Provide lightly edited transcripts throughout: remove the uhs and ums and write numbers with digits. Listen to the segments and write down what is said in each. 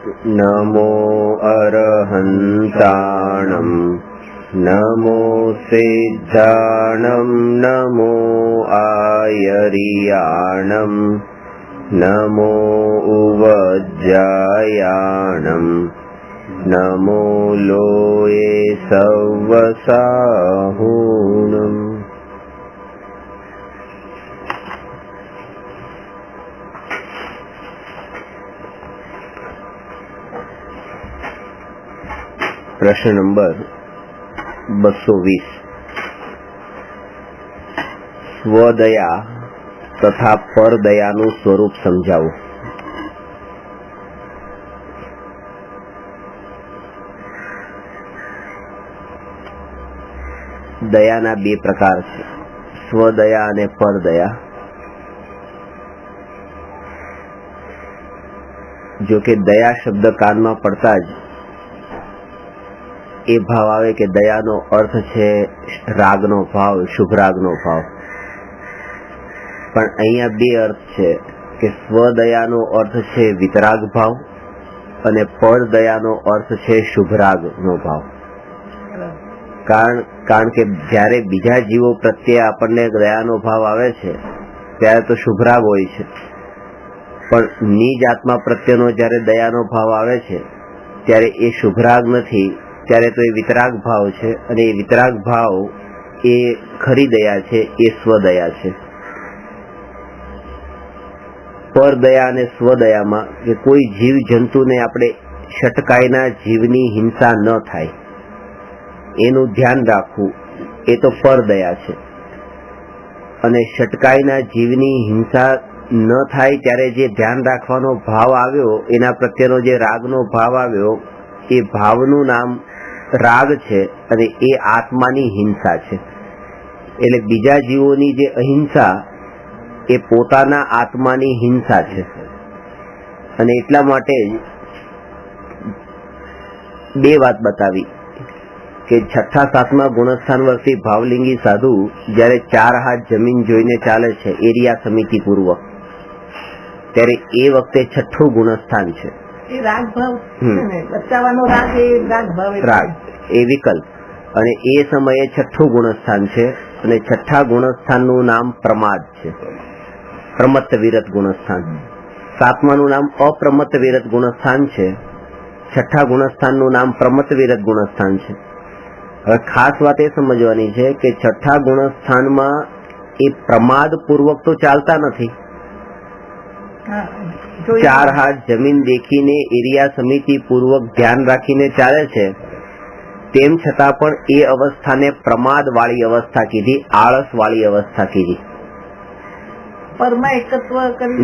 नमो अरहन्ताणं नमो सिद्धाणं नमो आयर्याणं नमो उवज्जायाणं नमो लोये सवसाहुणम्। प्रश्न नंबर 220। स्वदया तथा परदयाનું સ્વરૂપ સમજાવો। દયાના બે પ્રકાર છે, સ્વદયા અને પરદયા। જો કે દયા શબ્દ કાનમાં પડતા જ એ ભાવ આવે કે દયાનો અર્થ છે રાગનો ભાવ, શુભ રાગનો ભાવ। પણ અહીંયા બે અર્થ છે કે સ્વદયાનો અર્થ છે વિતરાગ ભાવ અને પરદયાનો અર્થ છે શુભ રાગનો ભાવ। કારણ કે જ્યારે બીજા જીવો પ્રત્યે આપણને દયાનો ભાવ આવે છે ત્યારે તો શુભ રાગ હોય છે, પણ નિજ આત્મા પ્રત્યેનો જ્યારે દયાનો ભાવ આવે છે ત્યારે એ શુભ રાગ નથી, ત્યારે તો એ વિતરાગ ભાવ છે। અને એ વિતરાગ ભાવ એ ખરી દયા છે, એ સ્વદયા છે। પરદયા અને સ્વદયામાં કે કોઈ જીવ જંતુને આપણે છટકાઈના જીવની હિંસા ન થાય એનું ધ્યાન રાખવું, એ તો પરદયા છે। અને છટકાઈના જીવની હિંસા ન થાય ત્યારે જે ધ્યાન રાખવાનો ભાવ આવ્યો, એના પ્રત્યેનો જે રાગનો ભાવ આવ્યો, એ ભાવનું નામ રાગ છે અને એ આત્માની હિંસા છે। એટલે બીજા જીવોની જે અહિંસા એ પોતાના આત્માની હિંસા છે। અને એટલા માટે બે વાત બતાવી કે 6-7મા ગુણસ્થાન વર્ષી ભાવલિંગી સાધુ જયારે 4 હાથ જમીન જોઈને ચાલે છે એરિયા સમિતિ પૂર્વક, ત્યારે એ વખતે 6થું ગુણસ્થાન છે રાગ, એ વિકલ્પ, અને એ સમયે 6થું ગુણસ્થાન છે। અને 6થા ગુણસ્થાનનું નામ પ્રમાદ છે, પ્રમત્ત વિરત ગુણસ્થાન। 7માનું નામ અપ્રમત્ત વિરત ગુણસ્થાન છે, 6થા ગુણસ્થાનનું નામ પ્રમત્ત વિરત ગુણસ્થાન છે। હવે ખાસ વાત એ સમજવાની છે કે 6થા ગુણસ્થાનમાં એ પ્રમાદ પૂર્વક તો ચાલતા નથી, 4 હાથ જમીન દેખીને એરિયા સમિતિ પૂર્વક ધ્યાન રાખીને ચાલે છે, તેમ છતાં પણ એ અવસ્થાને પ્રમાદ વાળી અવસ્થા કીધી, આળસ વાળી અવસ્થા કીધી।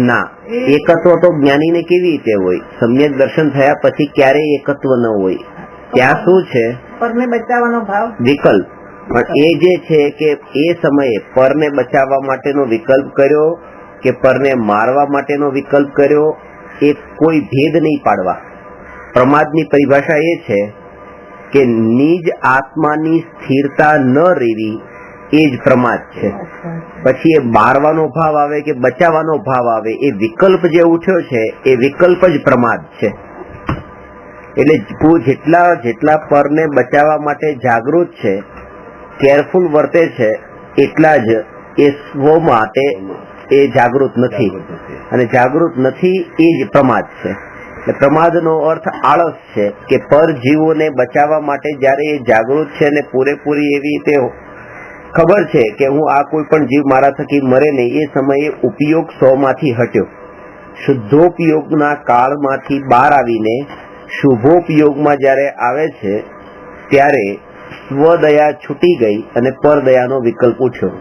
ના, એકત્વ તો જ્ઞાનીને કેવી રીતે હોય? સમ્યક દર્શન થયા પછી ક્યારેય એકત્વ ન હોય। ત્યાં શું છે? પરને બચાવવાનો ભાવ, વિકલ્પ। પણ એ જે છે કે એ સમયે પરને બચાવવા માટેનો વિકલ્પ કર્યો કે પરને મારવા માટેનો વિકલ્પ કર્યો, એ કોઈ ભેદ નહીં પાડવા। પ્રમાદની પરિભાષા એ છે કે નિજ આત્માની સ્થિરતા ન રહેવી એ જ પ્રમાદ છે। પછી એ મારવાનો ભાવ આવે કે બચાવવાનો ભાવ આવે, એ વિકલ્પ જે ઉઠ્યો છે એ વિકલ્પ જ પ્રમાદ છે। એટલે જેટલા પરને બચાવવા માટે જાગૃત છે, કેરફુલ વર્તે છે, એટલા જ એ સ્વ માટે એ જાગૃત નથી, અને જાગૃત નથી એ જ પ્રમાદ છે। પ્રમાદનો અર્થ આળસ છે કે પર જીવોને બચાવવા માટે જયારે એ જાગૃત છે અને પૂરેપૂરી એવી રીતે ખબર છે કે હું આ કોઈ પણ જીવ મારા થકી મરે નહીં, એ સમયે ઉપયોગ 100માંથી હટ્યો, શુદ્ધોપયોગના કાળમાંથી બહાર આવીને શુભોપયોગમાં જયારે આવે છે ત્યારે સ્વદયા છૂટી ગઈ અને પરદયાનો વિકલ્પ ઉઠ્યો।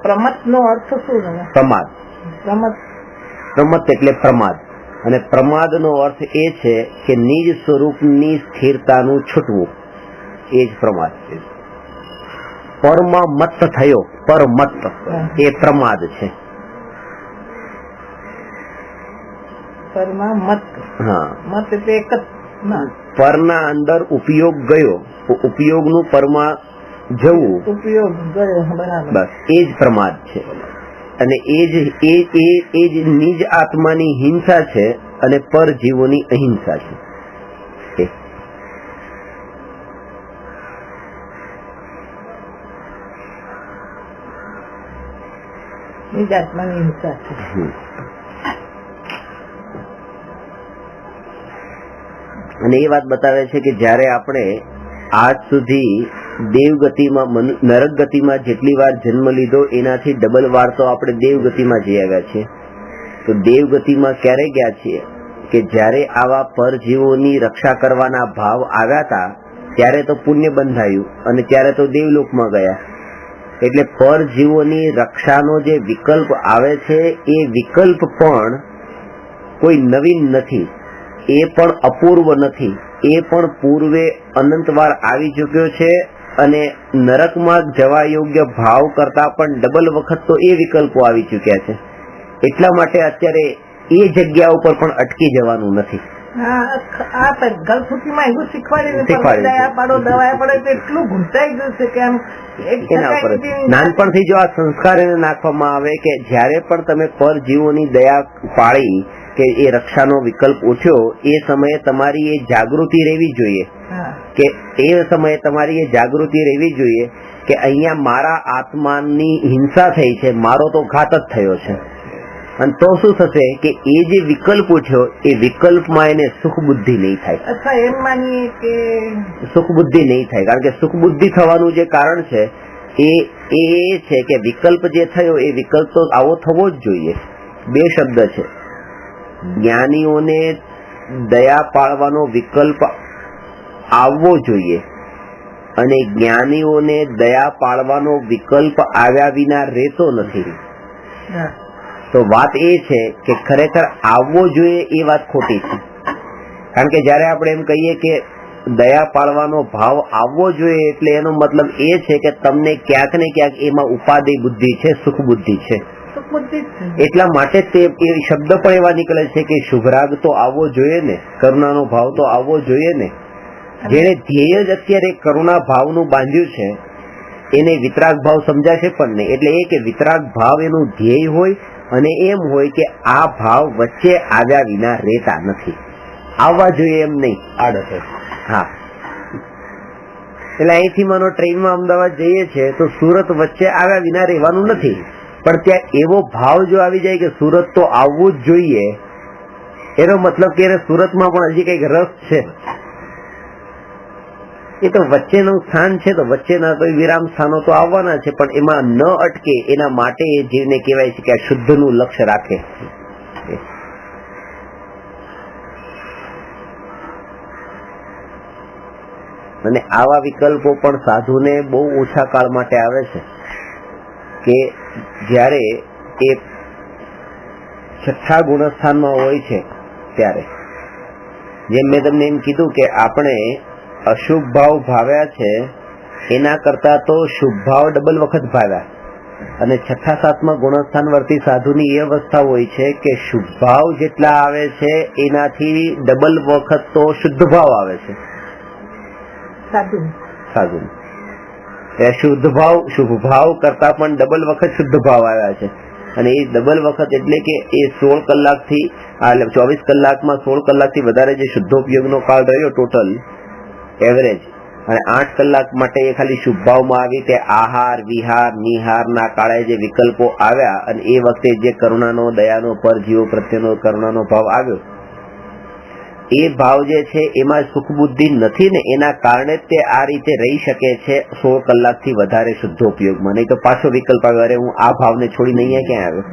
પ્રમત્તનો અર્થ શું? પ્રમાદ। પ્રમત્ત એટલે પ્રમાદ, અને પ્રમાદનો અર્થ એ છે કે નિજ સ્વરૂપની સ્થિરતાનું છૂટવું, એ જ પ્રમાદ છે। પરમાં મત્ત થયો, પરમત્ત, એ પ્રમાદ છે। પરના અંદર ઉપયોગ ગયો, ઉપયોગનું પરમાં જવું, બસ એ જ પ્રમાદ છે। અને એ જ નિજ આત્માની હિંસા છે અને પર જીવોની અહિંસા છે। એ જ આત્માની હિંસા છે. અને એ વાત બતાવે છે કે જયારે આપણે આજ સુધી દેવગતિમાં નરક ગતિમાં જેટલી વાર જન્મ લીધો એનાથી ડબલ વાર તો આપણે દેવગતિમાં જઈ આવ્યા છીએ. તો દેવગતિમાં ક્યારે ગયા છીએ કે જયારે આવા પરજીવોની રક્ષા કરવાના ભાવ આવ્યા હતા ત્યારે તો પુણ્ય બંધાયું અને ત્યારે તો દેવલોકમાં ગયા. એટલે પરજીવોની રક્ષાનો જે વિકલ્પ આવે છે એ વિકલ્પ પણ કોઈ નવીન નથી, એ પણ અપૂર્વ નથી, એ પણ પૂર્વે અનંતવાર આવી ચુક્યો છે. અને નરકમાં જવા યોગ્ય ભાવ કરતા પણ ડબલ વખત તો એ વિકલ્પો આવી ચુક્યા છે. એટલા માટે અત્યારે એ જગ્યા ઉપર પણ અટકી જવાનું નથી. ગલફુટીમાં એવું શીખવાડી દયા પાડો દવા પડે તો એટલું ઘૂંટાઈ ગયું છે કે આમ એના ઉપર નાનપણથી જો આ સંસ્કાર એને નાખવામાં આવે કે જયારે પણ તમે પરજીવોની દયા પાળી કે એ રક્ષાનો વિકલ્પ ઉઠ્યો એ સમયે તમારી એ જાગૃતિ રહેવી જોઈએ કે એ સમયે તમારી એ જાગૃતિ રહેવી જોઈએ કે અહીંયા મારા આત્માની હિંસા થઈ છે, મારો તો ઘાત જ થયો છે. અને તો શું થશે કે એ જે વિકલ્પ ઉઠ્યો એ વિકલ્પમાં એને સુખ બુદ્ધિ નહીં થાય. અથવા એમ માનીએ કે સુખ બુદ્ધિ નહીં થાય, કારણ કે સુખ બુદ્ધિ થવાનું જે કારણ છે એ છે કે વિકલ્પ જે થયો એ વિકલ્પ તો આવો થવો જ જોઈએ. બે શબ્દ છે, જ્ઞાનીઓને દયા પાળવાનો વિકલ્પ આવવો જોઈએ અને જ્ઞાનીઓને દયા પાળવાનો વિકલ્પ આવ્યા વિના રહેતો નથી. તો વાત એ છે કે ખરેખર આવવો જોઈએ એ વાત ખોટી છે. કારણ કે જયારે આપણે એમ કહીએ કે દયા પાળવાનો ભાવ આવવો જોઈએ એટલે એનો મતલબ એ છે કે તમને ક્યાંક ને ક્યાંક એમાં ઉપાધિ બુદ્ધિ છે, સુખ બુદ્ધિ છે. એટલા માટે તે એ શબ્દ પણ એવા નીકળે છે કે શુભરાગ તો આવવો જોઈએ ને, કરુણાનો ભાવ તો આવવો જોઈએ ને. જેને ધ્યેય જ અત્યારે કરુણા ભાવનું બાંધ્યું છે એને વિતરાગ ભાવ સમજાશે પણ નહીં. એટલે એ કે વિતરાગ ભાવ એનું ધ્યેય હોય અને એમ હોય કે આ ભાવ વચ્ચે આવ્યા વિના રહેતા નથી, આવવા જોઈએ એમ નહીં, આડત. હા, એટલે અહીંથી માનો ટ્રેનમાં અમદાવાદ જઈએ છે તો સુરત વચ્ચે આવ્યા વિના રહેવાનું નથી, પણ ત્યાં એવો ભાવ જો આવી જાય કે સુરત તો આવવું જ જોઈએ, એનો મતલબ કે સુરતમાં પણ હજી કઈક રસ છે. એ તો વચ્ચેનું સ્થાન છે તો વચ્ચેના તો વિરામ સ્થાનો તો આવવાના છે, પણ એમાં ન અટકે એના માટે એ જીવને કહેવાય છે કે આ શુદ્ધનું લક્ષ્ય રાખે. અને આવા વિકલ્પો પણ સાધુને બહુ ઓછા કાળ માટે આવે છે કે જ્યારે એ છઠ્ઠા ગુણસ્થાનમાં હોય છે ત્યારે, જેમ મેં તમને એમ કીધું કે આપણે અશુભ ભાવ ભાવ્યા છે એના કરતા તો શુભ ભાવ ડબલ વખત ભાવ્યા. અને છઠ્ઠા સાતમા ગુણસ્થાન વર્તી સાધુની એ અવસ્થા હોય છે કે શુભ ભાવ જેટલા આવે છે એનાથી ડબલ વખત તો શુદ્ધ ભાવ આવે છે સાધુ. શુદ્ધ ભાવ શુભ ભાવ કરતા પણ ડબલ વખત શુદ્ધ ભાવ આવ્યા છે. અને એ ડબલ વખત એટલે કે એ 16 કલાકથી 24 કલાકમાં 16 કલાકથી વધારે જે શુદ્ધોપયોગનો કાળ રહ્યો ટોટલ એવરેજ, અને 8 કલાક માટે એ ખાલી શુભ ભાવમાં આવી તે આહાર વિહાર નિહારના કાળે જે વિકલ્પો આવ્યા અને એ વખતે જે કરુણાનો દયાનો પરજીવો પ્રત્યેનો કરુણાનો ભાવ આવ્યો એ ભાવ જે છે એમાં સુખ બુદ્ધિ નથી ને એના કારણે તે આ રીતે રહી શકે છે 16 કલાકથી વધારે શુદ્ધોપયોગમાં. નહીં તો પાછો વિકલ્પ આવ્યો, અરે હું આ ભાવને છોડીને અહીંયા ક્યાં આવ્યો.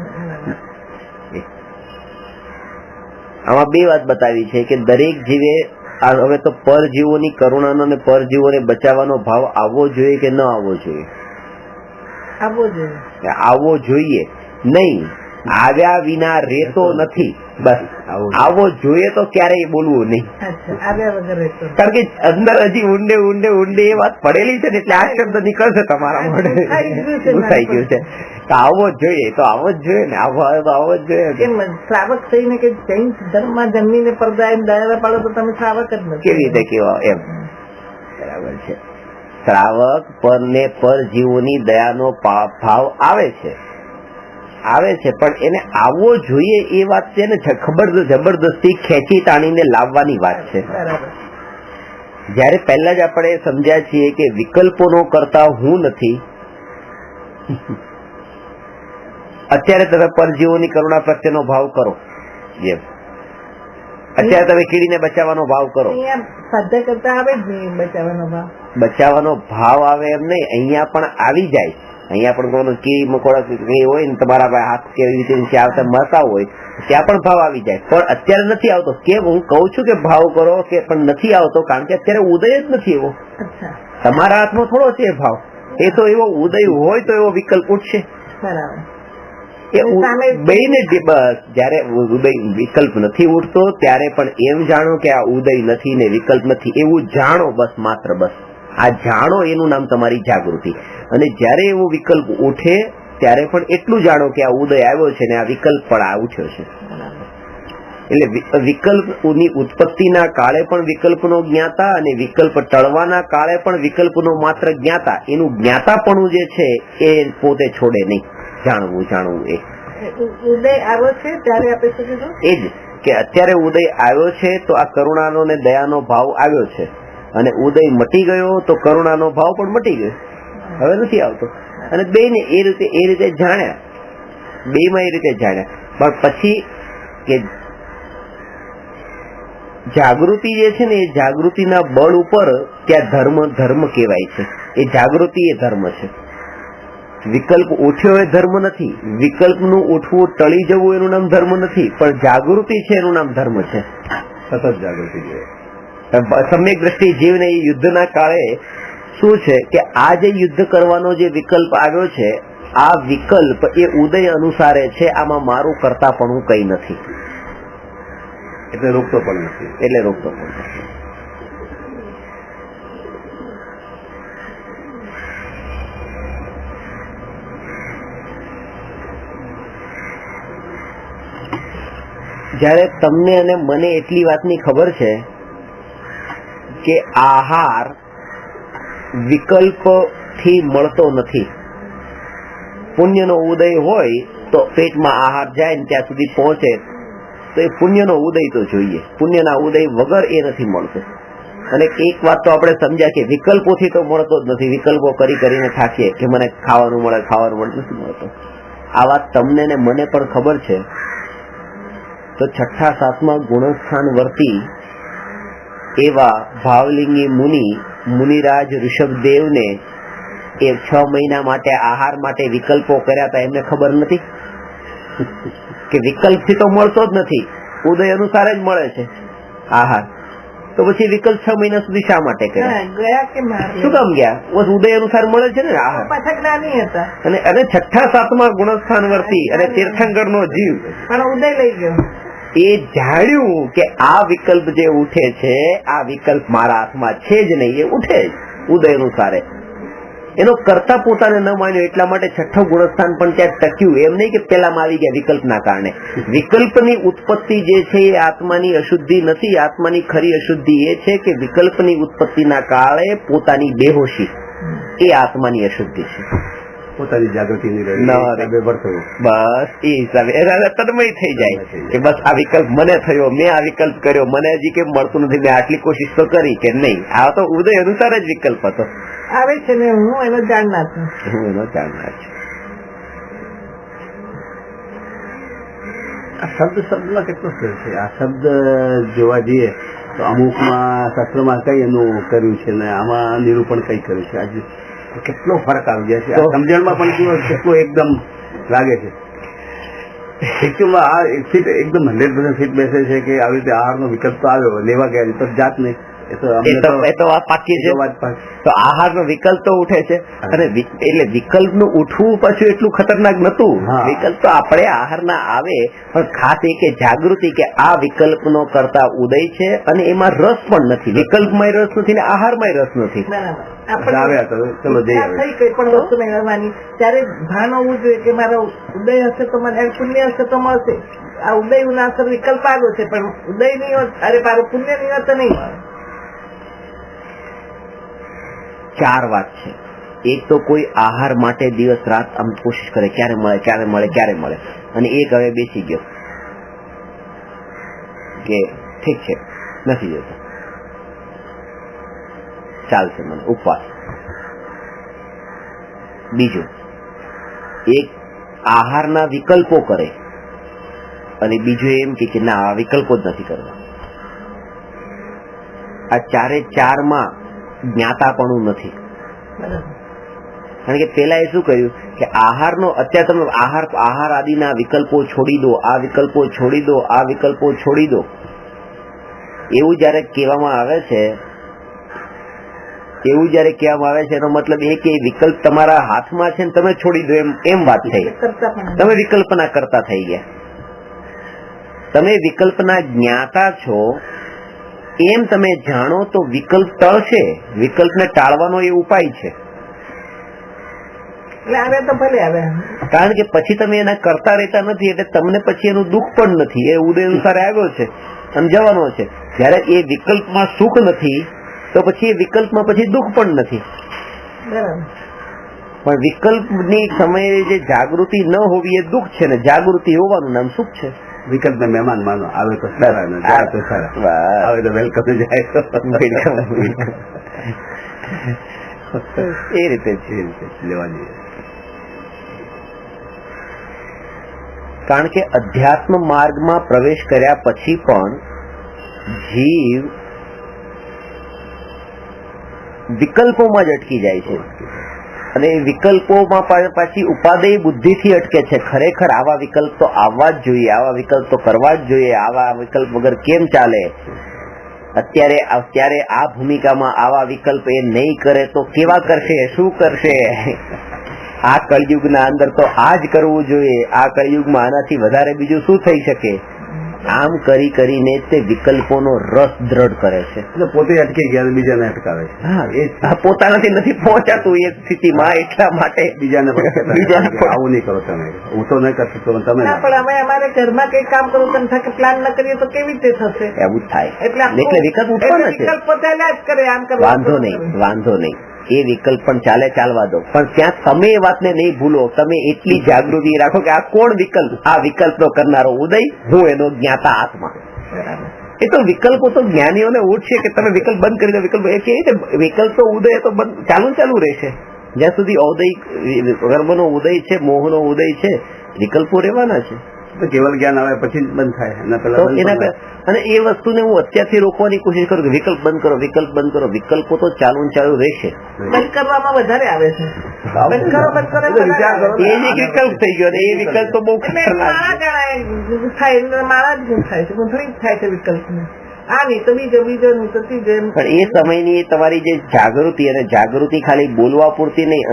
આમાં બે વાત બતાવી છે કે દરેક જીવે હવે તો પરજીવોની કરુણાનો અને પરજીવોને બચાવવાનો ભાવ આવવો જોઈએ કે ન આવવો જોઈએ? આવવો જોઈએ નહીં, આવ્યા વિના રહેતો નથી. બસ આવવો જોઈએ તો ક્યારેય બોલવું નહીં, કારણ કે અંદર હજી ઊંડે ઊંડે ઊંડે એ વાત પડેલી છે ને એટલે આ શબ્દ નીકળશે તમારા મોઢે, થઈ ગયું છે. તો આવવો જ જોઈએ તો આવવો જ જોઈએ ને, આવવો તો આવવો જ જોઈએ. શ્રાવક થઈને કે જૈન ધર્મમાં જન્મીને પરદા દયા પાડો તો તમે શ્રાવક જ નથી, કેવી રીતે કેવા એમ. બરાબર છે, શ્રાવક પર ને પરજીવોની દયાનો ભાવ આવે છે પણ એને આવવો જોઈએ એ વાત છે ને જબરદસ્તી ખેંચી તાણીને લાવવાની વાત છે. જયારે પહેલા જ આપણે સમજ્યા છીએ કે વિકલ્પોનો કરતા હું નથી અત્યારે તમે પરજીવોની કરુણા પ્રત્યેનો ભાવ કરો, જેમ અત્યારે તમે કીડીને બચાવવાનો ભાવ કરો. અહીંયા સાધ્ય કરતા આવે જ નહીં બચાવવાનો ભાવ. બચાવવાનો ભાવ આવે એમ નહીં, અહીંયા પણ આવી જાય. અહીંયા પણ કોઈ કીડી મકોડા કઈ હોય ને તમારા પાસે હાથ કેવી રીતે નીચે આવતા મરતા હોય ત્યાં પણ ભાવ આવી જાય, પણ અત્યારે નથી આવતો. કેમ હું કહું છું કે ભાવ કરો, કે પણ નથી આવતો કારણ કે અત્યારે ઉદય જ નથી એવો. તમારા હાથમાં થોડો છે એ ભાવ. એ તો એવો ઉદય હોય તો એવો વિકલ્પ ઉઠશે. બરાબર. બેને બસ જયારે ઉદય વિકલ્પ નથી ઉઠતો ત્યારે પણ એમ જાણો કે આ ઉદય નથી ને વિકલ્પ નથી, એવું જાણો બસ, માત્ર બસ આ જાણો, એનું નામ તમારી જાગૃતિ. અને જયારે એવો વિકલ્પ ઉઠે ત્યારે પણ એટલું જાણો કે આ ઉદય આવ્યો છે ને આ વિકલ્પ પણ ઉઠ્યો છે. એટલે વિકલ્પની ઉત્પત્તિના કાળે પણ વિકલ્પનો જ્ઞાતા અને વિકલ્પ ટળવાના કાળે પણ વિકલ્પનો માત્ર જ્ઞાતા. એનું જ્ઞાતાપણું જે છે એ પોતે છોડે નહીં. જાણવું એ ઉદય આવ્યો છે ત્યારે આપણે શું કીધું? એ જ કે અત્યારે ઉદય આવ્યો છે તો આ કરુણાનો ને દયાનો ભાવ આવ્યો છે, અને ઉદય મટી ગયો તો કરુણાનો ભાવ પણ મટી ગયો, હવે નથી આવતો. અને બેને એ રીતે જાણ્યા, બેમાં એ રીતે જાણ્યા. પણ પછી કે જાગૃતિ જે છે ને એ જાગૃતિના બળ ઉપર ત્યાં ધર્મ કહેવાય છે. એ જાગૃતિ એ ધર્મ છે. વિકલ્પ ઉઠ્યો એ ધર્મ નથી, વિકલ્પનું ઉઠવું ટળી જવું એનું નામ ધર્મ નથી, પણ જાગૃતિ છે એનું નામ ધર્મ છે. સતત જાગૃતિ છે. સમ્યક દ્રષ્ટિ જીવને એ યુદ્ધના કાળે શું છે કે આ જે યુદ્ધ કરવાનો જે વિકલ્પ આવ્યો છે, આ વિકલ્પ એ ઉદય અનુસારે છે. આમાં મારું કરતાપણું કઈ નથી, એટલે રોકતો પણ નથી. જયારે તમને અને મને એટલી વાતની ખબર છે કે આહાર વિકલ્પ થી મળતો નથી. પુણ્યનો ઉદય હોય તો પેટમાં આહાર જાય ને ત્યાં સુધી પહોંચે તો એ પુણ્યનો ઉદય તો જોઈએ. પુણ્યના ઉદય વગર એ નથી મળતો. અને એક વાત તો આપણે સમજ્યા કે વિકલ્પોથી તો મળતો જ નથી. વિકલ્પો કરીને થાકીએ કે મને ખાવાનું મળે નથી મળતો. આ વાત તમને ને મને પણ ખબર છે. તો 6ઠા 7મા ગુણસ્થાન વર્તી એવા ભાવલિંગી મુનિરાજ ઋષભદેવને એ 6 મહિના માટે આહાર માટે વિકલ્પો કર્યા હતા. એમને ખબર નથી કે વિકલ્પ થી તો મળતો જ નથી, ઉદય અનુસાર જ મળે છે આહાર. તો પછી વિકલ્પ 6 મહિના સુધી શા માટે કર્યા? શું કામ ગયા? બસ ઉદય અનુસાર મળે છે ને આહાર. અને 6ઠા 7મા ગુણસ્થાન વર્તી અને તીર્થંકર નો જીવ પણ ઉદય લઈ ગયો. એ જાણ્યું કે આ વિકલ્પ જે ઉઠે છે, આ વિકલ્પ મારા હાથમાં છે જ નહીં, એ ઉઠે જ ઉદય અનુસારે. એનો કરતા પોતાને ન માન્યો, એટલા માટે 6ઠું ગુણસ્થાન પણ ત્યાં ટક્યું. એમ નહીં કે પેલામાં આવી ગયા વિકલ્પના કારણે. વિકલ્પની ઉત્પત્તિ જે છે એ આત્માની અશુદ્ધિ નથી. આત્માની ખરી અશુદ્ધિ એ છે કે વિકલ્પની ઉત્પત્તિના કાળે પોતાની બેહોશી એ આત્માની અશુદ્ધિ છે. પોતાની જાગૃતિની બસ એ હિસાબે તન્મય થઈ જાય કે બસ આ વિકલ્પ મને થયો, મેં આ વિકલ્પ કર્યો, મને હજી કેમ મળતું નથી, મેં આટલી કોશિશ તો કરી કે નહીં. આ તો ઉદય અનુસાર જ વિકલ્પ હતો. આવે છે ને હું એનો જાણનાર છું. આ શબ્દમાં કેટલો ફેર છે. આ શબ્દ જોવા જઈએ તો અમુકમાં શાસ્ત્રમાં કઈ એનું કર્યું છે ને આમાં નિરૂપણ કઈ કર્યું છે. આજે કેટલો ફરક આવી જાય છે. સમજણમાં પણ કેટલો એકદમ લાગે છે. એકદમ 100% ફિટ બેસે છે કે આવી રીતે આહારનો વિકલ્પ તો આવ્યો, લેવા ગયા તો જાત નહીં. એ તો વાત પાકી છે. તો આહારનો વિકલ્પ તો ઉઠે છે, અને એટલે વિકલ્પનું ઉઠવું પાછું એટલું ખતરનાક નતું. વિકલ્પ તો આપણે આહારના આવે, પણ ખાસ એ કે જાગૃતિ કે આ વિકલ્પનો કરતા ઉદય છે અને એમાં રસ પણ નથી. વિકલ્પમાં રસ નથી ને આહારમાં રસ નથી. ચલો જઈએ. કઈ પણ વસ્તુ મેળવવાની ત્યારે ભાન હોવું જોઈએ કે મારો ઉદય હશે તો મને પુણ્ય હશે તો મળશે. આ ઉદય ઉનાસર વિકલ્પ આવ્યો છે, પણ ઉદય નહીં હોત, અરે મારો પુણ્ય નહીં હોત તો નહીં મળે. 4 વાત છે. એક તો કોઈ આહાર માટે દિવસ રાત આમ કોશિશ કરે ક્યારે મળે, અને એક હવે બેસી ગયો કે ઠીક છે નથી જતો, ચાલશે મને ઉપવાસ. બીજું એક આહારના વિકલ્પો કરે અને બીજું એમ કે ના આ વિકલ્પો જ નથી કરવા. આ ચારે ચારમાં જ્ઞાતાપણું નથી. કારણ કે પેલા એ શું કહ્યું કે આહારનો અત્યારે તમે આહાર આદિના વિકલ્પો છોડી દો, આ વિકલ્પો છોડી દો, આ વિકલ્પો છોડી દો, એવું જયારે કહેવામાં આવે છે એનો મતલબ એ કે વિકલ્પ તમારા હાથમાં છે ને તમે છોડી દો એમ વાત થઈ. તમે વિકલ્પના કરતા થઈ ગયા. તમે વિકલ્પના જ્ઞાતા છો એમ તમે જાણો તો વિકલ્પ ટળશે. વિકલ્પને ટાળવાનો એ ઉપાય છે. કારણ કે પછી તમે એના કરતા રહેતા નથી એટલે તમને પછી એનું દુઃખ પણ નથી. એ ઉદય અનુસાર આવ્યો છે અને જવાનો છે. જયારે એ વિકલ્પમાં સુખ નથી તો પછી એ વિકલ્પમાં પછી દુઃખ પણ નથી. પણ વિકલ્પની સમયે જે જાગૃતિ ન હોવી એ દુઃખ છે ને જાગૃતિ હોવાનું નામ સુખ છે. વિકલ્પ ને મહેમાન માનો, આવે તો સારા ને જાય તો સારા, આવે તો વેલકમ જાય તો એ રીતે લેવાની. કારણ કે અધ્યાત્મ માર્ગમાં પ્રવેશ કર્યા પછી પણ જીવ વિકલ્પોમાં જ અટકી જાય છે અને વિકલ્પોમાં પાછી ઉપાદેય બુદ્ધિથી અટકે છે. ખરેખર આવા વિકલ્પ તો આવવા જ જોઈએ, આવા વિકલ્પ તો કરવા જ જોઈએ, આવા વિકલ્પ વગર કેમ ચાલે? અત્યારે આ ભૂમિકામાં આવા વિકલ્પ એ નહીં કરે તો કેવા કરશે, શું કરશે? આ કળયુગના અંદર તો આ જ કરવું જોઈએ, આ કળયુગમાં આનાથી વધારે બીજું શું થઈ શકે? આમ કરી કરીને તે વિકલ્પોનો રસ દ્રઢ કરે છે. પોતે અટકી ગયા બીજાને અટકાવે છે. હા, પોતાનાથી નથી પહોંચાતું એ સ્થિતિમાં, એટલા માટે બીજાને આવું નહીં કરો તમે, હું તો નહીં કરતો તમે. પણ અમે અમારે ઘરમાં કઈ કામ કરવું તમે પ્લાન ન કરીએ તો કેવી રીતે થશે? એવું જ થાય. એટલે વિકલ્પ ઉત્પન્ન છે. વાંધો નહીં, એ વિકલ્પ પણ ચાલવા દો. પણ ત્યાં તમે એ વાતને નહીં ભૂલો. તમે એટલી જાગૃતિ રાખો કે આ કોણ વિકલ્પ? આ વિકલ્પનો કરનારો ઉદય, હું એનો જ્ઞાતા આત્મા. એ તો વિકલ્પો તો જ્ઞાનીઓને ઓળખે કે તમે વિકલ્પ બંધ કરી દો. વિકલ્પ તો ઉદય તો ચાલુ રહેશે જ્યાં સુધી ઉદય કર્મનો ઉદય છે, મોહનો ઉદય છે, વિકલ્પો રહેવાના છે. કેવલ જ્ઞાન આવે પછી બંધ થાય. અને એ વસ્તુને હું અત્યારથી રોકવાની કોશિશ કરું કે વિકલ્પ બંધ કરો, વિકલ્પ બંધ કરો. વિકલ્પો તો ચાલુ રહેશે. બંધ કરવામાં વધારે આવે છે. બંધ કરો એ જ એક વિકલ્પ થઈ ગયો. એ વિકલ્પ તો બહુ ખતરનાક મારા જ ગુણ થાય છે, ગુંથણી થાય છે વિકલ્પ ને. આ નહીં તો બીજો નહીં તો ત્રીજો. પણ એ સમયની તમારી જે જાગૃતિ, અને જાગૃતિ ખાલી બોલવા પૂરતી નહીં,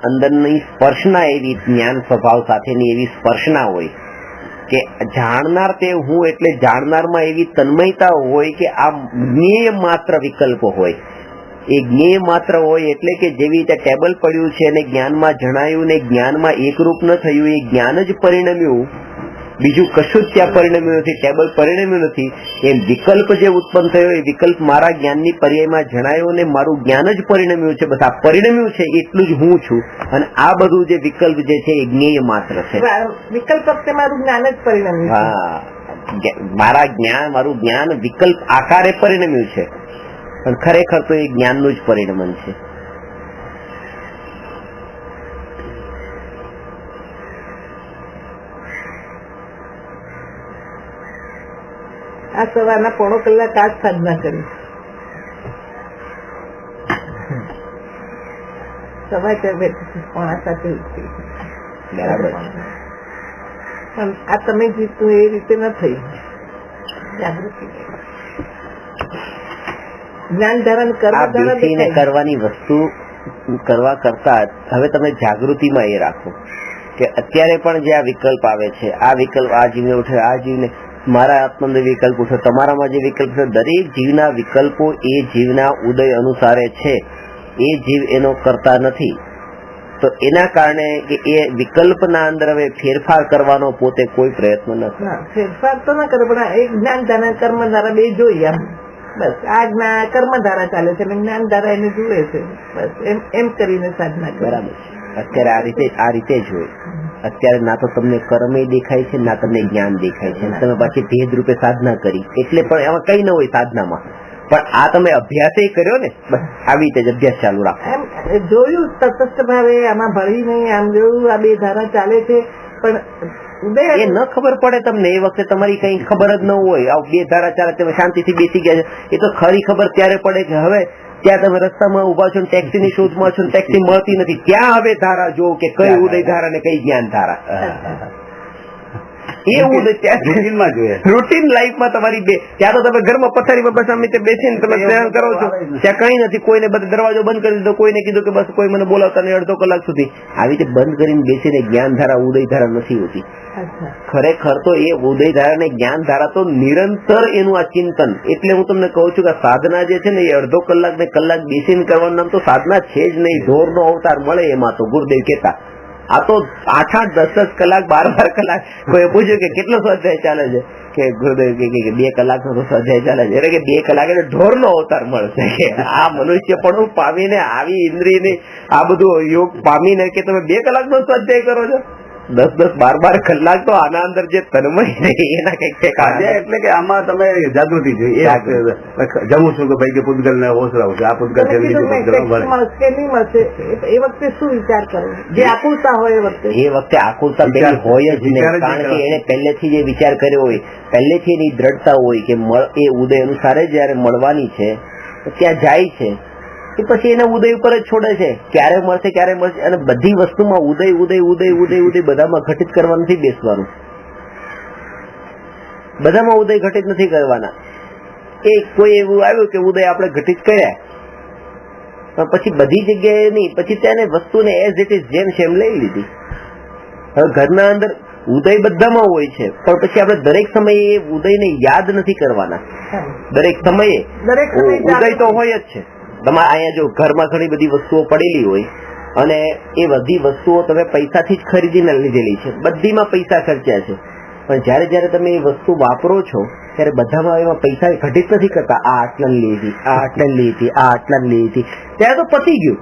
અંદરની સ્પર્શના એવી જ્ઞાન સ્વભાવ સાથેની એવી સ્પર્શના હોય કે જાણનાર તે હું, એટલે જાણનારમાં એવી તન્મયતા હોય કે આ જ્ઞેય માત્ર વિકલ્પ હોય. એ જ્ઞેય માત્ર હોય એટલે કે જેવી રીતે ટેબલ પડ્યું છે અને જ્ઞાનમાં જણાયું ને જ્ઞાનમાં એકરૂપ ન થયું, એ જ્ઞાન જ પરિણમ્યું, બીજું કશું જ ત્યાં પરિણમ્યું નથી, ટેબલ પરિણમ્યું નથી. એ વિકલ્પ જે ઉત્પન્ન થયો એ વિકલ્પ મારા જ્ઞાનની પર્યાયમાં જણાયો ને મારું જ્ઞાન જ પરિણમ્યું છે. બસ આ પરિણમ્યું છે એટલું જ હું છું. અને આ બધું જે વિકલ્પ જે છે એ જ્ઞેય માત્ર છે. વિકલ્પ વખતે મારું જ્ઞાન જ પરિણમ્યું. હા, મારું જ્ઞાન વિકલ્પ આકારે પરિણમ્યું છે, પણ ખરેખર તો એ જ્ઞાનનું જ પરિણમન છે. આ સવારના પોણો કલાક આ જ સાધના કરી. સવારે પોણા 7 ઉઠી. બરાબર. પણ આ તમે જીતું એ રીતે ન થઈ. જાગૃતિ જ્ઞાન ધારણ કરવાની વસ્તુ કરવા કરતા હવે તમે જાગૃતિમાં એ રાખો કે અત્યારે પણ જે આ વિકલ્પ આવે છે, આ વિકલ્પ આ જીવને ઉઠે, આ જીવને મારા આત્મનો વિકલ્પ ઉઠે, તમારામાં જે વિકલ્પ છે, દરેક જીવના વિકલ્પો એ જીવના ઉદય અનુસારે છે. એ જીવ એનો કરતા નથી. તો એના કારણે એ વિકલ્પના અંદર હવે ફેરફાર કરવાનો પોતે કોઈ પ્રયત્ન નથી. ફેરફાર તો ના કરે, પણ એક જ્ઞાન ધારા કર્મ ધારા બે જોઈએ. બસ આ કર્મ ધારા ચાલે છે, જ્ઞાન ધારા એને જુએ છે. બસ એમ કરીને સાધના. બરાબર. અત્યારે આ રીતે જ હોય. અત્યારે ના તો તમને કર્મ દેખાય છે, ના તમને જ્ઞાન દેખાય છે. તમે પાછી ભેદ રૂપે સાધના કરી એટલે પણ એમાં કઈ ન હોય સાધનામાં. પણ આ તમે અભ્યાસ કર્યો ને, બસ આવી રીતે જ અભ્યાસ ચાલુ રાખો. એમ જોયું તટસ્થ ભાવે, આમાં ભળી નહીં, આમ જોયું આ બે ધારા ચાલે છે, પણ ઉદય એ ન ખબર પડે તમને, એ વખતે તમારી કઈ ખબર જ ન હોય, આ બે ધારા ચાલે તમે શાંતિથી બેસી ગયા છો. એ તો ખરી ખબર ત્યારે પડે કે હવે ત્યાં તમે રસ્તામાં ઉભા છો, ટેક્સી ની શોધમાં છો, ટેક્સી મળતી નથી, ત્યાં હવે ધારા જો કે કઈ ઉદય ધારા ને કઈ જ્ઞાન ધારા. એવું રૂટીન લાઈફમાં તમારી બે ત્યાં તો તમે ઘરમાં પથારીમાં બસ અમે બેસીને તમે ધ્યાન કરો છો, ત્યાં કઈ નથી, કોઈને બધો દરવાજો બંધ કરી દીધો, કોઈને કીધું કે બસ કોઈ મને બોલાવતા નહીં અડધો કલાક સુધી, આવી રીતે બંધ કરીને બેસીને જ્ઞાન ધારા ઉદય ધારા નથી હોતી. ખરેખર તો એ ઉદય ધારા ને જ્ઞાન ધારા તો નિરંતર એનું આ ચિંતન. એટલે હું તમને કહું છું કે સાધના જે છે ને એ અડધો કલાક ને કલાક બેસીને કરવાનું નામ તો સાધના છે જ નહીં. ઢોરનો અવતાર મળે એમાં તો ગુરુદેવ કહેતા. આ તો 8-8, 10-10 કલાક, 12-12 કલાક. કોઈ પૂછ્યું કે કેટલો સ્વાધ્યાય ચાલે છે, કે ગુરુદેવ કે 2 કલાકનો તો સ્વાધ્યાય ચાલે છે. એટલે કે 2 કલાક એટલે ઢોરનો અવતાર મળશે. કે આ મનુષ્ય પણ પામીને આવી ઇન્દ્રિયને આ બધું યોગ પામીને કે તમે 2 કલાકનો સ્વાધ્યાય કરો છો, 10-10, 12-12 કલાક તો આના અંદર જે તન્મય એના કઈક એટલે કે આમાં તમે જાગૃતિ જોઈએ. જમું છું કે ભાઈ કે પૂતગલ ને ઓસરાવું છે, આ પૂતગલ મળશે નહીં મળશે એ વખતે શું વિચાર કરવો, જે આકુલતા હોય એ વખતે આકુલતા પેલી હોય જ નહીં. કારણ કે એને પહેલેથી જે વિચાર કર્યો હોય, પહેલેથી એની દ્રઢતા હોય કે એ ઉદય અનુસારે જયારે મળવાની છે ત્યાં જાય છે, પછી એને ઉદય ઉપર જ છોડે છે. ક્યારે મળશે ક્યારે મળશે, અને બધી વસ્તુમાં ઉદય ઉદય ઉદય ઉદય ઉદય બધામાં ઘટિત કરવા નથી બેસવાનું, બધામાં ઉદય ઘટિત નથી કરવાના. એ કોઈ એવું આવ્યું કે ઉદય આપણે ઘટિત કર્યા, પણ પછી બધી જગ્યાએ નહીં, પછી તેને વસ્તુને એઝ ઇટ ઇઝ જેમ છે એમ લઈ લીધી. હવે ઘરના અંદર ઉદય બધામાં હોય છે, પણ પછી આપણે દરેક સમયે એ ઉદયને યાદ નથી કરવાના. દરેક સમયે ઉદય તો હોય જ છે. તમારે અહીંયા જો ઘરમાં ઘણી બધી વસ્તુઓ પડેલી હોય અને એ બધી વસ્તુઓ તમે પૈસાથી જ ખરીદીને લીધેલી છે, બધીમાં પૈસા ખર્ચ્યા છે, પણ જયારે જયારે તમે એ વસ્તુ વાપરો છો ત્યારે બધામાં એમાં પૈસા ઘટિત નથી કરતા. આ આટલા લીધી, આ આટલા લીધી, આ આટલા લીધી, ત્યારે તો પતી ગયું.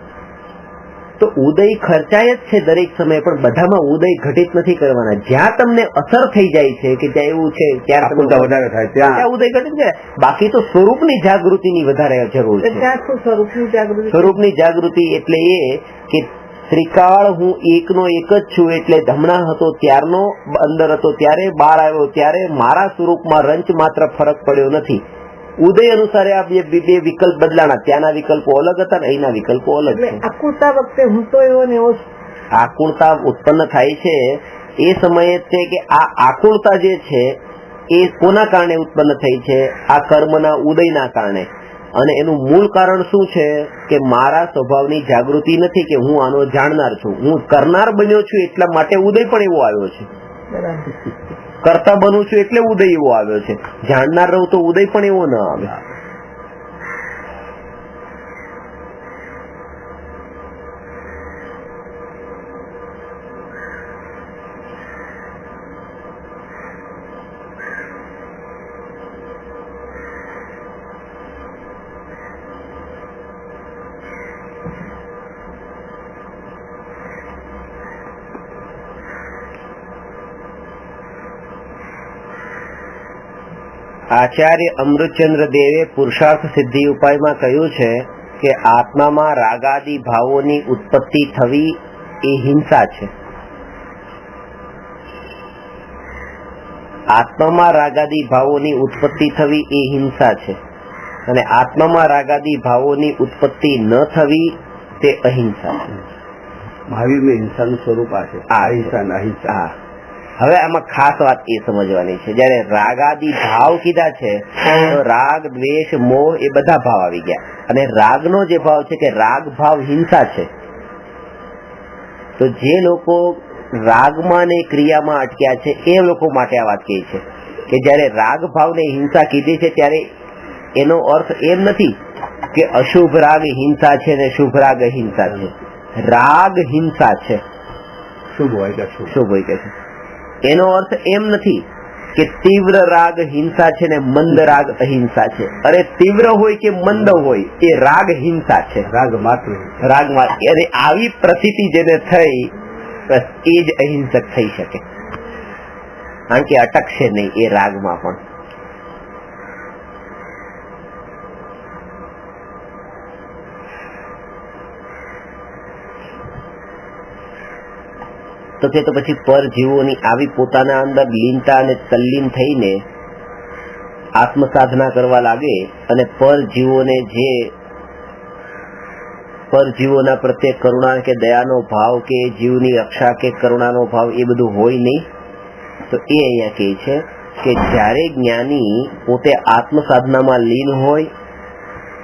તો ઉદય ખર્ચાય જ છે દરેક સમયે, પણ બધામાં ઉદય ઘટિત નથી કરવાના. જ્યાં તમને અસર થઈ જાય છે કે ત્યાં એવું છે ત્યારે વધારે થાય ત્યાં ઉદય ઘટિત છે. બાકી તો સ્વરૂપની જાગૃતિની વધારે જરૂર છે. સ્વરૂપની જાગૃતિ એટલે એ કે ત્રિકાળ હું એકનો એક જ છું, એટલે હમણાં હતો ત્યારનો, અંદર હતો ત્યારે, બહાર આવ્યો ત્યારે, મારા સ્વરૂપમાં રંચ માત્ર ફરક પડ્યો નથી. ઉદય અનુસારે આ બે વિકલ્પ બદલાણા, ત્યાંના વિકલ્પો અલગ હતા ને અહીંના વિકલ્પો અલગ છે. આકુળતા વખતે હું તો એવો ને એવો આકુળતા ઉત્પન્ન થાય છે એ સમયે છે કે આ આકુળતા જે છે એ કોના કારણે ઉત્પન્ન થઈ છે? આ કર્મના ઉદયના કારણે. અને એનું મૂળ કારણ શું છે કે મારા સ્વભાવની જાગૃતિ નથી કે હું આનો જાણનાર છું, હું કરનાર બન્યો છું, એટલા માટે ઉદય પણ એવો આવ્યો છે. કરતા બનું છું એટલે ઉદય એવો આવ્યો છે. જાણનાર રહું તો ઉદય પણ એવો ન આવે. આચાર્ય અમૃતચંદ્ર દેવે પુરુષાર્થ સિદ્ધિ ઉપાયમાં કહ્યું છે કે આત્મામાં રાગાદી ભાવોની ઉત્પત્તિ થવી એ હિંસા છે. આત્મામાં રાગાદી ભાવોની ઉત્પત્તિ થવી એ હિંસા છે, અને આત્મામાં રાગાદી ભાવોની ઉત્પત્તિ ન થવી તે અહિંસા છે. મહાવીરનું હિંસાનું સ્વરૂપ આ છે, અહિંસા અહિંસા. હવે આમાં ખાસ વાત એ સમજવાની છે, જયારે રાગાદી ભાવ કીધા છે તો રાગ, દ્વેષ, મોહ એ બધા ભાવ આવી ગયા, અને રાગનો જે ભાવ છે કે રાગ ભાવ હિંસા છે. તો જે લોકો રાગમાં ને ક્રિયામાં અટક્યા છે એ લોકો માટે આ વાત કહી છે કે જયારે રાગ ભાવ ને હિંસા કીધી છે ત્યારે એનો અર્થ એમ નથી કે અશુભ રાગ હિંસા છે ને શુભ રાગ અહિંસા છે. રાગ હિંસા છે, શુભ હોય કે શુભ હોય કે છે. એનો અર્થ એમ નથી કે તીવ્ર રાગ હિંસા છે ને મંદ રાગ અહિંસા છે. અરે તીવ્ર હોય કે મંદ હોય એ રાગ હિંસા છે, રાગ માત્ર. અને આવી પ્રસ્થિતિ જેને થઈ બસ એ જ અહિંસક થઈ શકે, કારણ કે અટકશે નહીં એ રાગમાં પણ. તો કે તો પછી પરજીવોની આવી પોતાના અંદર લીનતા અને તલ્લીન થઈને આત્મ સાધના કરવા લાગે અને પરજીવોને જે પરજીવોના પ્રત્યે કરુણા કે દયાનો ભાવ કે જીવની રક્ષા કે કરુણાનો ભાવ એ બધું હોય નહીં. તો એ અહીંયા કહે છે કે જ્યારે જ્ઞાની પોતે આત્મ સાધનામાં લીન હોય,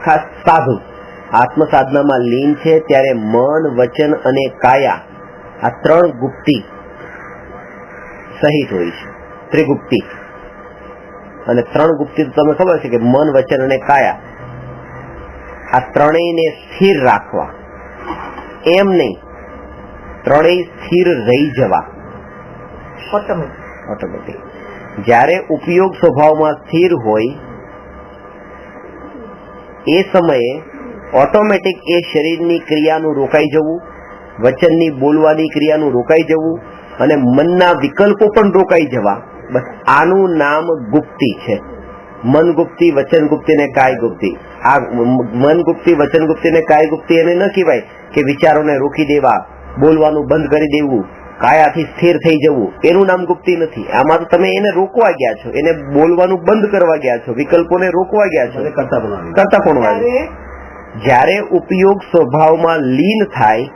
ખાસ સાધુ આત્મ સાધનામાં લીન છે, ત્યારે મન વચન અને કાયા આ 3 ગુપ્તી સહિત હોય છે, ત્રિગુપ્તી. અને 3 ગુપ્તી તો તમને ખબર છે કે મન વચન અને કાયા આ ત્રણેયને સ્થિર રાખવા, એમ નહીં ત્રણેય સ્થિર રહી જવા ઓટોમેટિક. જ્યારે ઉપયોગ સ્વભાવમાં સ્થિર હોય એ સમયે ઓટોમેટિક એ શરીરની ક્રિયાનું રોકાઈ જવું, વચનની બોલવાની ક્રિયાનું રોકાઈ જવું અને મનના વિકલ્પો પણ રોકાઈ જવા. બસ આનું નામ ગુપ્તી છે. મન ગુપ્તી, વચન ગુપ્તી ને કાય ગુપ્તી. આ મન ગુપ્તી, વચન ગુપ્તી ને કાય ગુપ્તી એને ન કહેવાય કે વિચારોને રોકી દેવા, બોલવાનું બંધ કરી દેવું, કાયાથી સ્થિર થઈ જવું, એનું નામ ગુપ્તી નથી. આમાં તો તમે એને રોકવા ગયા છો, એને બોલવાનું બંધ કરવા ગયા છો, વિકલ્પોને રોકવા ગયા છો, કરતા પણ જ્યારે ઉપયોગ સ્વભાવમાં લીન થાય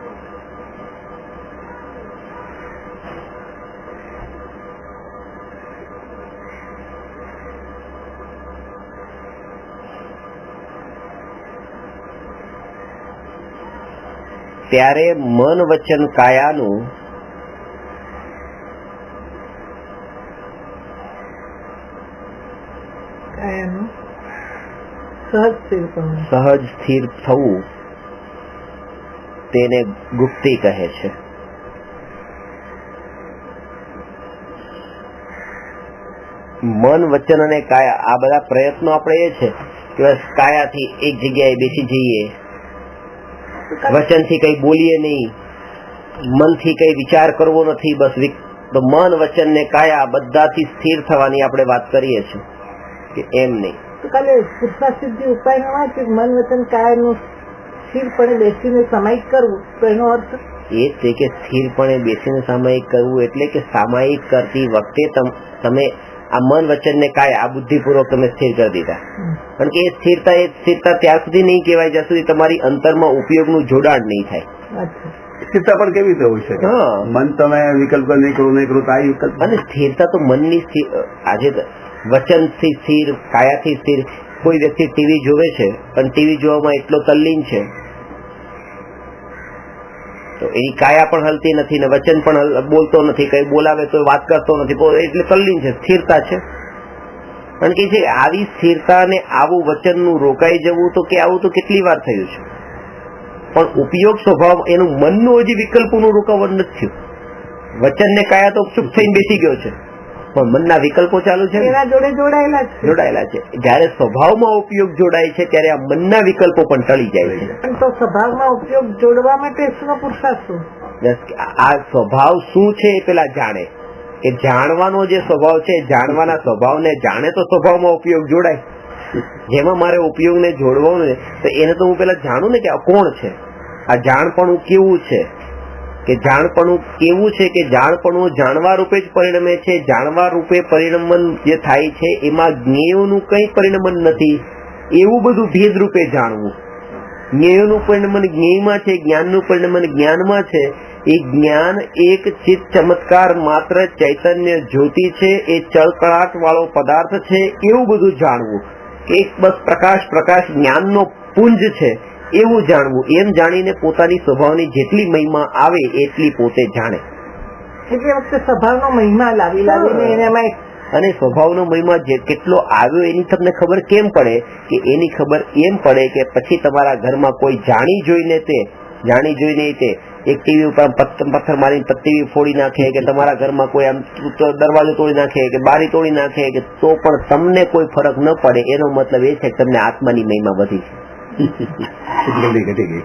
ત્યારે મન વચન કાયાનું સહજ સ્થિર થવું તેને ગુપ્તી કહે છે. મન વચન અને કાયા આ બધા પ્રયત્નો આપણે એ છે કે બસ કાયાથી એક જગ્યાએ બેસી જઈએ, વચનથી કઈ બોલીએ નહીં, મનથી કઈ વિચાર કરવો નથી, બસ તો મન વચન ને કાયા બધાથી સ્થિર થવાની આપણે વાત કરીએ છીએ કે એમ નહીં. તો કાલે સિદ્ધિ ઉપાય માં કે મન વચન કાયાનું સ્થિરપણે બેસીને સામાયિક કરવું, તો એનો અર્થ એ છે કે સ્થિરપણે બેસીને સામાયિક કરવું એટલે કે સામાયિક કરતી વખતે તમે આ મન વચન ને કાયા આ બુદ્ધિપૂર્વક તમે સ્થિર કરી દીધા. કારણ કે એ સ્થિરતા ત્યાં સુધી નહીં કહેવાય જ્યાં સુધી તમારી અંતરમાં ઉપયોગનું જોડાણ નહીં થાય. સ્થિરતા પણ કેવી રીતે હોય છે? મન તમે વિકલ્પ નહીં કરું તો આ વિકલ્પ. અને સ્થિરતા તો મનની આજે વચનથી સ્થિર, કાયાથી સ્થિર. કોઈ વ્યક્તિ ટીવી જોવે છે પણ ટીવી જોવામાં એટલો તલ્લીન છે તો એની કાયા પણ હલતી નથી ને વચન પણ બોલતો નથી, કઈ બોલાવે તો વાત કરતો નથી, એટલે તલ્લીન છે, સ્થિરતા છે. કારણ કે છે આવી સ્થિરતા ને આવું વચનનું રોકાઈ જવું તો કે આવું તો કેટલી વાર થયું છે, પણ ઉપયોગ સ્વભાવ એનું મનનું હજી વિકલ્પોનું રોકાવણ નથી થયું. વચન ને કાયા તો ચૂપ થઈને બેસી ગયો છે પણ મનના વિકલ્પો ચાલુ છે, એના જોડે જોડાયેલા છે. જયારે સ્વભાવમાં ઉપયોગ જોડાય છે ત્યારે આ મનના વિકલ્પો પણ ટળી જાય છે. તો સ્વભાવમાં ઉપયોગ જોડવા માટે શું પુરુષાર્થ? આ સ્વભાવ શું છે એ પેલા જાણે, કે જાણવાનો જે સ્વભાવ છે, જાણવાના સ્વભાવને જાણે તો સ્વભાવમાં ઉપયોગ જોડાય. જેમાં મારે ઉપયોગને જોડવાનું ને તો એને તો હું પેલા જાણું ને કે આ કોણ છે, આ જાણપણું કેવું છે, કે જાણપણું કેવું છે કે જાણપણું જાણવા રૂપે જ પરિણમે છે. જાણવા રૂપે પરિણમન જે થાય છે એમાં જ્ઞેયોનું કઈ પરિણમન નથી, એવું બધું ભેદ રૂપે જાણવું. જ્ઞેયોનું પરિણમન જ્ઞેયમાં છે, જ્ઞાનનું પરિણમન જ્ઞાનમાં છે. એ જ્ઞાન એક ચિત્ત ચમત્કાર માત્ર ચૈતન્ય જ્યોતિ છે, એ ચળકળાટ વાળો પદાર્થ છે, એવું બધું જાણવું. એક બસ પ્રકાશ જ્ઞાનનો પુંજ છે એવું જાણવું. એમ જાણીને પોતાની સ્વભાવની જેટલી મહિમા આવે એટલી પોતે જાણે. એટલે વખતે સ્વભાવનો મહિમા લાવીને એમાં અને સ્વભાવનો મહિમા જે કેટલો આવ્યો એની તમને ખબર કેમ પડે કે એની ખબર એમ પડે કે પછી તમારા ઘરમાં કોઈ જાણી જોઈને તે એક ટીવી ઉપર પથ્થર મારીને ટીવી ફોડી નાખે કે તમારા ઘરમાં કોઈ આમ દરવાજો તોડી નાખે કે બારી તોડી નાખે કે તો પણ તમને કોઈ ફરક ન પડે, એનો મતલબ એ છે કે તમને આત્માની મહિમા વધી છે.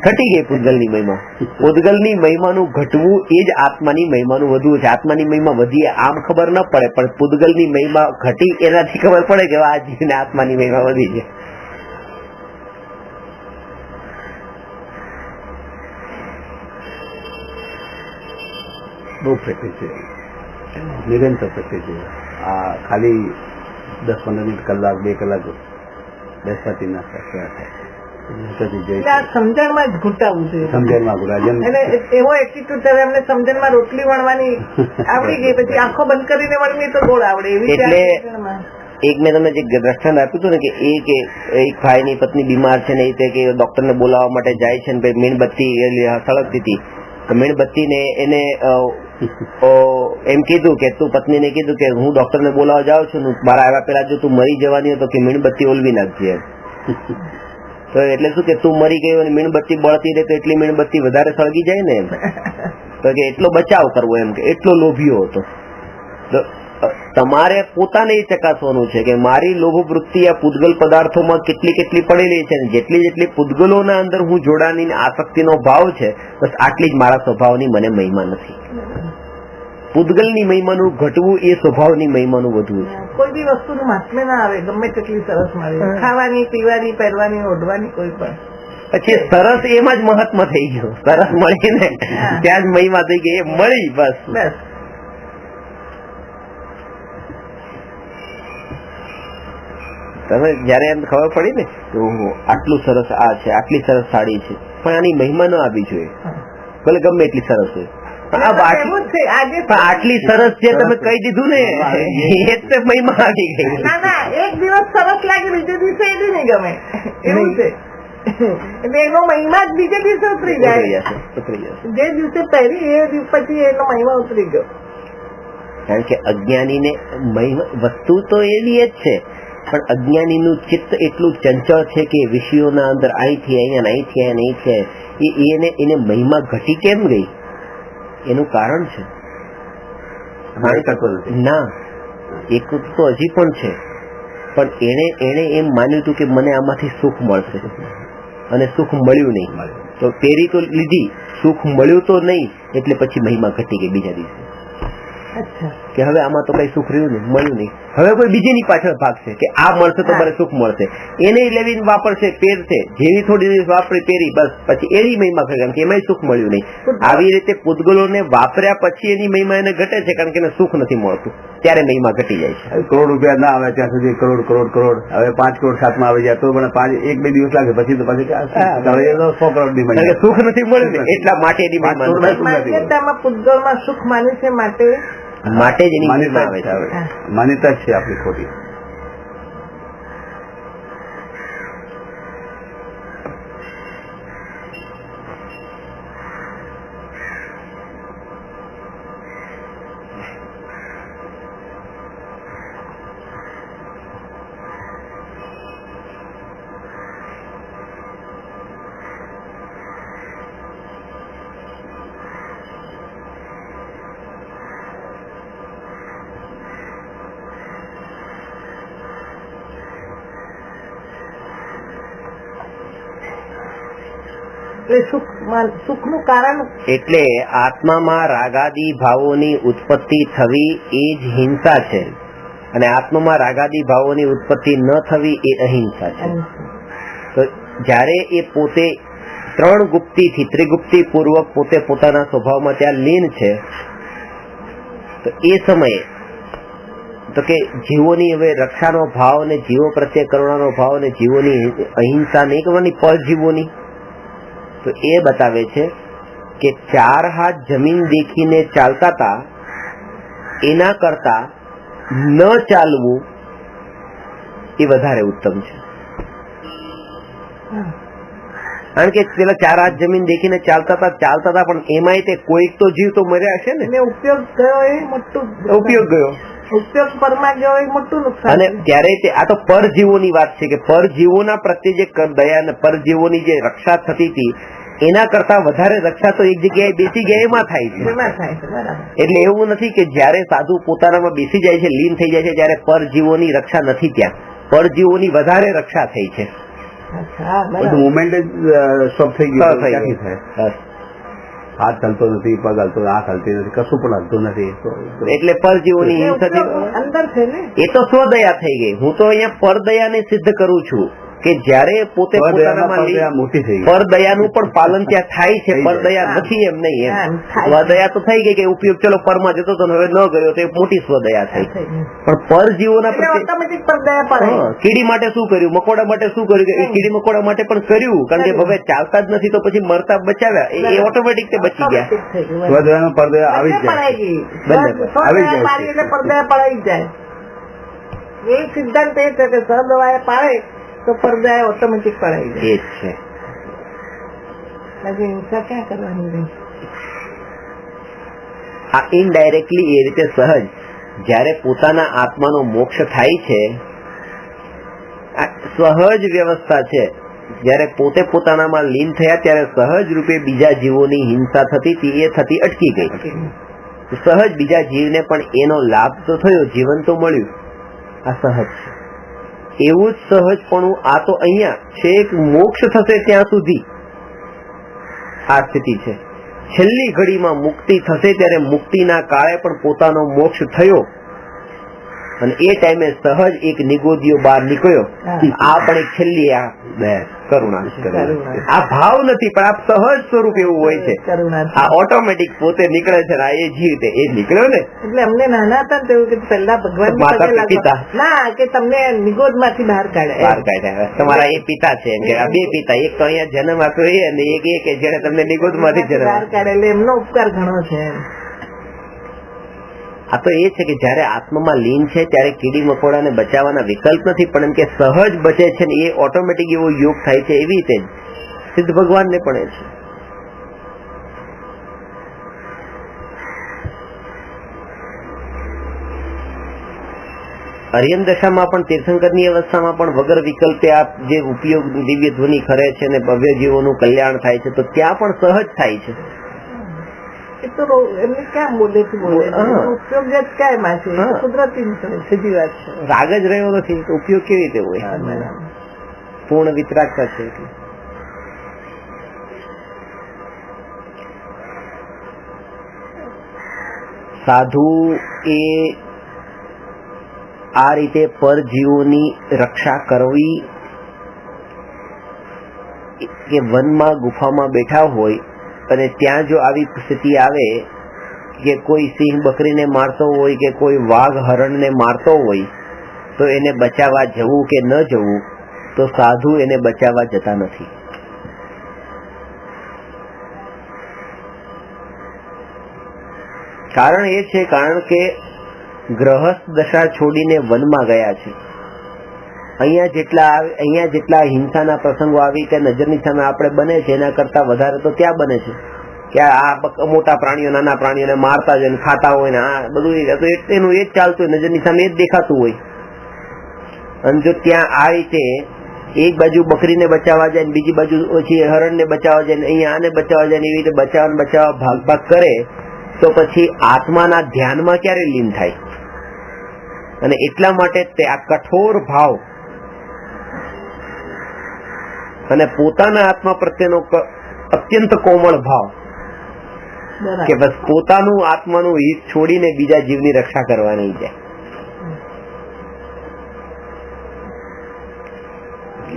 ઘટી ગઈ પૂતગલની મહિમા. પૂતગલની મહિમાનું ઘટવું એ જ આત્માની મહિમાનું વધવું છે. આત્માની મહિમા વધી આમ ખબર ન પડે પણ પૂતગલની મહિમા ઘટી એનાથી ખબર પડે કે આ જીવને આત્માની મહિમા વધી છે. બહુ પ્રેક્ટિસ છે, નિરંતર પ્રેક્ટિસ છે. આ ખાલી 10-15 મિનિટ, કલાક 2 કલાક બેસવાથી ના થાય. એટલે આ સમજણમાં જ ઘૂંટાવું જોઈએ. સમજણમાં ગુરા જેમ એટલે એવો એટીટ્યુડ ત્યારે અમને સમજણમાં રોટલી વણવાની આવડી ગઈ, પછી આંખો બંધ કરીને વણવી તો ગોળ આવડે એવી એટલે સમજણમાં. એક મેં તમને જે દ્રષ્ટાંત આપ્યું હતું ને કે એક ભાઈની પત્ની બીમાર છે ને એ રીતે કે ડોક્ટરને બોલાવવા માટે જાય છે ને ભાઈ મીણબત્તી સળગતી હતી તો મીણબત્તીને એને એમ કીધું કે તું પત્નીને કીધું કે હું ડોક્ટરને બોલાવવા જાઉં છું, મારા આવ્યા પેલા જો તું મરી જવાની હોય તો કે મીણબત્તી ઓલવી નાખજે. તો એટલે શું કે તું મરી ગયો અને મીણબત્તી બળતી રહે તો એટલી મીણબત્તી વધારે સળગી જાય ને એમ. તો કે એટલો બચાવ કરવો એમ કે એટલો લોભિયો હતો. તો તમારે પોતાને એ ચકાસવાનું છે કે મારી લોભ વૃત્તિ આ પૂતગલ પદાર્થોમાં કેટલી કેટલી પડેલી છે, જેટલી જેટલી પૂતગલોના અંદર હું જોડાની આસક્તિનો ભાવ છે બસ આટલી જ મારા સ્વભાવની મને મહિમા નથી. પૂતગલની મહિમાનું ઘટવું એ સ્વભાવની મહિમાનું વધવું છે. કોઈ બી વસ્તુનું મહાત્મ્ય ના આવે ગમે તેટલી સરસ મળે, ખાવાની પીવાની પહેરવાની ઓઢવાની કોઈ પણ. પછી સરસ એમાં જ મહાત્મ થઈ ગયો, સરસ મળી ને ત્યાં જ મહિમા થઈ ગઈ, એ મળી બસ. બસ તમે જયારે એમ ખબર પડી ને કે આટલું સરસ આ છે, આટલી સરસ સાડી છે, પણ આની મહિમા ન આવી જોઈએ, ભલે ગમે એટલી સરસ હોય. આટલી સરસ જે તમે કહી દીધું ને એ જ મહિમા આવી ગઈ. ના ના, એક દિવસ સરસ લાગે બીજે દિવસે એ નહીં ગમે એવું છે. એટલે એનો મહિમા જ બીજે દિવસે ઉતરી જાય. જે દિવસે પહેરી એ દિવસ પછી એનો મહિમા ઉતરી ગયો. કારણ કે અજ્ઞાનીને વસ્તુ તો એવી જ છે, પણ અજ્ઞાનીનું ચિત્ત એટલું ચંચળ છે કે વિષયોના અંદર અહીંથી અહીંયા અહીંથી અહીંયા એને મહિમા ઘટી કેમ ગઈ એનું કારણ છે. ના, એક તો હજી પણ છે, પણ એને એમ માન્યું હતું કે મને આમાંથી સુખ મળશે અને સુખ મળ્યું નહીં. તો પેરી તો લીધી, સુખ મળ્યું તો નહીં, એટલે પછી મહિમા ઘટી ગઈ બીજા દિવસે કે હવે આમાં તો કઈ સુખ રહ્યું નહીં, મળ્યું નહીં. હવે કોઈ બીજીની પાછળ ભાગશે કે આ મળશે તો મને સુખ મળશે, એને લેવીને વાપરશે, પહેરશે, જેવી થોડી દિવસ વાપરી પહેરી બસ પછી એની મહિમા કરે કારણ કે એમાં સુખ મળ્યું નહીં. આવી રીતે પૂતગલોને વાપર્યા પછી એની મહિમા એને ઘટે છે કારણ કે એને સુખ નથી મળતું, ત્યારે મહિમા ઘટી જાય છે. કરોડ રૂપિયા ના આવે ત્યાં સુધી કરોડ કરોડ કરોડ, હવે 5 કરોડ સાથમાં આવી જાય તો પણ 1-2 દિવસ લાગે પછી તો પાછી 100 કરોડ ની મહિમા, સુખ નથી મળ્યું એટલા માટે એની માન્યતામાં પૂતગલમાં સુખ માન્યું છે માટે જ એની મહિમા આવે છે. માન્યતા છે આપણી ખોટી. સુખનું કારણ એટલે આત્મામાં રાગાદી ભાવોની ઉત્પત્તિ થવી એ જ હિંસા છે, અને આત્મામાં રાગાદી ભાવોની ઉત્પત્તિ ન થવી એ અહિંસા છે. તો જ્યારે એ પોતે 3 ગુપ્તીથી ત્રિગુપ્તી પૂર્વક પોતે પોતાના સ્વભાવમાં ત્યાં લીન છે તો એ સમયે તો કે જીવોની હવે રક્ષાનો ભાવ અને જીવો પ્રત્યે કરુણાનો ભાવ અને જીવોની અહિંસા નહીં કરવાની, પરજીવોની, તો એ બતાવે છે કે 4 હાથ જમીન દેખીને ચાલતા હતા એના કરતા ન ચાલવું એ વધારે ઉત્તમ છે. કારણ કે પેલા 4 હાથ જમીન દેખીને ચાલતા હતા પણ એમાંય તે કોઈક તો જીવ તો મર્યા હશે ને, ઉપયોગ ગયો એ મોટું ઉપયોગ ગયો, ઉપયોગ પરમાં ગયો એ મોટું નુકસાન. અને ત્યારે આ તો પરજીવોની વાત છે કે પરજીવોના પ્રત્યે જે દયા અને પરજીવોની જે રક્ષા થતી હતી એના કરતા વધારે રક્ષા તો એક જગ્યાએ બેસી ગયા એમાં થાય છે. એટલે એવું નથી કે જયારે સાધુ પોતાનામાં બેસી જાય છે, લીન થઈ જાય છે, ત્યારે પરજીવોની રક્ષા નથી, ત્યાં પરજીવોની વધારે રક્ષા થઈ છે. મુવમેન્ટ સ્ટોપ થઈ ગયું. હાથ હલતો નથી, પગ હલતો, આંખ હલતી નથી, કશું પણ હલતું નથી. એટલે પરજીવોની હિંસા અંદર છે ને, એ તો સ્વદયા થઈ ગઈ. હું તો અહીંયા પરદયાને સિદ્ધ કરું છું કે જ્યારે પોતે પોતાનામાં પરદયા મોટી થઈ ગઈ. પરદયાનું પણ પાલન ત્યાં થાય છે, થઈ જાય. પરદયા નથી એમ નહીં હા, એમ થાય. સ્વદયા તો થઈ ગઈ કે ઉપયોગ ચલો પરમાં જતો તો હવે ન ગયો તો એ મોટી સ્વદયા થઈ, પણ પરજીવોના પ્રત્યે ઓટોમેટિક પરદયા પડે. હા, કીડી માટે શું કર્યું, મકોડા માટે શું કર્યું, કે એ કીડી મકોડા માટે પણ કર્યું, કારણ કે હવે ચાલતા જ નથી તો પછી મરતા બચાવ્યા, એ ઓટોમેટિક તે બચી ગયા. Automatic થઈ ગયું. સ્વદયાનો પરદયા આવી જ પડાઈ જાય. ગઈ. બંને આવી જાય છે. પાડી એટલે પડદા પડાઈ જ જાય. એ સિદ્ધાંત એ છે કે સદવાએ પાડે તો પડદા ઓટોમેટિક પડાઈ જાય. એ જ છે. બાકી હિંસા ક્યાં કરવાની રહી? આ ઇનડાયરેક્ટલી એ રીતે સહજ જ્યારે પોતાના આત્માનો મોક્ષ થાય છે, આ સહજ વ્યવસ્થા છે. જ્યારે પોતે પોતાનામાં લીન થયા ત્યારે સહજ રૂપે બીજા જીવોની હિંસા થતી હતી, એ થતી અટકી ગઈ. સહજ બીજા જીવને પણ એનો લાભ તો થયો, જીવન તો મળ્યું. આ સહજ છે. એવું જ સહજપણું આ તો અહીંયા છેક મોક્ષ થશે ત્યાં સુધી આ સ્થિતિ છે. છેલ્લી ઘડીમાં મુક્તિ થશે ત્યારે મુક્તિના કાળે પણ પોતાનો મોક્ષ થયો અને એ ટાઈમે સહજ એક નિગોદિયો બહાર નીકળ્યો. આ પણ એક છેલ્લી આ કરુણા. આ ભાવ નથી પણ આ સહજ સ્વરૂપ એવું હોય છે. આ ઓટોમેટિક પોતે નીકળે છે ને આ એ જીવ એ નીકળ્યો ને. એટલે અમને નાના હતા ને તેવું કે પહેલા ભગવાન માતા પિતા ના કે તમને નિગોદ માંથી બહાર કાઢ્યા. તમારા એ પિતા છે એમ કે આ બે પિતા, એક તો અહીંયા જન્મ આપ્યો એ અને એક એ કે જેને તમને નિગોદ માંથી જન્મ બહાર કાઢે, એટલે એમનો ઉપકાર ઘણો છે. આ તો એ છે કે જયારે આત્મામાં લીન છે ત્યારે કીડી મકોડાને બચાવવાના વિકલ્પ નથી, પણ એમ કે સહજ બચે છે ને એ ઓટોમેટિક એવો યોગ થાય છે. એવી રીતે સિદ્ધ ભગવાનને પણ એ છે. અરિયન દશામાં પણ તીર્થંકરની અવસ્થામાં પણ વગર વિકલ્પે આ જે ઉપયોગ દિવ્ય ધ્વનિ કરે છે ને ભવ્ય જીવોનું કલ્યાણ થાય છે, તો ત્યાં પણ સહજ થાય છે. એ તો એમને ક્યાં બોલેથી બોલે, ઉપયોગ જ કાયમાં છે, કુદરતી સીધી વાત છે. રાગ જ રહ્યો નથી તો ઉપયોગ કેવી રીતે હોય? પૂર્ણ વિતરાગતા છે. સાધુ એ આ રીતે પરજીવોની રક્ષા કરવી, કે વનમાં ગુફામાં બેઠા હોય અને ત્યાં જો આવી સ્થિતિ આવે કે કોઈ સિંહ બકરીને મારતો હોય કે કોઈ વાઘ હરણને મારતો હોય તો એને બચાવવા જવું કે ન જવું, તો સાધુ એને બચાવવા જતા નથી. કારણ એ છે કારણ કે ગ્રહસ્થ દશા છોડીને વનમાં ગયા છે. અહીંયા જેટલા હિંસાના પ્રસંગો આવી કે નજરની સામે આપણે બને છે એના કરતા વધારે તો ત્યાં બને છે કે આ મોટા પ્રાણીઓ નાના પ્રાણીઓને મારતા હોય ને ખાતા હોય ને આ બધું એનું એ જ ચાલતું હોય, નજરની સામે એ જ દેખાતું હોય. અને જો ત્યાં આ રીતે એક બાજુ બકરીને બચાવવા જાય ને બીજી બાજુ ઓછી હરણને બચાવવા જાય ને અહીંયા આને બચાવવા જાય ને એવી રીતે બચાવવા ભાગ ભાગ કરે તો પછી આત્માના ધ્યાનમાં ક્યારે લીન થાય? અને એટલા માટે તે આ કઠોર ભાવ અને પોતાના આત્મા પ્રત્યેનો અત્યંત કોમળ ભાવ કે બસ પોતાનું આત્માનું હિત છોડીને બીજા જીવની રક્ષા કરવાની જાય,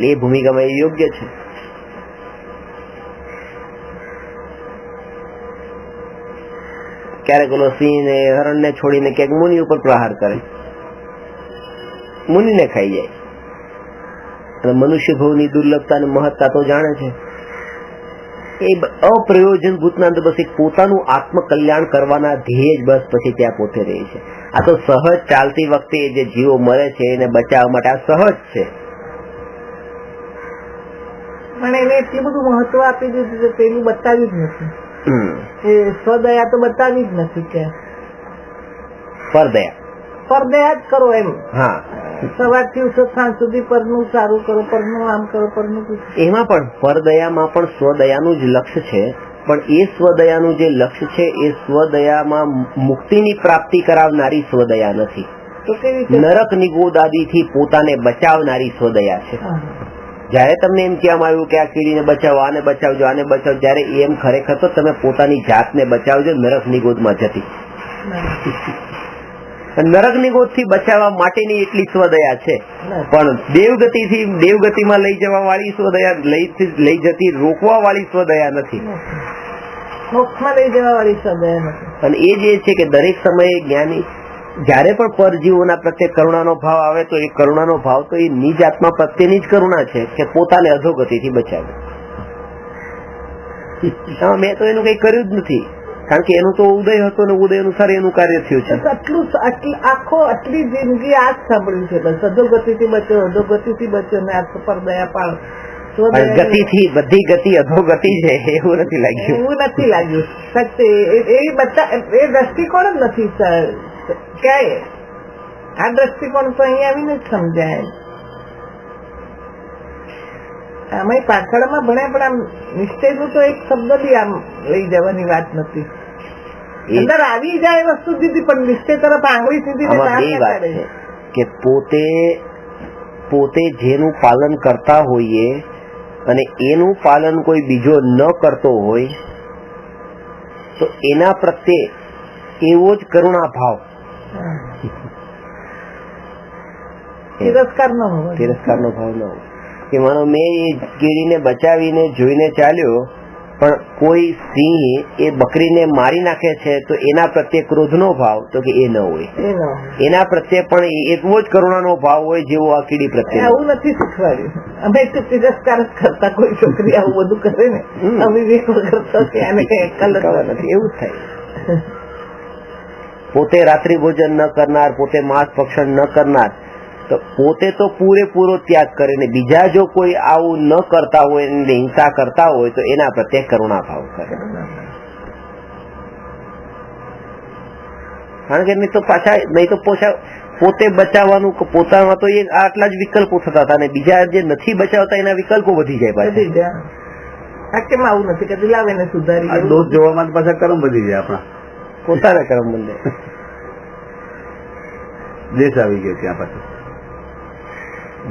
એ ભૂમિકામાં એ યોગ્ય છે. ક્યારેક ઓલો સિંહ ને હરણ ને છોડીને ક્યાંક મુનિ ઉપર પ્રહાર કરે, મુનિને ખાઈ જાય. અને મનુષ્ય ભાવની દુર્લભતા અને મહત્તા તો જાણે છે. એ અપ્રયોજન ભૂતના બસ એક પોતાનું આત્મકલ્યાણ કરવાના ધ્યેય જ બસ પછી ત્યાં પોતે રહે છે. આ તો સહજ ચાલતી વખતે જે જીવો મરે છે એને બચાવવા માટે આ સહજ છે. પણ એને એટલું બધું મહત્વ આપી દીધું છે પેલું બતાવ્યું જ નથી. એ સ્વદયા તો બતાવી જ નથી કે પરદયા જ કરો એમ. હા, સવારથી સાંજ સુધી પરનું સારું કરો, પરનું આમ કરો, પરનું. એમાં પણ પરદયામાં પણ સ્વદયાનું જ લક્ષ્ય છે, પણ એ સ્વદયાનું જે લક્ષ્ય છે એ સ્વદયામાં મુક્તિની પ્રાપ્તિ કરાવનારી સ્વદયા નથી. તો કેવી નરક નિગોદાદીથી પોતાને બચાવનારી સ્વદયા છે. જયારે તમને એમ કહેવામાં આવ્યું કે આ કીડીને બચાવો, આને બચાવજો, આને બચાવો, જયારે એમ ખરેખર તો તમે પોતાની જાતને બચાવજો નરક નિગોદમાં જતી. નરકની ગોદથી બચાવવા માટેની એટલી સ્વદયા છે, પણ દેવગતિમાં લઈ જવા વાળી સ્વદયા, લઈ જતી રોકવા વાળી સ્વદયા નથી. મોક્ષમાં લઈ જવા વાળી સ્વદયા નથી. અને એ જે છે કે દરેક સમયે જ્ઞાની જયારે પણ પરજીવોના પ્રત્યે કરુણાનો ભાવ આવે તો એ કરુણાનો ભાવ તો એ નિજ આત્મા પ્રત્યેની જ કરુણા છે કે પોતાને અધોગતિથી બચાવે. મેં તો એનું કઈ કર્યું જ નથી, કારણ કે એનું તો ઉદય હતો ને ઉદય અનુસાર એનું કાર્ય થયું છે. આટલી જિંદગી આ જ સાંભળ્યું છે, બસ અધોગતિથી બચો, અધોગતિથી બચો ને આ પર દયા પાડો. ગતિથી બધી ગતિ અધોગતિ છે એવું નથી લાગ્યું. સત્ય એ દ્રષ્ટિકોણ જ નથી ક્યાંય. આ દ્રષ્ટિકોણ તો અહીંયા આવીને જ સમજાય. આમાં પાછળમાં ભણ્યા પણ આમ નિશ્ચયનું તો એક શબ્દ બી આમ લઈ જવાની વાત નથી. અંદર આવી જાય વસ્તુ દીધી પણ નિશ્ચય તરફ આંગળી સીધી કે પોતે જેનું પાલન કરતા હોઈએ અને એનું પાલન કોઈ બીજો ન કરતો હોય તો એના પ્રત્યે એવો જ કરુણા ભાવ, તિરસ્કારનો ભાવ ન હોય કે માનો મેં એ કીડીને બચાવીને જોઈને ચાલ્યો પણ કોઈ સિંહ એ બકરીને મારી નાખે છે તો એના પ્રત્યે ક્રોધનો ભાવ તો કે એ ન હોય. એના પ્રત્યે પણ એટલો જ કરુણાનો ભાવ હોય જેવો આ કીડી પ્રત્યે. આવું નથી શીખવાડ્યું અમે તો તિરસ્કાર જ કરતા. કોઈ છોકરી આવું બધું કરે ને અવિવેક વગર તો આને કઈ અક્કલ નથી. એવું જ થાય. પોતે રાત્રિ ભોજન ન કરનાર, પોતે માંસ ભક્ષણ ન કરનાર, તો પોતે તો પૂરેપૂરો ત્યાગ કરે ને બીજા જો કોઈ આવું ન કરતા હોય, હિંસા કરતા હોય તો એના પ્રત્યે કરુણા ભાવ કરે. કારણ કે નહીં તો પોતે બચાવવાનું પોતામાં તો આટલા જ વિકલ્પો થતા હતા અને બીજા જે નથી બચાવતા એના વિકલ્પો વધી જાય પાછા. કેમ આવું નથી કે લાવે ને સુધારી દોષ જોવામાં પાછા કર્મ વધી જાય. આપણા પોતાના કર્મ બંને દેશ આવી ગયો ત્યાં પાછું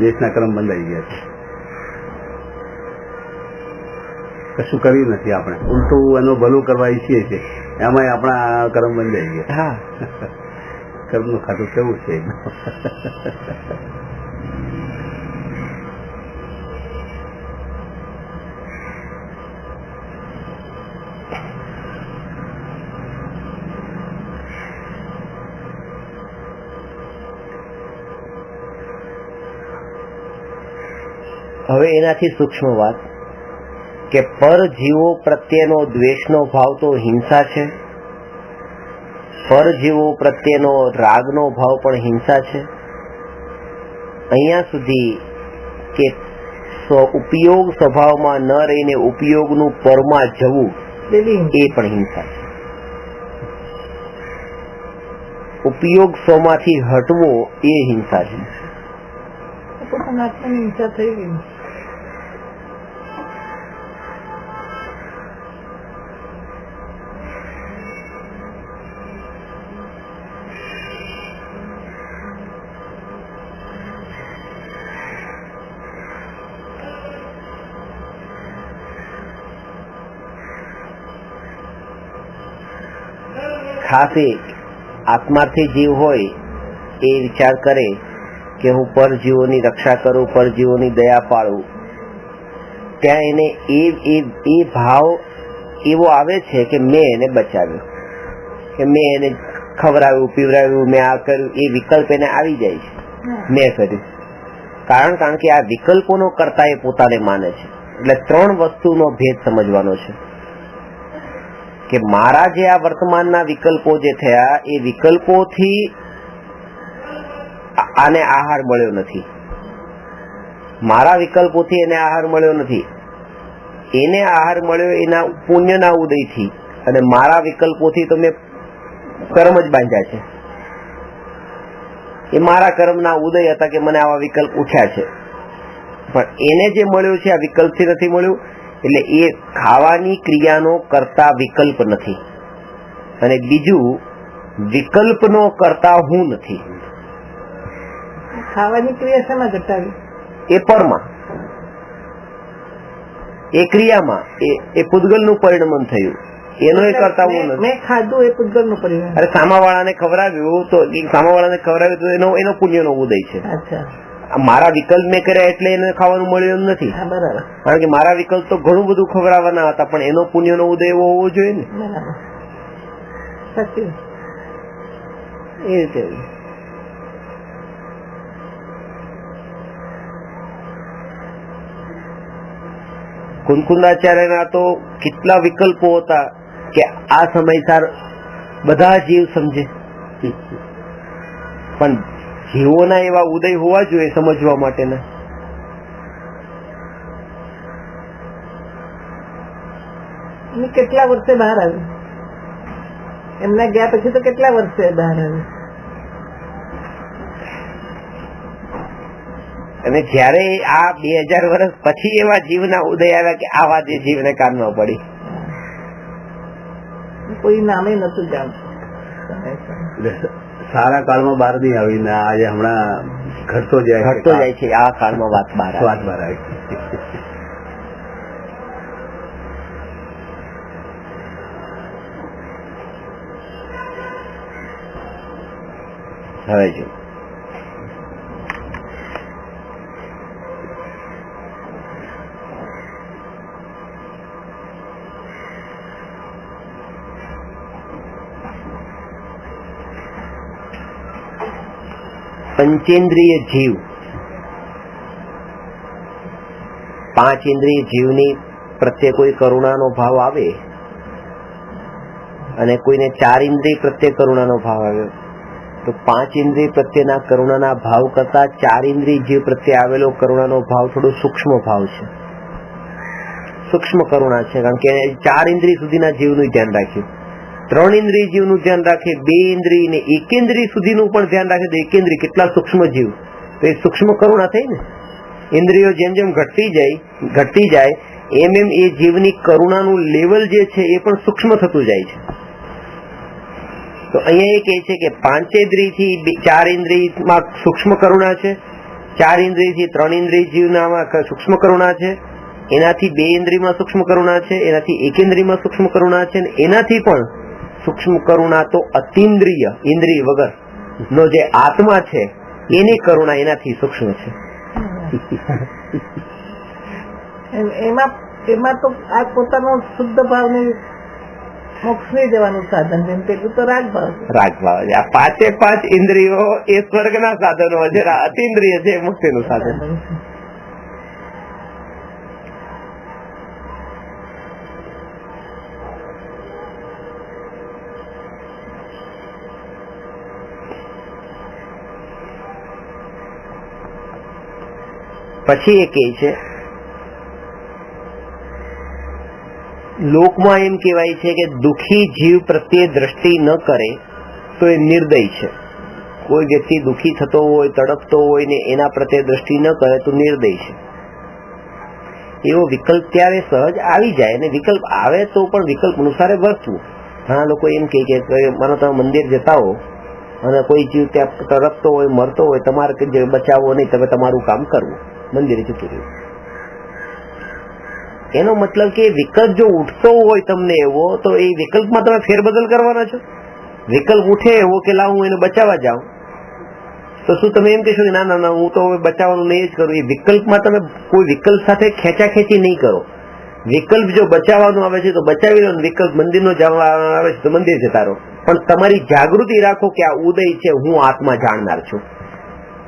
દેશના કર્મ બંધાઈ ગયા છે. કશું કર્યું નથી આપણે, ઉલટું એનું ભલું કરવા ઈચ્છીએ છીએ, એમાં આપણા કર્મ બંધાઈ ગયા. કર્મનું ખાતું કેવું છે. હવે એનાથી સૂક્ષ્મ વાત કે પરજીવો પ્રત્યેનો દ્વેષનો ભાવ તો હિંસા છે, પરજીવો પ્રત્યેનો રાગનો ભાવ પણ હિંસા છે. અહીંયા સુધી કે ઉપયોગ સ્વભાવમાં ન રહીને ઉપયોગનું પરમાં જવું એ પણ હિંસા છે. ઉપયોગ સ્વમાંથી હટવો એ હિંસા છે. હિંસા થઈ ગઈ. ખાસ આત્માર્થી જીવ હોય એ વિચાર કરે કે હું પરજીવોની રક્ષા કરું, પરજીવોની દયા પાડું, ત્યાં એને એ ભાવ એવો આવે છે કે મેં એને બચાવ્યો, કે મેં એને ખવડાવ્યું, પીવડાવ્યું, મેં આ કર્યું, એ વિકલ્પ એને આવી જાય છે. મેં કર્યું કારણ કે આ વિકલ્પોનો કરતા એ પોતાને માને છે. એટલે ત્રણ વસ્તુનો ભેદ સમજવાનો છે કે મારા જે આ વર્તમાનના વિકલ્પો જે થયા એ વિકલ્પોથી આને આહાર મળ્યો નથી, મારા વિકલ્પોથી એને આહાર મળ્યો નથી, એને આહાર મળ્યો એના પુણ્યના ઉદયથી, અને મારા વિકલ્પોથી તો મેં કર્મ જ બાંધ્યા છે. એ મારા કર્મના ઉદય હતા કે મને આવા વિકલ્પ ઉઠ્યા છે, પણ એને જે મળ્યું છે આ વિકલ્પથી નથી મળ્યું. એટલે એ ખાવાની ક્રિયાનો કરતા વિકલ્પ નથી, અને બીજું વિકલ્પનો કરતા હું નથી. ખાવાની ક્રિયા શેમાં ઘટાડી? એ પરમાં, એ ક્રિયામાં, એ પૂતગલનું પરિણમન થયું, એનો એ કરતા હું નથી. મેં ખાધું એ પૂતગલનું પરિણામ. અરે સામાવાળાને ખવડાવ્યું તો એનો પુણ્યનો ઉદય છે. અચ્છા, મારા વિકલ્પ મેં કર્યા એટલે એને ખાવાનું મળ્યું એમ નથી. હા, બરાબર કારણ કે મારા વિકલ્પ તો ઘણું બધું ખવડાવવાના હતા, પણ એનો પુણ્યનો ઉદય એવો હોવો જોઈએ ને. બરાબર, સાચી એ રીતે કુંકુંદાચાર્યના તો કેટલા વિકલ્પો હતા કે આ સમયસાર બધા જીવ સમજે, પણ જીવોના એવા ઉદય હોવા જોઈએ સમજવા માટેના. કેટલા વર્ષે બહાર આવ્યું? એમના ગયા પછી તો કેટલા વર્ષે બહાર આવ્યું? અને જયારે આ 2000 વર્ષ પછી એવા જીવના ઉદય આવ્યા કે આ વાત એ જીવને કાનમાં પડી. કોઈ નામે નતું જાણતું. સારા કાળમાં બહાર નહીં આવી ને આજે હમણાં ઘટતો જાય છે. આ કાળમાં વાત બહાર આવી. હવે જો પંચેન્દ્રિય જીવ, 5 ઇન્દ્રિય જીવની પ્રત્યે કોઈ કરુણાનો ભાવ આવે અને કોઈને 4 ઇન્દ્રિય પ્રત્યે કરુણાનો ભાવ આવ્યો તો 5 ઇન્દ્રિય પ્રત્યેના કરુણાના ભાવ કરતા 4 ઇન્દ્રિય જીવ પ્રત્યે આવેલો કરુણાનો ભાવ થોડો સૂક્ષ્મ ભાવ છે, સૂક્ષ્મ કરુણા છે. કારણ કે 4 ઇન્દ્રિય સુધીના જીવનું ધ્યાન રાખ્યું, 3 ઇન્દ્રિય જીવનું ધ્યાન રાખે, 2 ઇન્દ્રિય ને 1 ઇન્દ્રિય સુધીનું પણ ધ્યાન રાખે તો 1 ઇન્દ્રિય કેટલા સૂક્ષ્મ જીવ, તો એ સૂક્ષ્મ કરુણા થઈ ને. ઇન્દ્રિયો જેમ જેમ ઘટતી જાય એમ એમ એ જીવની કરુણાનું લેવલ જે છે એ પણ સૂક્ષ્મ થતું જાય છે. તો અહીંયા એ કહે છે કે 5 ઇન્દ્રિયથી 4 ઇન્દ્રિયમાં સૂક્ષ્મ કરુણા છે, 4 ઇન્દ્રિયથી 3 ઇન્દ્રિય જીવનામાં સૂક્ષ્મ કરુણા છે, એનાથી 2 ઇન્દ્રિયમાં સૂક્ષ્મ કરુણા છે, એનાથી 1 ઇન્દ્રિયમાં સૂક્ષ્મ કરુણા છે, એનાથી પણ સૂક્ષ્મ કરુણા તો અતિન્દ્રિય ઇન્દ્રિય વગર નો જે આત્મા છે એની કરુણા એનાથી સૂક્ષ્મ છે. એમાં તો આ પોતાનો શુદ્ધ ભાવને મોક્ષ નહીં જવાનું સાધન જેમ પેલું તો રાગ ભાવ આ 5 ઇન્દ્રિયો એ સ્વર્ગના સાધનો છે, અતિન્દ્રિય છે મુક્તિનું સાધન. પછી એ કહે છે લોકમાં એમ કહેવાય છે કે દુઃખી જીવ પ્રત્યે દ્રષ્ટિ ન કરે તો એ નિર્દય છે. કોઈ વ્યક્તિ દુઃખી થતો હોય, તડપતો હોય ને એના પ્રત્યે દ્રષ્ટિ ન કરે તો નિર્દય છે. એવો વિકલ્પ ત્યારે સહજ આવી જાય, અને વિકલ્પ આવે તો પણ વિકલ્પ અનુસારે વર્તવું. ઘણા લોકો એમ કહે કે માનો તમે મંદિર જતા હો અને કોઈ જીવ ત્યાં તડપતો હોય, મરતો હોય, તમારે બચાવવો નહીં, તમે તમારું કામ કરવું, મંદિરે જતું રહ્યું. એનો મતલબ કે વિકલ્પ જો ઉઠતો હોય તમને એવો, તો એ વિકલ્પમાં તમે ફેરબદલ કરવાના છો. વિકલ્પ ઉઠે એવો કે લાવ હું એને બચાવવા જાઉં, તો શું તમે એમ કહેશો કે ના ના ના હું તો બચાવવાનું નહીં જ કરું? એ વિકલ્પમાં તમે કોઈ વિકલ્પ સાથે ખેંચાખેંચી નહીં કરો. વિકલ્પ જો બચાવવાનું આવે છે તો બચાવી લો, વિકલ્પ મંદિરનો જવા આવે છે તો મંદિર જતા રહો. પણ તમારી જાગૃતિ રાખો કે આ ઉદય છે, હું આત્મા જાણનાર છું.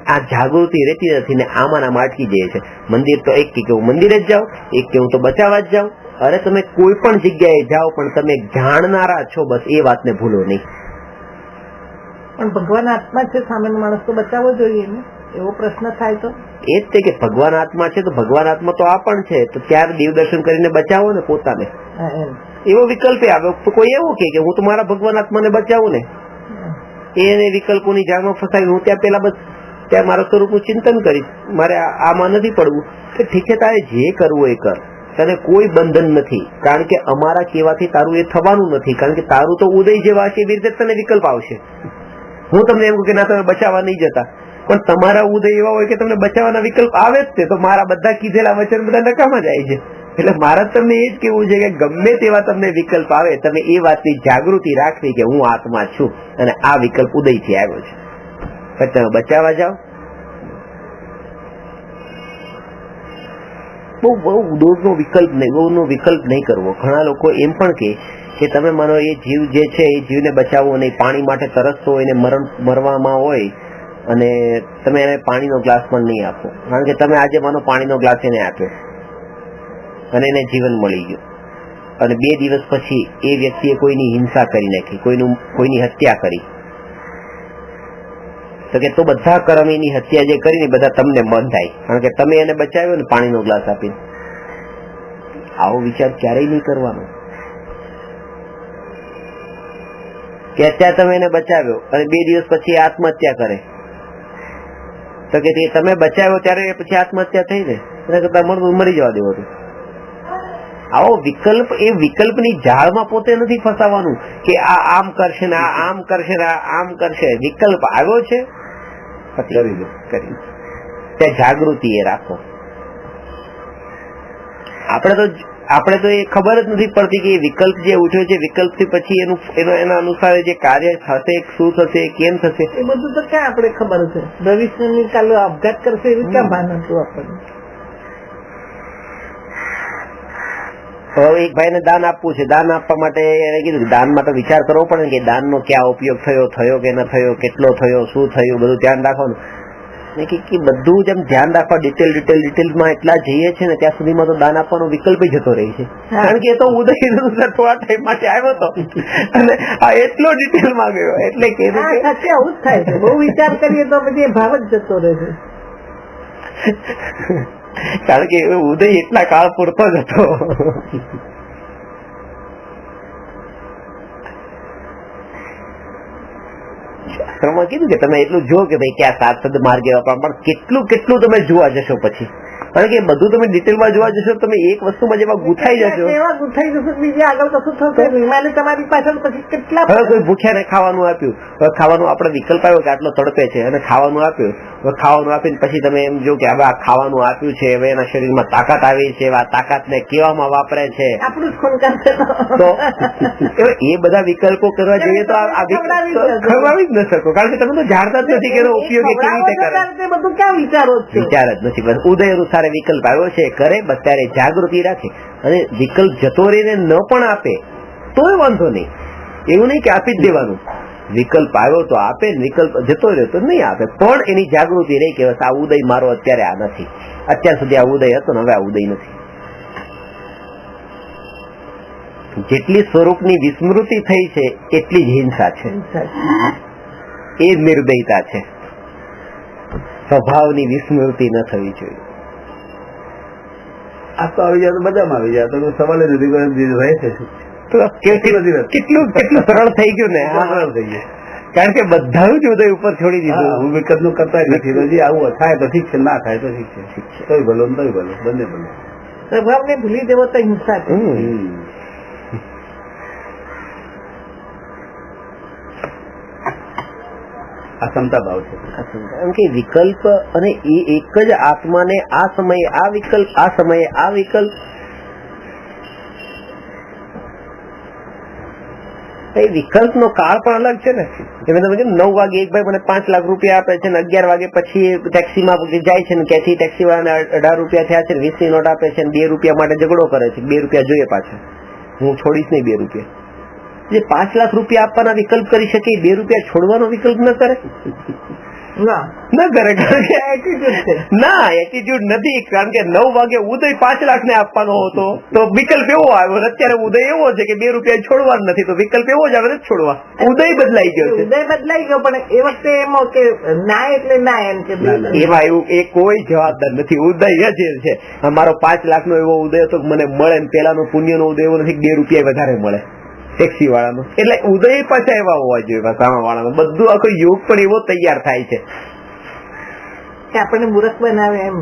આ જાગૃતિ રહેતી નથી ને આમાં અટકી જાય છે. મંદિર તો એક કે હું મંદિરે જ જાઉં, એક કે હું તો બચાવવા જ જાઉં. અરે તમે કોઈ પણ જગ્યાએ જાઓ પણ તમે જાણનારા છો, બસ એ વાતને ભૂલો નહીં. પણ ભગવાન આત્મા છે, સામાન્ય માણસ તો બચાવવો જોઈએ ને, એવો પ્રશ્ન થાય તો એ જ તે કે ભગવાન આત્મા છે તો ભગવાન આત્મા તો આ પણ છે, તો ત્યારે દેવ દર્શન કરીને બચાવો ને પોતાને. એવો વિકલ્પ આવે. કોઈ એવું કે હું તો મારા ભગવાન આત્માને બચાવું ને, એને વિકલ્પોની જાળમાં ફસાવી હું ત્યાં પેલા બસ ત્યાં મારા સ્વરૂપનું ચિંતન કરીશ, મારે આમાં નથી પડવું. કે ઠીક છે, તારે જે કરવું એ કર, તને કોઈ બંધન નથી. કારણ કે અમારા કહેવાથી તારું એ થવાનું નથી, કારણ કે તારું તો ઉદય જેવા છે એવી રીતે તને વિકલ્પ આવશે. હું તમને એમ કહું કે ના તમે બચાવવા નહીં જતા, પણ તમારા ઉદય એવા હોય કે તમને બચાવવાના વિકલ્પ આવે જ છે, તો મારા બધા કીધેલા વચન બધા નકામા જાય છે. એટલે મારે તમને એ જ કેવું છે કે ગમે તેવા તમને વિકલ્પ આવે તમે એ વાતની જાગૃતિ રાખવી કે હું આત્મા છું અને આ વિકલ્પ ઉદયથી આવ્યો છે, પછી તમે બચાવવા જાઓ. બહુ દૂરનો વિકલ્પ નહીં કરવો. ઘણા લોકો એમ પણ કે તમે માનો એ જીવ જે છે એ જીવને બચાવવો નહીં, પાણી માટે તરસતો હોય ને મરવામાં હોય અને તમે એને પાણીનો ગ્લાસ પણ નહીં આપો, કારણ કે તમે આજે માનો પાણીનો ગ્લાસ એને આપ્યો અને એને જીવન મળી ગયું અને 2 દિવસ પછી એ વ્યક્તિએ કોઈની હિંસા કરી નાખી, કોઈની હત્યા કરી, તો કે તો બધા કર્મ એની હત્યા જે કરીને બધા તમને બંધાય, કારણ કે તમે એને બચાવ્યો ને પાણીનો ગ્લાસ આપીને. આવો વિચાર ક્યારેય નહીં કરવાનો કે અત્યારે તમે એને બચાવ્યો અને 2 દિવસ પછી આત્મહત્યા કરે, તો કે તમે બચાવ્યો ત્યારે પછી આત્મહત્યા થઈ ને, એના કરતા મરી જવા દેવો. આવો વિકલ્પ, એ વિકલ્પની જાળમાં પોતે નથી ફસાવાનું કે આ આમ કરશે ને આ આમ કરશે ને આ આમ કરશે. વિકલ્પ આવ્યો છે કરી ત્યાં જાગૃતિ એ રાખો. આપણે તો એ ખબર જ નથી પડતી કે વિકલ્પ જે ઉઠ્યો છે, વિકલ્પ થી પછી એના અનુસાર જે કાર્ય થશે, શું થશે, કેમ થશે, એ બધું તો ક્યાં આપણે ખબર છે. ભવિષ્યની કાલે આપઘાત કરશે એવી ક્યાં ભાન હતું આપણને. હવે એક ભાઈને દાન આપવું છે, દાન આપવા માટે એને કીધું દાનમાં તો વિચાર કરવો પડે ને કે દાનનો ક્યાં ઉપયોગ થયો કે ન થયો, કેટલો થયો, શું થયું, બધું ધ્યાન રાખવાનું. બધું જેમ ધ્યાન રાખવા ડિટેલમાં એટલા જઈએ છે ને ત્યાં સુધીમાં તો દાન આપવાનો વિકલ્પ જતો રહે છે, કારણ કે એ તો ઉદય થોડા ટાઈમ માટે આવ્યો હતો અને આ એટલો ડિટેલમાં ગયો એટલે કે આવું જ થાય છે. બહુ વિચાર કરીએ તો પછી ભાવ જ જતો રહે છે, કારણ કે ઉદય એટલા કાળ પૂરતો જ હતો. કીધું કે તમે એટલું જો કે ભાઈ ક્યાં સાત સદ માર્ગે પણ કેટલું તમે જોવા જશો પછી, કારણ કે બધું તમે ડિટેલમાં જોવા જશો તમે એક વસ્તુમાં જેમાં ગુથાઈ જશો, બીજે આગળ કશું થશે નહીં. તમારી પાછળ પછી કેટલા કોઈ ભૂખ્યાને ખાવાનું આપ્યું, ખાવાનું આપણે વિકલ્પ આવ્યો કે આટલો તડપે છે અને ખાવાનું આપ્યું, ખાવાનું આપીને પછી તમે એમ જો કે હવે આ ખાવાનું આપ્યું છે, હવે એના શરીરમાં તાકાત આવી છે, આ તાકાતને કેવામાં વાપરે છે, આપણું જ ખૂન કરશે તો એ બધા વિકલ્પો કરવા જોઈએ તો આ ખવડાવી જ ન શકો, કારણ કે તમે તો જાણતા જ નથી કે એનો ઉપયોગ કેવી રીતે કરે. બધું ક્યાં વિચારો વિચાર જ નથી. બસ ઉદય અનુસાર વિકલ્પ આવ્યો છે કરે, બસ ત્યારે જાગૃતિ રાખે અને વિકલ્પ જતો રહીને ન પણ આપે તોય વાંધો નહીં. એવું નહીં કે આપી જ દેવાનું, વિકલ્પ આવ્યો તો આપે, વિકલ્પ જતો રહ્યો તો નહીં આપે, પણ એની જાગૃતિ રહી કે આ ઉદય મારો અત્યારે આ નથી, અત્યાર સુધી આ ઉદય હતો ને હવે આ ઉદય નથી. જેટલી સ્વરૂપની વિસ્મૃતિ થઈ છે એટલી જ હિંસા છે, એ જ નિર્દયતા છે. સ્વભાવની વિસ્મૃતિ ન થવી જોઈએ. આ તો આવી જાય તો બધામાં આવી જાય તો સવાલ જ નથી રહે છે. કેટલું સરળ થઈ ગયું ને, સરળ થઈ ગયું, કારણ કે બધા જ ઉદય ઉપર છોડી દીધું. હું વિકલ્પ નું કરતા નથી. હજી આવું થાય તો ઠીક છે, ના થાય તો ઠીક છે, તોય ભલો તોય ભલો, બંને ભલો. સ્વભાવને ભૂલી દેવો તો હિંસા છે. આ ક્ષમતા ભાવ છે, કારણ કે વિકલ્પ અને એ એક જ આત્માને આ સમયે આ વિકલ્પ, આ સમયે આ વિકલ્પ, એ વિકલ્પનો કાળ પણ અલગ છે ને. તમે 9 વાગે એક ભાઈ મને 5 લાખ રૂપિયા આપે છે ને 11 વાગે પછી ટેક્સીમાં જાય છે ને ક્યાંથી ટેક્સી વાળાને 18 રૂપિયા થયા છે ને 20 ની નોટ આપે છે ને 2 રૂપિયા માટે ઝઘડો કરે છે, 2 રૂપિયા જોઈએ પાછા, હું છોડીશ નહીં 2 રૂપિયા. જે 5 લાખ રૂપિયા આપવાના વિકલ્પ કરી શકે 2 રૂપિયા છોડવાનો વિકલ્પ ન કરે, ન કરે, કારણ કે એટીટ્યુડ નથી. કારણ કે 9 વાગે ઉદય 5 લાખ ને આપવાનો હતો તો વિકલ્પ એવો આવ્યો, અત્યારે ઉદય એવો છે કે 2 રૂપિયા છોડવાનું નથી તો વિકલ્પ એવો જ આવે નથી છોડવા. ઉદય બદલાઈ ગયો છે, ઉદય બદલાઈ ગયો, પણ એ વખતે એમાં કે ના એટલે ના, એમ કે એમાં એવું એ કોઈ જવાબદાર નથી. ઉદય જ છે. મારો 5 લાખ નો એવો ઉદય હતો મને મળે ને પેલાનો પુણ્ય નો ઉદય એવો નથી 2 રૂપિયા વધારે મળે ટેક્સી વાળાનો, એટલે ઉદય પાછા એવા હોવા જોઈએ સામા વાળાનો. બધું આખો યોગ પણ એવો તૈયાર થાય છે કે આપણને મૂર્ખ બનાવે એમ.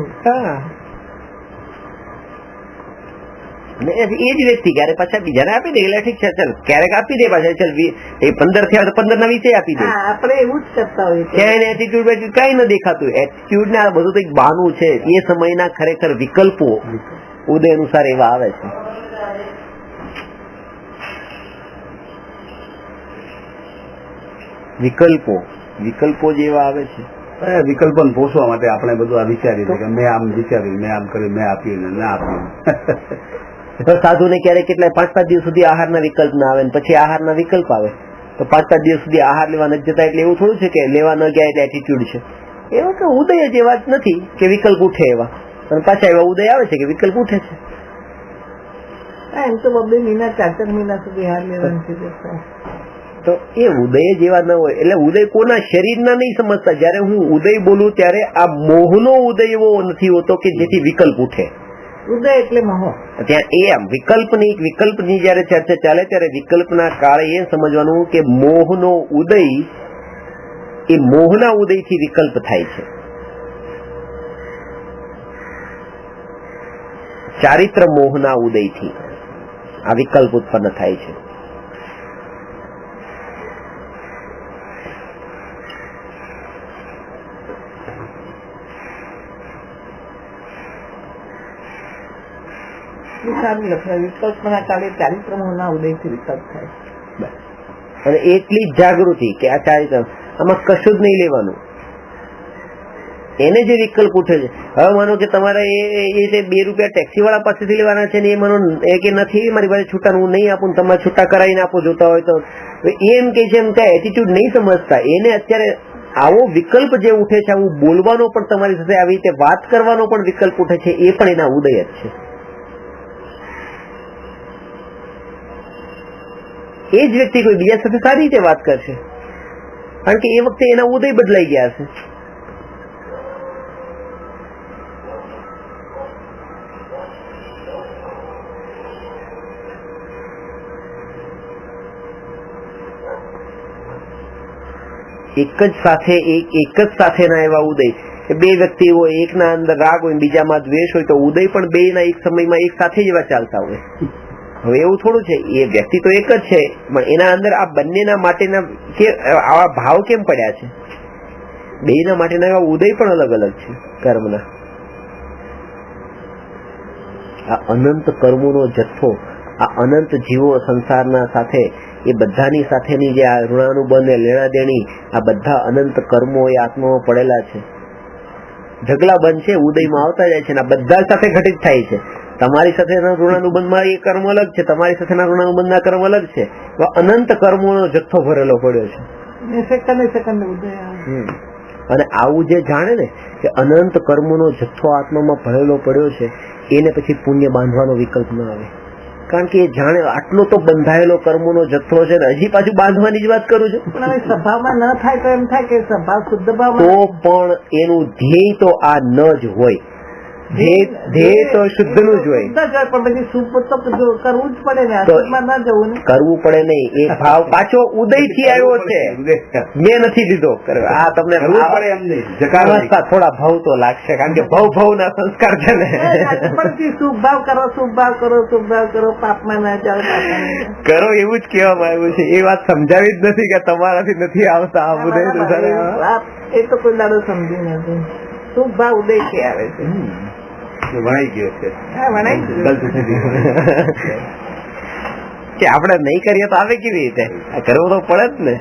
એ જ વ્યક્તિ ક્યારે પાછા બીજાને આપી દે, એટલે ઠીક છે ચાલ ક્યારેક આપી દે પાછા, ચાલ એ 15 થયા તો 15 ના 20 આપી દે. આપણે એવું જ કરતા હોઈએ, ક્યાંય એટીટ્યુડ કઈ ન દેખાતું. એટીટ્યુડ ને આ બધું તો એક બહાનું છે. એ સમયના ખરેખર વિકલ્પો ઉદય અનુસાર એવા આવે છે. વિકલ્પો જેવા આવે છે. વિકલ્પોને પોષવા માટે આપણે બધું આ વિચારીએ કે મેં આમ વિચાર્યું, મેં આમ કર્યું, મેં આપ્યું ને ના આપ્યું. સાધુ ને ક્યારેક કેટલાય 5-5 દિવસ સુધી આહારના વિકલ્પ ના આવે, પછી આહારના વિકલ્પ આવે તો 5-5 દિવસ સુધી આહાર લેવા નથી જતા એટલે એવું થોડું છે કે લેવા ન ગયા એટલે એટીટ્યુડ છે. એવા કે ઉદય જ એવા જ નથી કે વિકલ્પ ઉઠે એવા, અને પાછા એવા ઉદય આવે છે કે વિકલ્પ ઉઠે છે. એમ તો 2 મહિના 4 મહિના સુધી હાર લેવાનું છે. તો એ ઉદય જ એવા ન હોય. એટલે ઉદય કોના શરીરના નહીં સમજતા. જયારે હું ઉદય બોલું ત્યારે આ મોહનો ઉદય એવો નથી હોતો કે જેથી વિકલ્પ ઉઠે. ઉદય એટલે મોહ. ત્યાં એ આમ વિકલ્પની જયારે ચર્ચા ચાલે ત્યારે વિકલ્પના કાળે એ સમજવાનું કે મોહનો ઉદય એ મોહના ઉદયથી વિકલ્પ થાય છે. ચારિત્ર મોહના ઉદયથી આ વિકલ્પ ઉત્પન્ન થાય છે. વિકલ્પના કાળે ચારિત્ર મોહના ઉદયથી વિકલ્પ થાય. અને એટલી જ જાગૃતિ કે આ ચારિત્ર આમાં કશું જ નહીં લેવાનું, એને જે વિકલ્પ ઉઠે છે. હવે માનો કે તમારે એ 2 રૂપિયા ટેક્સી વાળા પાસેથી લેવાના છે ને એ માનો એ કે નથી મારી પાસે છૂટા, હું નહીં આપું, તમારે છૂટા કરાવીને આપો જોતા હોય તો. એમ કે છે એમ ત્યાં એટીટ્યુડ નહીં સમજતા. એને અત્યારે આવો વિકલ્પ જે ઉઠે છે, આવું બોલવાનો પણ તમારી સાથે આવી રીતે વાત કરવાનો પણ વિકલ્પ ઉઠે છે, એ પણ એના ઉદય જ છે. એ જ વ્યક્તિ કોઈ બીજા સાથે સારી રીતે વાત કરશે, કારણ કે એ વખતે એના ઉદય બદલાઈ ગયા છે. એક જ સાથેના એવા ઉદય, 2 વ્યક્તિ હોય, એકના અંદર રાગ હોય બીજામાં દ્વેષ હોય તો ઉદય પણ 2ના એક સમયમાં એક સાથે જ એવા ચાલતા હોય. હવે એવું થોડું છે, એ વ્યક્તિ તો એક જ છે પણ એના અંદર આ બંનેના માટેના આવા ભાવ કેમ પડ્યા છે? 2ના માટેના એવા ઉદય પણ અલગ અલગ છે કર્મના. આ અનંત કર્મોનો જથ્થો, આ અનંત જીવો સંસારના સાથે એ બધાની સાથેની જે આ ઋણાનુબંધ લેણા દેણી, આ બધા અનંત કર્મો એ આત્મામાં પડેલા છે. ઢગલા બંધ છે, ઉદયમાં આવતા જાય છે અને આ બધા સાથે ઘટિત થાય છે. તમારી સાથેના ઋણાનુબંધમાં એ કર્મ અલગ છે, તમારી સાથેના ઋણાનુબંધના કર્મ અલગ છે. અનંત કર્મોનો જથ્થો ભરેલો પડ્યો છે. અને આવું જે જાણે ને કે અનંત કર્મોનો જથ્થો આત્મામાં ભરેલો પડ્યો છે, એને પછી પુણ્ય બાંધવાનો વિકલ્પ ન આવે. કારણ કે એ જાણે આટલો તો બંધાયેલો કર્મોનો જથ્થો છે ને હજી પાછું બાંધવાની જ વાત કરું છું. સ્વભાવમાં ન થાય તો એમ થાય કે સ્વભાવ શુદ્ધ ભાવ, તો પણ એનું ધ્યેય તો આ ન જ હોય. ધ્યેય તો શુદ્ધ નું જ હોય. પણ પછી શુભ તો કરવું જ પડે ને, અશુભમાં ન જવું ને. કરવું પડે નહીં. એ ભાવ પાછો ઉદય થી આવ્યો છે, મેં નથી લીધો. આ તમને થોડા ભાવ તો લાગશે, કારણ કે ભાવ ના સંસ્કાર છે ને. શુભ ભાવ કરો, શુભ ભાવ કરો, શુભ ભાવ કરો, પાપમાં ના જાઓ, કરો એવું જ કહેવામાં આવ્યું છે. એ વાત સમજાવી જ નથી કે તમારાથી નથી આવતા આ ઉદય. એ તો કોઈ દાડો સમજી નથી. શુભ ભાવ ઉદય થી આવે છે. વણાઈ ગયો છે. કે આપણે નહીં કરીએ તો આવે કેવી રીતે? કરવું તો પડે જ ને.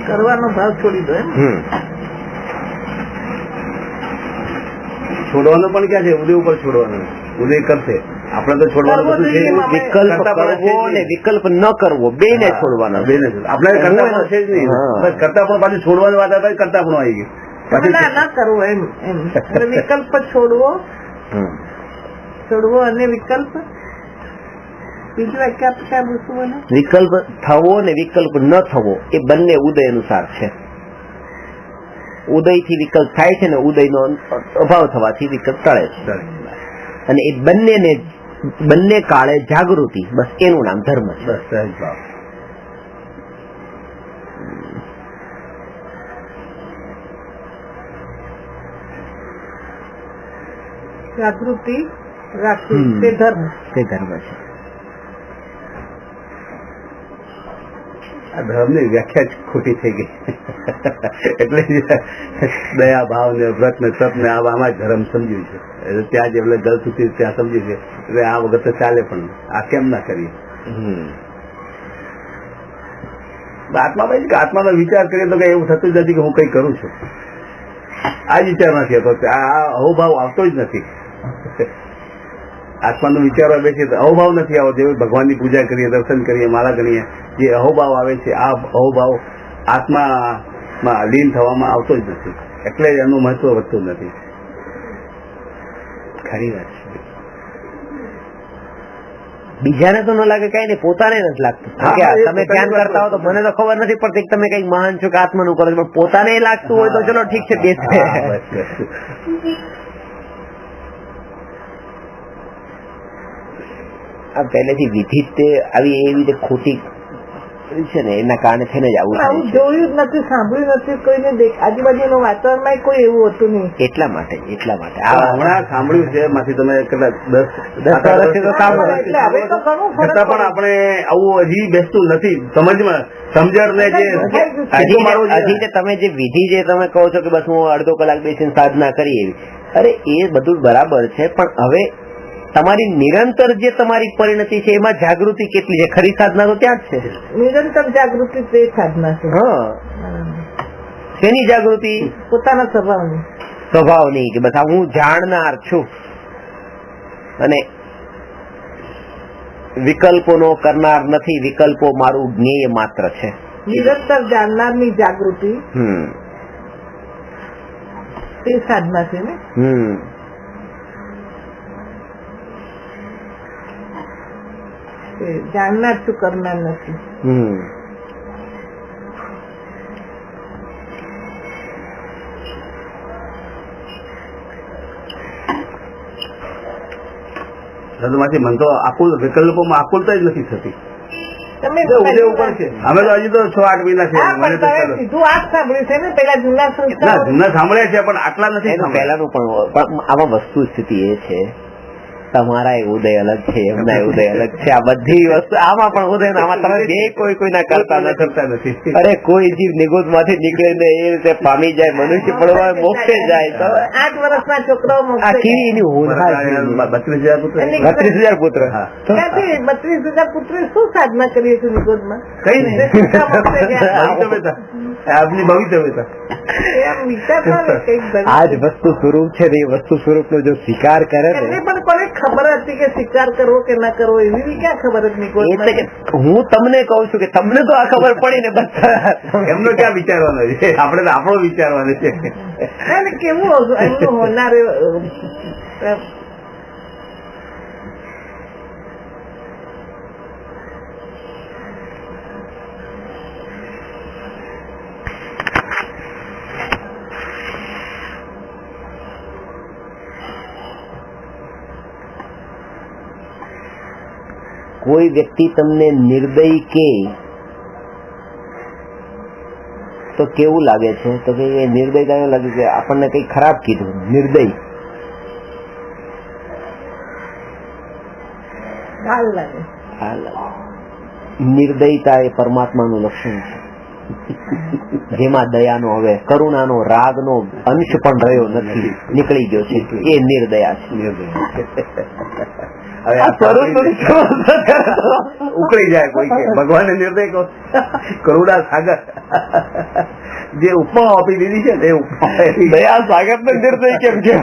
કરવાનો ભાવ છોડી દો. છોડવાનો પણ ક્યાં છે? ઉદય ઉપર છોડવાનો. ઉદય કરશે, આપણે તો છોડવાનું વિકલ્પ કરવો ને વિકલ્પ ન કરવો બે ને છોડવાના. આપણે કરતા પણ છે જ નહીં. કરતા પણ પાછું છોડવાની વાત હતા, કરતા પણ આવી ગયું. ના કરવો એમ વિકલ્પ છોડવો અને વિકલ્પ. બીજું વિકલ્પ થવો ને વિકલ્પ ન થવો એ બંને ઉદય અનુસાર છે. ઉદય થી વિકલ્પ થાય છે ને ઉદય નો અભાવ થવાથી વિકલ્પ ટળે છે. અને એ બંને કાળે જાગૃતિ, બસ એનું નામ ધર્મ છે. જાગૃતિ રાખવી તે ધર્મ છે. આ ધર્મની વ્યાખ્યા જ ખોટી થઈ ગઈ. એટલે જ દયા ભાવ ને વ્રત ને તપ ને આમાં ધર્મ સમજ્યું છે. એટલે ત્યાં જે ગલ સુધી ત્યાં સમજ્યું છે. એટલે આ વખત તો ચાલે, પણ આ કેમ ના કરીએ? આત્મામાં કે આત્માનો વિચાર કરીએ તો કઈ એવું થતું જ નથી કે હું કઈ કરું છું. આ જ વિચાર નથી હતો. આ અહોભાવ આવતો જ નથી. આત્માનો વિચારવા બેસીએ તો અહોભાવ નથી આવતો. જેવું ભગવાનની પૂજા કરીએ, દર્શન કરીએ, માળા કરીએ, જે અહોભાવ આવે છે આ અહોભાવ આત્મામાં લીન થવામાં આવતો જ નથી. એટલે જ એનું મહત્વ વધતું નથી. ખરી વાત છે. બીજાને તો ન લાગે કઈ નહીં, પોતાને નથી લાગતું. તમે ધ્યાન કરતા હો તો મને તો ખબર નથી પડતી કે તમે કઈક મહાન છો કે આત્માનું કરો છો, પણ પોતાને લાગતું હોય તો ચલો ઠીક છે, બે છે. પહેલેથી વિધિ તે આવી એવી રીતે ખોટી છે ને, એના કારણે થઈને જ આવું જોયું જ નથી, સાંભળ્યું નથી, કોઈને આજુબાજુનું વાતાવરણમાં કોઈ એવું હતું નહીં. એટલા માટે હમણાં સાંભળ્યું છે માંથી તમે કેટલા 10 વર્ષથી તો સાંભળ્યું, છતાં પણ આપણે આવું હજી બેસતું નથી સમજમાં. સમજણ ને જે હજી તમે જે વિધિ જે તમે કહો છો કે બસ હું અડધો કલાક બેસીને સાધના કરી એવી, અરે એ બધું બરાબર છે, પણ હવે તમારી નિરંતર જે તમારી પરિણતિ છે એમાં જાગૃતિ કેટલી છે? ખરી સાધના તો ત્યાં જ છે. નિરંતર જાગૃતિ તે સાધના છે. હા, શેની જાગૃતિ? પોતાના સ્વભાવની, કે બસ હું જાણનાર છું અને વિકલ્પોનો કરનાર નથી, વિકલ્પો મારું જ્ઞેય માત્ર છે. નિરંતર જાણનારની જાગૃતિ તે સાધના છે ને. જાણનાર શું કરનાર નથી. માંથી મન તો આકુલ વિકલ્પોમાં આકુલતા જ નથી થતી. તમે અમે તો હજી તો 6-8 મહિના છે. સીધું આ સાંભળ્યું છે ને, પેલા જૂના સાંભળ્યા છે પણ આટલા નથી. પહેલાનું પણ આમાં વસ્તુ સ્થિતિ એ છે, તમારા ઉદય અલગ છે, એમના ઉદય અલગ છે. આ બધી વસ્તુ આમાં પણ ઉદય, આમાં તમે બે કોઈના કરતા નથી. અરે કોઈ જીવ નિગોદ માંથી નીકળે ને એ રીતે પામી જાય, મનુષ્ય પડવા મોક્ષે જાય તો 8 વર્ષના છોકરાઓ આ કેવી એની હોનાર 32,000 પુત્ર. 32,000 પુત્ર. 32,000 પુત્ર શું સાધના કરીએ છીએ નિગોદમાં? કઈ નહીં, આપની ભવિષ્યતા આ જ વસ્તુ સ્વરૂપ છે ને, એ વસ્તુ સ્વરૂપ નો જો સ્વીકાર કરે ને, પણ કોને ખબર હતી કે સ્વીકાર કરવો કે ના કરવો એવી ક્યાં ખબર જ નહીં. હું તમને કઉ છું કે તમને તો આ ખબર પડી ને, બસ એમનો ક્યાં વિચારવાનો છે, આપણે તો આપણો વિચારવાનો છે. કેવું એમનું હોનાર કોઈ વ્યક્તિ તમને નિર્દયી કે તો કેવું લાગે છે? તો કે એ નિર્દયતા એવું લાગે કે આપણને કઈ ખરાબ કીધું. નિર્દય નિર્દયતા એ પરમાત્માનું લક્ષણ છે, જેમાં દયાનો, હવે કરુણાનો, રાગનો અંશ પણ રહ્યો નથી, નીકળી ગયો છે, એ નિર્દયા છે. ઉકળી જાય કોઈ કે ભગવાને નિર્દય કહો, કરુણા સાગર જે ઉપમા આપી દીધી છે ને, દયા સાગર ને નિર્દય કેમ છે?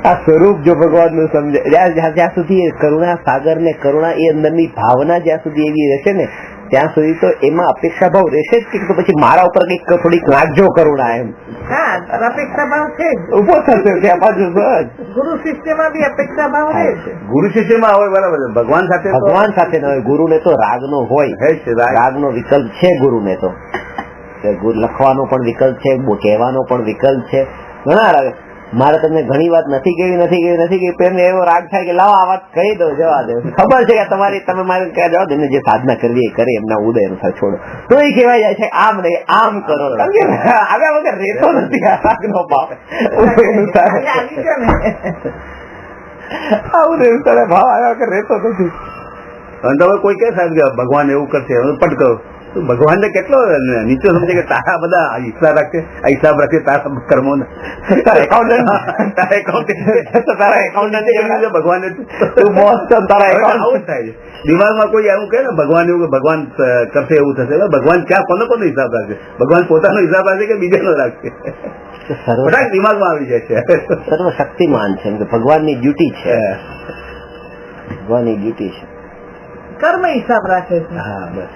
આ સ્વરૂપ જો ભગવાન નું સમજે, જ્યાં સુધી કરુણા સાગર ને કરુણા એ અંદરની ભાવના જ્યાં સુધી એવી રહેશે ને, ત્યાં સુધી તો એમાં અપેક્ષા ભાવ રહેશે જ કે પછી મારા ઉપર કઈક થોડીક નાખજો કરુણા, એમ અપેક્ષા ભાવ છે ઉભો થશે ત્યાં બાજુ. ગુરુ શિષ્યમાં બી અપેક્ષા ભાવ રહે છે. ગુરુ શિષ્યમાં હોય બરાબર, ભગવાન સાથે ન હોય. ગુરુ ને તો રાગ નો હોય, રાગ નો વિકલ્પ છે ગુરુ ને તો. લખવાનો પણ વિકલ્પ છે, કહેવાનો પણ વિકલ્પ છે, ઘણા રાગ. મારે તમને ઘણી વાત નથી કેવી પેમને એવો રાગ થાય કે લાવો આ વાત કહી દો, જવા દે. ખબર છે કે તમે મારે ક્યાં જવા દે, જે સાધના કરવી એ કરે, એમના ઉદય અનુસાર છોડો. તો એ કહેવાય જાય છે આમ નહીં આમ કરો, આવ્યા વગર રહેતો નથી આ રાગ નો ભાવ. આવું ભાવ આવ્યા વગર રહેતો નથી. અને તમે કોઈ કે સાહેબ કે ભગવાન એવું કરશે પટ કરો, તો ભગવાન ને કેટલો નીચો સમજે કે તારા બધા હિસાબ રાખશે, હિસાબ રાખશે તારા કર્મો ને, તારા એકાઉન્ટન્ટ ભગવાન આવું થાય છે. દિમાગમાં કોઈ એવું કહે ને ભગવાન એવું કે ભગવાન કરશે એવું થશે, ભગવાન ક્યાં કોનો કોનો હિસાબ રાખશે? ભગવાન પોતાનો હિસાબ રાખશે કે બીજાનો રાખશે? દિમાગમાં આવી જાય છે. સર્વશક્તિમાન છે, ભગવાનની ડ્યુટી છે, ભગવાનની ડ્યુટી છે. કર્મ હિસાબ રાખે છે. હા બસ.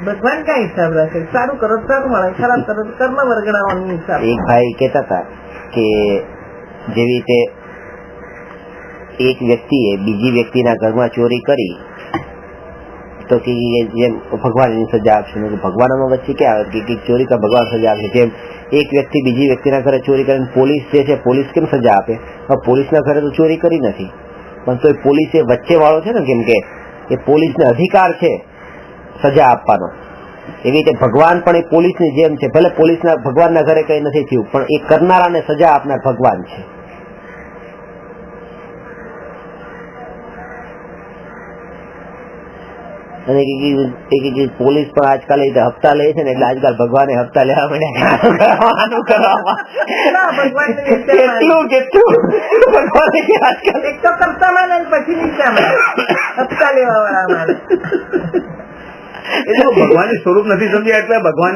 ભગવાન ક્યાં હિસાબ રાખે? સારું કરો સારું મળે, ખરાબ કરો કર્મ વર્ગણાવાનો હિસાબ. એક ભાઈ કહેતા હતા કે જેવી રીતે એક વ્યક્તિએ બીજી વ્યક્તિના ઘરમાં ચોરી કરી તો કે જેમ ભગવાન એની સજા આપશે. ભગવાનમાં વચ્ચે ક્યાં આવે કે ચોરી કા ભગવાન સજા આપશે? જેમ એક વ્યક્તિ બીજી વ્યક્તિના ઘરે ચોરી કરીને પોલીસ જે છે, પોલીસ કેમ સજા આપે? પોલીસના ઘરે તો ચોરી કરી નથી, પણ તો પોલીસ એ વચ્ચે વાળો છે ને, કેમ કે એ પોલીસને અધિકાર છે સજા આપવાનો. એવી રીતે ભગવાન પણ એ પોલીસની જેમ છે. ભલે પોલીસના ભગવાનના ઘરે કઈ નથી થયું, પણ એ કરનારાને સજા આપનાર ભગવાન છે. અને પોલીસ પણ આજકાલ હપ્તા લે છે ને, એટલે આજકાલ ભગવાને હપ્તા લેવા માંડ્યા કેટલું ભગવાને આજકાલ એક તો કરતા માને પછી નીચામાં હપ્તા લેવા વાળા ભગવાન સ્વરૂપ નથી સમજ્યા એટલે ભગવાન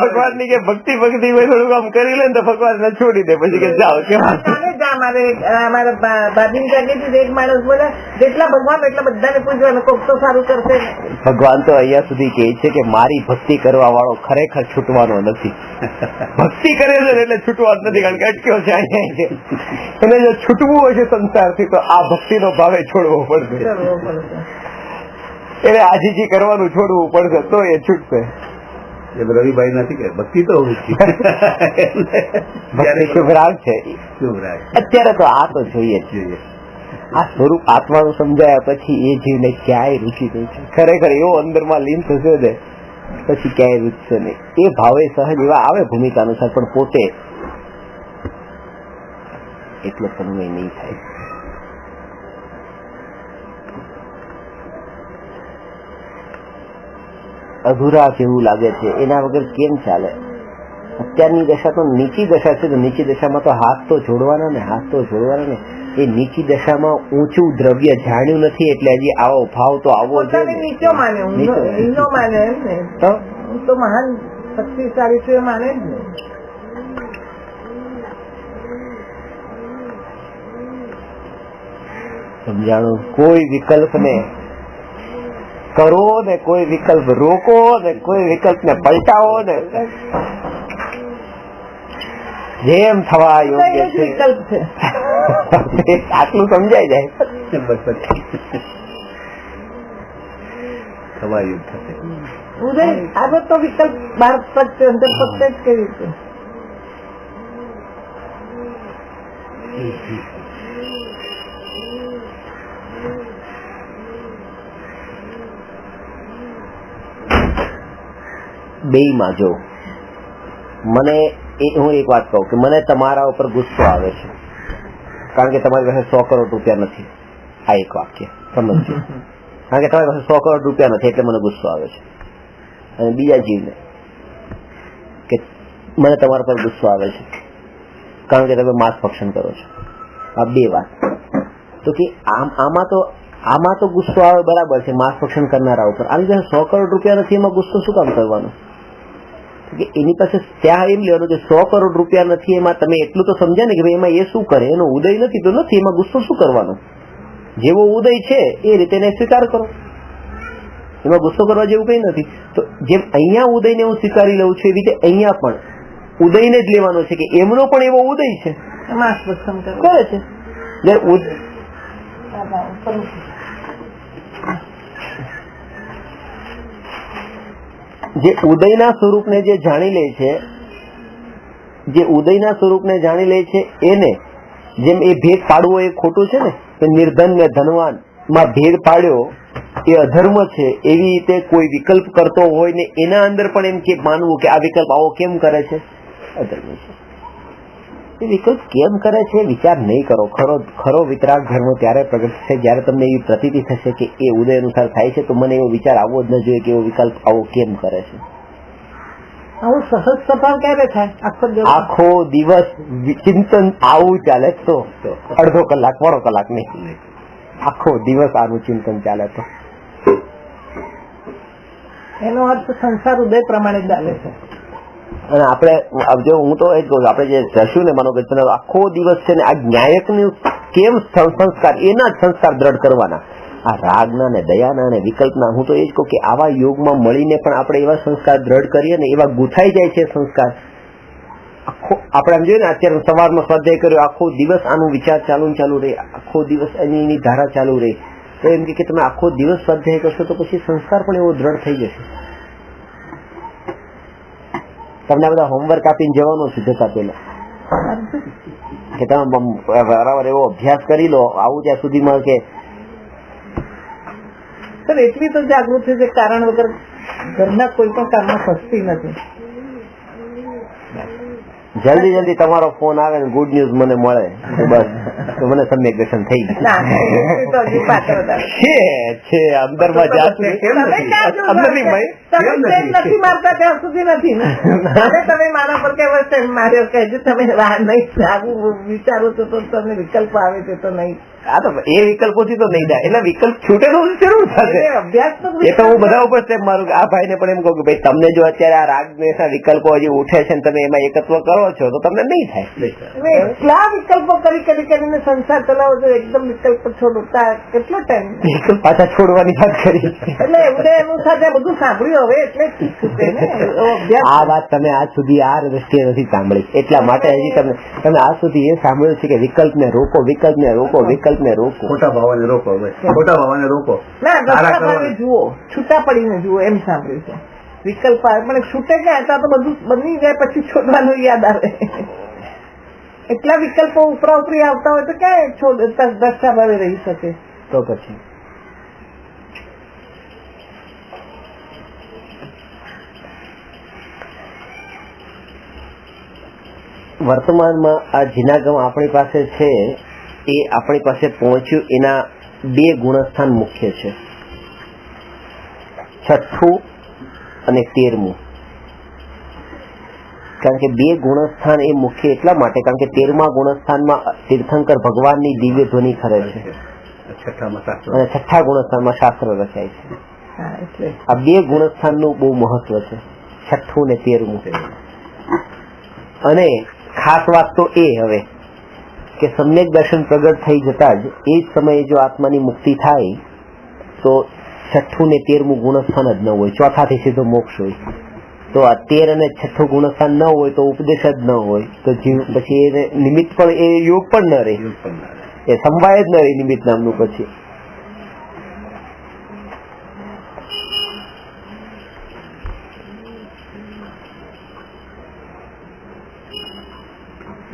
ભગવાન ની કે ભક્તિ ભક્તિ હોય થોડું કામ કરી લે ને તો ભગવાન ને છોડી દે, પછી કે જાઓ અમારા ભાભી જાગી એક માણસ બોલે જેટલા ભગવાન એટલા બધાને પૂછવાનું કોક તો સારું કરશે. ભગવાન તો અહીંયા સુધી કહે છે કે મારી ભક્તિ કરવા વાળો ખરેખર છૂટવાનો નથી. ભક્તિ કરે છે એટલે છૂટવાનો નથી, કારણ કે અટક્યો છે અહીંયા છે. એને જો છૂટવું હોય છે સંસારથી તો આ ભક્તિ નો ભાવે છોડવો પડશે, એને આજીજી કરવાનું છોડવું પડશે તો એ છૂટશે. રવિભાઈ નથી કે ભક્તિ તો શુભરાગ છે અત્યારે તો આ તો જોઈએ જ જોઈએ. આ સ્વરૂપ આત્માનું સમજાયા પછી એ જીવને ક્યાંય રૂચી નહીં છે. ખરેખર એવો અંદરમાં લીન થશે ને પછી ક્યાંય રૂચશે નહીં. એ ભાવે સહજ એવા આવે ભૂમિકા અનુસાર, પણ પોતે એટલો તન્મય નહીં થાય. અધૂરા જેવું લાગે છે, એના વગર કેમ ચાલે? અત્યારની દશા તો નીચી દશા છે, તો નીચી દશામાં તો હાથ તો જોડવાના ને, હાથ તો જોડવાના ને. એ નીચી દશામાં ઊંચું દ્રવ્ય જાણ્યું નથી એટલે હજી આવો ભાવ તો આવવો જોઈએ. નીચો માને, ઊંચો માને એમ ને, તો મહાન શક્તિશાળી છે માને જ ને. સમજાણું? કોઈ વિકલ્પ ને કરો ને કોઈ વિકલ્પ રોકો ને કોઈ વિકલ્પ ને પલટાવો ને, જેમ થવા યોગ્ય છે વિકલ્પ છે. આટલું સમજાઈ જાય. ઉદય આ તો વિકલ્પ બહાર પદ અંદર પદ જ કેવી છે. બેયમાં જો મને હું એક વાત કહું કે મને તમારા ઉપર ગુસ્સો આવે છે કારણ કે તમારી પાસે 100 કરોડ રૂપિયા નથી. આ એક વાક્ય સમજજો. કારણ કે તમારી પાસે 100 કરોડ રૂપિયા નથી એટલે મને ગુસ્સો આવે છે. અને બીજા જીવને કે મને તમારા પર ગુસ્સો આવે છે કારણ કે તમે માંસ ભક્ષણ કરો છો. આ બે વાત તો કે આમાં તો ગુસ્સો આવે બરાબર છે માંસ ભક્ષણ કરનારા ઉપર. આની પાસે 100 કરોડ રૂપિયા નથી એમાં ગુસ્સો શું કામ કરવાનો? એની પાસે ત્યાં એમ લેવાનું કે 100 કરોડ રૂપિયા નથી એમાં તમે એટલું તો સમજ્યા ને કે ભાઈ એમાં એ શું કરે, એનો ઉદય નથી તો નથી, એમાં ગુસ્સો શું કરવાનો? જેવો ઉદય છે એ રીતે એને સ્વીકાર કરો, એમાં ગુસ્સો કરવા જેવું કઈ નથી. તો જેમ અહીંયા ઉદયને હું સ્વીકારી લઉં છું એવી રીતે અહીંયા પણ ઉદયને જ લેવાનો છે કે એમનો પણ એવો ઉદય છે કરે છે. જે ઉદયના સ્વરૂપને જે જાણી લે છે, જે ઉદયના સ્વરૂપને જાણી લે છે એને જેમ એ ભેદ પાડવો એ ખોટું છે ને, કે નિર્ધન ને ધનવાન માં ભેદ પાડ્યો એ અધર્મ છે. એવી રીતે કોઈ વિકલ્પ કરતો હોય ને એના અંદર પણ એમ કે માનવું કે આ વિકલ્પ આવો કેમ કરે છે, અધર્મ છે. એ વિકલ્પ કેમ કરે છે વિચાર નહીં કરો. ખરો વિતરાગ ધર્મ ત્યારે પ્રગટ થશે જ્યારે તમને એવી પ્રતીતિ થશે કે એ ઉદય અનુસાર થાય છે, તો મને એવો વિચાર આવવો જ ન જોઈએ કે એવો વિકલ્પ આવો કેમ કરે છે. આવું સહજ સ્વભાવ ક્યારે થાય? આખો દિવસ ચિંતન આવું ચાલે તો અડધો કલાક પોણો કલાક નહીં, આખો દિવસ આનું ચિંતન ચાલે તો એનો અર્થ સંસાર ઉદય પ્રમાણે ચાલે છે. અને આપણે જો હું તો એ જ કહું છું, આપણે જે જશું ને માનો કે આખો દિવસ છે ને આ ન્યાયકનું કેમ સંસ્કાર, એના જ સંસ્કાર દ્રઢ કરવાના, આ રાગના ને દયાના ને વિકલ્પના. હું તો એ જ કહું કે આવા યોગમાં મળીને પણ આપણે એવા સંસ્કાર દ્રઢ કરીએ ને એવા ગૂંથાઈ જાય છે સંસ્કાર. આખો આપણે એમ જોઈએ ને અત્યારે સવારમાં સ્વાધ્યાય કર્યો, આખો દિવસ આનું વિચાર ચાલુ રહે, આખો દિવસ એની ધારા ચાલુ રહે, તો એમ કે તમે આખો દિવસ સ્વાધ્યાય કરશો તો પછી સંસ્કાર પણ એવો દ્રઢ થઈ જશે. તમને બધા હોમવર્ક આપીને જવાનું છે જતા પહેલા કે તમે બરાબર એવો અભ્યાસ કરી લો આવું ત્યાં સુધીમાં કે સર એટલી તો જાગૃતિ છે કારણ વગર ઘરના કોઈ પણ કામમાં ફસતી નથી. જલ્દી તમારો ફોન આવે ને ગુડ ન્યૂઝ મને મળે બસ તો મને સમ્યક દર્શન થઈ ગયું છે. અંદરમાં નથી મારતા ત્યાં સુધી નથી ને તમે મારા પર કે માર્યો કહેજો તમે નહીં વિચારો છો તો તમને વિકલ્પ આવે છે તો નહીં. હા તો એ વિકલ્પોથી તો નહીં થાય, એટલે વિકલ્પ છૂટેલો જરૂર થશે. અભ્યાસ તો એ તો હું બધા ઉપર સ્ટેપ મારું. આ ભાઈ ને પણ એમ કહું કે ભાઈ તમને જો અત્યારે આ રાગ દ્વેષના વિકલ્પો હજી ઉઠે છે ને તમે એમાં એકત્વ કરો છો તો તમને નહીં થાય. એટલા વિકલ્પો કરીને સંસાર ચલાવો છો, એકદમ વિકલ્પ છોડતા કેટલો ટાઈમ વિકલ્પ પાછા છોડવાની વાત કરી એટલે એમને એનું સાથે બધું સાંભળ્યું હવે એટલે આ વાત તમે આજ સુધી આ દ્રષ્ટિએ નથી સાંભળી, એટલા માટે હજી તમે આજ સુધી એ સાંભળ્યું છે કે વિકલ્પને રોકો, વિકલ્પને રોકો, વિકલ્પને રોકો, ખોટા ભાવને રોકો, ખોટા ભાવને રોકો, જુઓ, છૂટા પડીને જુઓ એમ સાંભળ્યું છે. વિકલ્પ આવે પણ છૂટે ગયા તો બધું બની જાય પછી છોડવાનું યાદ આવે. એટલા વિકલ્પો ઉપરા ઉપરી આવતા હોય તો ક્યાં દર્શા ભાવે રહી શકે. તો પછી વર્તમાનમાં આ જીનાગમ આપણી પાસે છે એ આપણી પાસે પહોંચ્યું એના બે ગુણસ્થાન મુખ્ય છે, 6ઠું અને 13મું. કારણ કે બે ગુણસ્થાન એ મુખ્ય એટલા માટે કારણ કે 13મા ગુણસ્થાનમાં તીર્થંકર ભગવાનની દિવ્ય ધ્વનિ કરે છે અને 6ઠ્ઠા ગુણસ્થાનમાં શાસ્ત્ર રચાય છે. આ બે ગુણસ્થાનનું બહુ મહત્વ છે, 6ઠ્ઠું ને 13મું. અને ખાસ વાત તો એ હવે કે સમ્યક દર્શન પ્રગટ થઈ જતા જ એ જ સમયે જો આત્માની મુક્તિ થાય તો 6ઠ્ઠું ને 13મું ગુણસ્થાન જ ન હોય, ચોથાથી સીધો મોક્ષ હોય. તો આ 13 અને 6ઠ્ઠું ગુણસ્થાન ન હોય તો ઉપદેશ જ ન હોય, તો જીવ પછી એ નિમિત્ત પણ એ યોગ પણ ન રહે, એ સંભાય જ ન રહે નિમિત્ત નામનું. પછી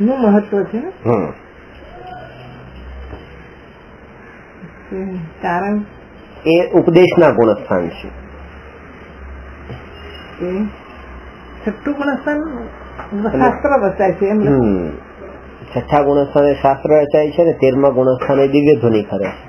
નું મહત્વ છે કારણ એ ઉપદેશના ગુણસ્થાન છે. છઠ્ઠું ગુણસ્થાન શાસ્ત્ર રચાય છે એમ. 6ઠ્ઠા ગુણસ્થાને શાસ્ત્ર રચાય છે ને 13મા ગુણસ્થાને દિવ્ય ધ્વનિ કરે છે.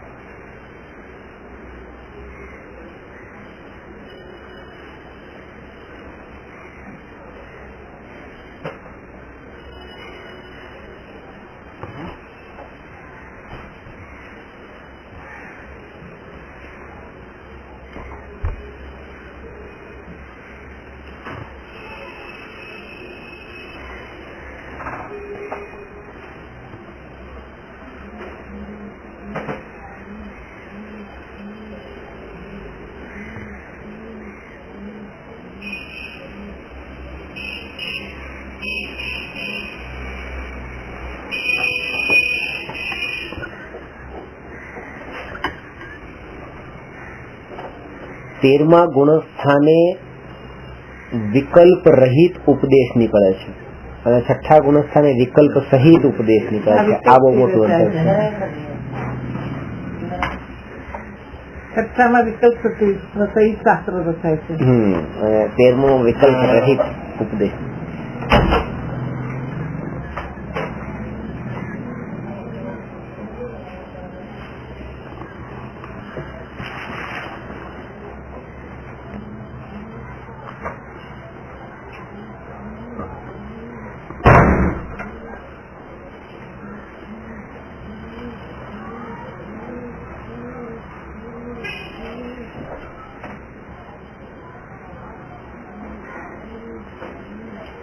તેરમા ગુણસ્થાને વિકલ્પ રહિત ઉપદેશ નીકળે છે અને 6ઠ્ઠા ગુણસ્થાને વિકલ્પ સહિત ઉપદેશ નીકળે છે. આ બહુ મોટું અંતર છે. 6ઠ્ઠામાં વિકલ્પ સહિત શાસ્ત્ર રચાય છે અને 13મું વિકલ્પ રહિત ઉપદેશ.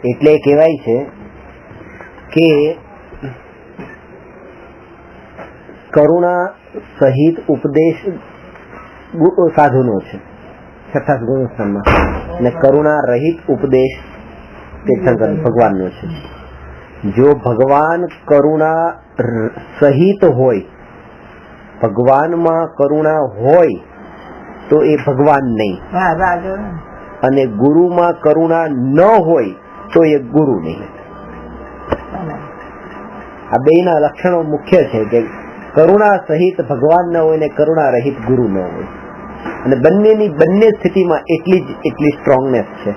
એટલે કહેવાય છે કે કરુણા સહિત ઉપદેશ સાધુનો છે છઠ્ઠા ગુણસ્થાનમાં, અને કરુણા રહિત ઉપદેશ તીર્થંકર ભગવાનનો છે. જો ભગવાન કરુણા સહિત હોય, ભગવાનમાં કરુણા હોય તો એ ભગવાન નહીં, અને ગુરુમાં કરુણા ન હોય તો એ ગુરુ નહીં. આ બેના લક્ષણો મુખ્ય છે કે કરુણા સહિત ભગવાન ન હોય ને કરુણા રહિત ગુરુ ન હોય, અને બંનેની બંને સ્થિતિમાં એટલી સ્ટ્રોંગનેસ છે.